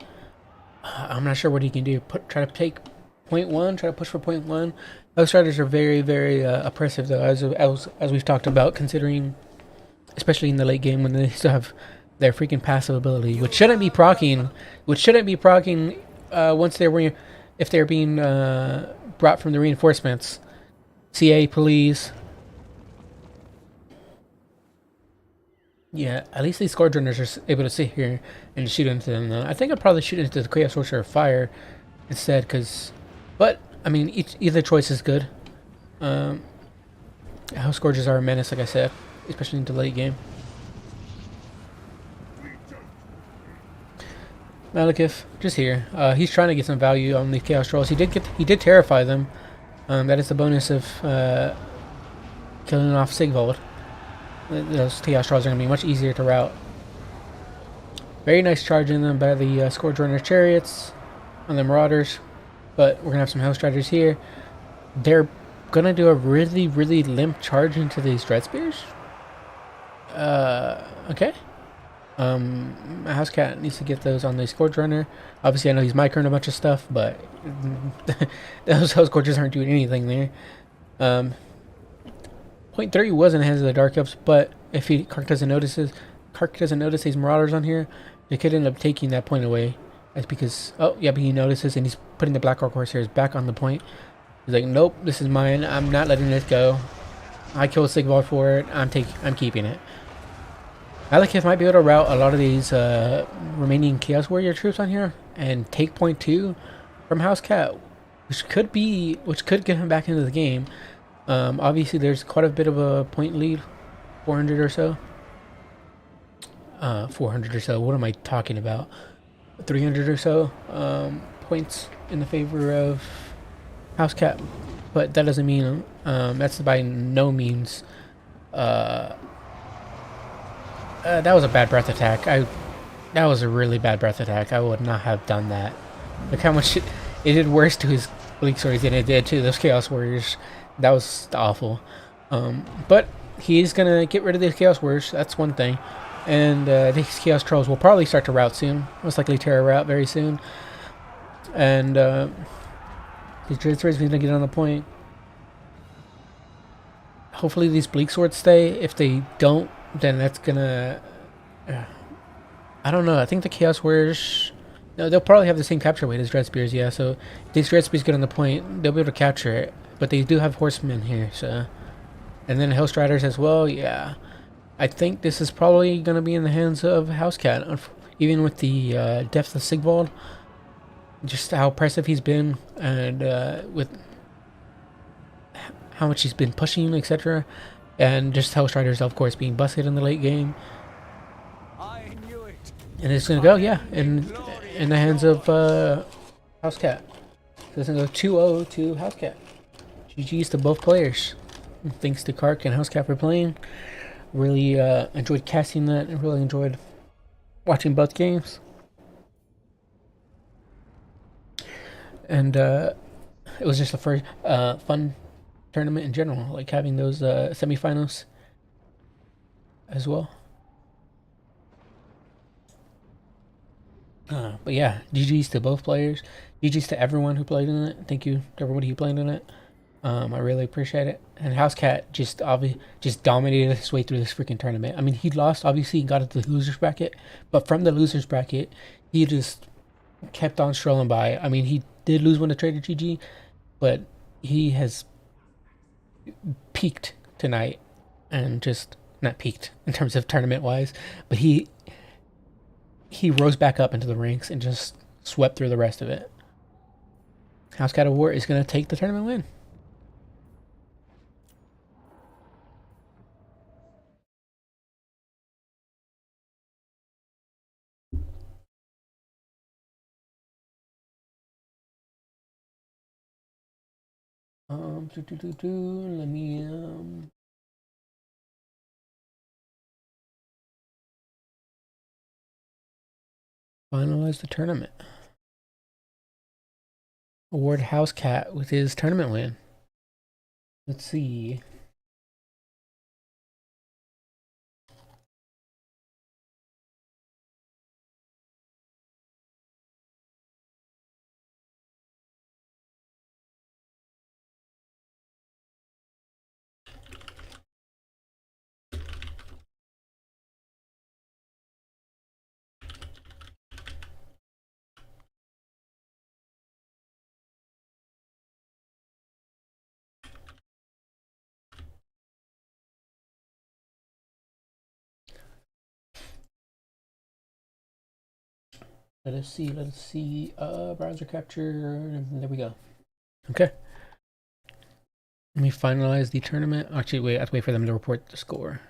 I'm not sure what he can do. Try to take point 1, try to push for point 1. Those Riders are very, very oppressive, though, as we've talked about, considering, especially in the late game when they still have their freaking passive ability, which shouldn't be proccing, once if they're being brought from the reinforcements. CA, please. Yeah, at least these Scourge Runners are able to sit here and shoot into them. I think I'd probably shoot into the Chaos Sorcerer of Fire instead, but I mean, either choice is good. House Scourges are a menace, like I said, especially in the late game. Malekith, just here. He's trying to get some value on the Chaos Trolls. He did terrify them. That is the bonus of killing off Sigvald. Those Chaos Trolls are going to be much easier to route. Very nice charge in them by the Scourge Runner Chariots on the Marauders. But we're going to have some House Riders here. They're going to do a really, really limp charge into these Dread Spears. Okay. Housecat needs to get those on the Scourge Runner. Obviously, I know he's microing a bunch of stuff, but those Scourges aren't doing anything there. Point 3 was in the hands of the Dark Elves, but if Kark doesn't notice these Marauders on here, they could end up taking that point away. That's because, oh, yeah, but he notices and he's putting the Black Orc Corsairs back on the point. He's like, nope, this is mine. I'm not letting this go. I killed Sigvald for it. I'm keeping it. Malekith might be able to route a lot of these remaining Chaos Warrior troops on here and take point 2 from Housecat, which could get him back into the game. Obviously, there's quite a bit of a point lead, 400 or so. 400 or so. What am I talking about? 300 or so points in the favor of Housecat, but that doesn't mean that's by no means. That was a bad breath attack. That was a really bad breath attack. I would not have done that. Look how much it did worse to his Bleak Swords than it did to those Chaos Warriors. That was awful. But he's gonna get rid of these Chaos Warriors. That's one thing. And these Chaos Trolls will probably start to route soon. Most likely Terra route very soon. And these Dread Swords are going to get on the point. Hopefully these Bleak Swords stay. If they don't, then that's going to... I don't know. I think the Chaos Warriors... No, they'll probably have the same capture weight as Dread Spears, yeah. So if these Dread Spears get on the point, they'll be able to capture it. But they do have Horsemen here, so... And then House Riders as well, yeah. I think this is probably going to be in the hands of Housecat, even with the depth of Sigvald, just how oppressive he's been, and with how much he's been pushing, etc. And just House Riders, of course, being busted in the late game. I knew it. And it's going to go, yeah, in the hands of Housecat. So it's going to go 2-0 to Housecat. GG's to both players. Thanks to Kark and Housecat for playing. Really enjoyed casting that and really enjoyed watching both games. And it was just a first fun tournament in general, like having those semifinals as well. But yeah, GG's to both players. GG's to everyone who played in it. Thank you to everybody who played in it. I really appreciate it. And House Cat just dominated his way through this freaking tournament. I mean, he lost. Obviously, he got into the losers bracket, but from the losers bracket, he just kept on strolling by. I mean, he did lose one to Trader GG, but he has peaked tonight, and just not peaked in terms of tournament wise, but he rose back up into the ranks and just swept through the rest of it. House Cat of War is going to take the tournament win. Let me finalize the tournament. Award House Cat with his tournament win. Let's see. Let us see. Browser capture. There we go. Okay. Let me finalize the tournament. Actually, wait, I have to wait for them to report the score.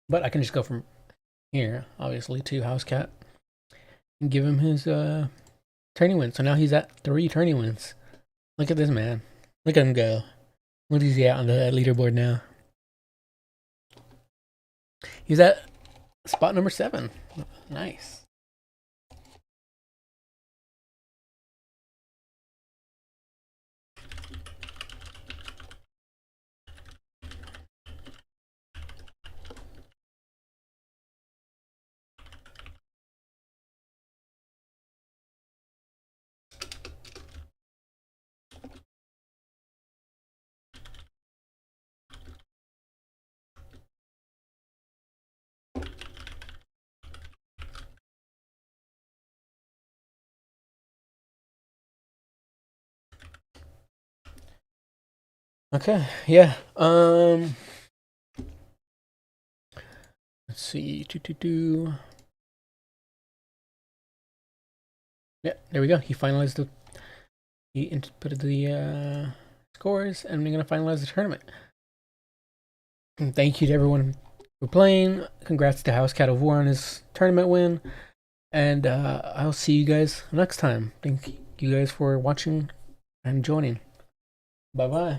But I can just go from here, obviously, to House Cat and give him his tourney win. So now he's at 3 tourney wins. Look at this man. Look at him go. What is he at on the leaderboard now? He's at spot number 7. Nice. Okay, yeah. Let's see. Yeah, there we go. He finalized the. He inputted the scores, and we're gonna finalize the tournament. And thank you to everyone for playing. Congrats to House Cat of War on his tournament win, and I'll see you guys next time. Thank you guys for watching and joining. Bye bye.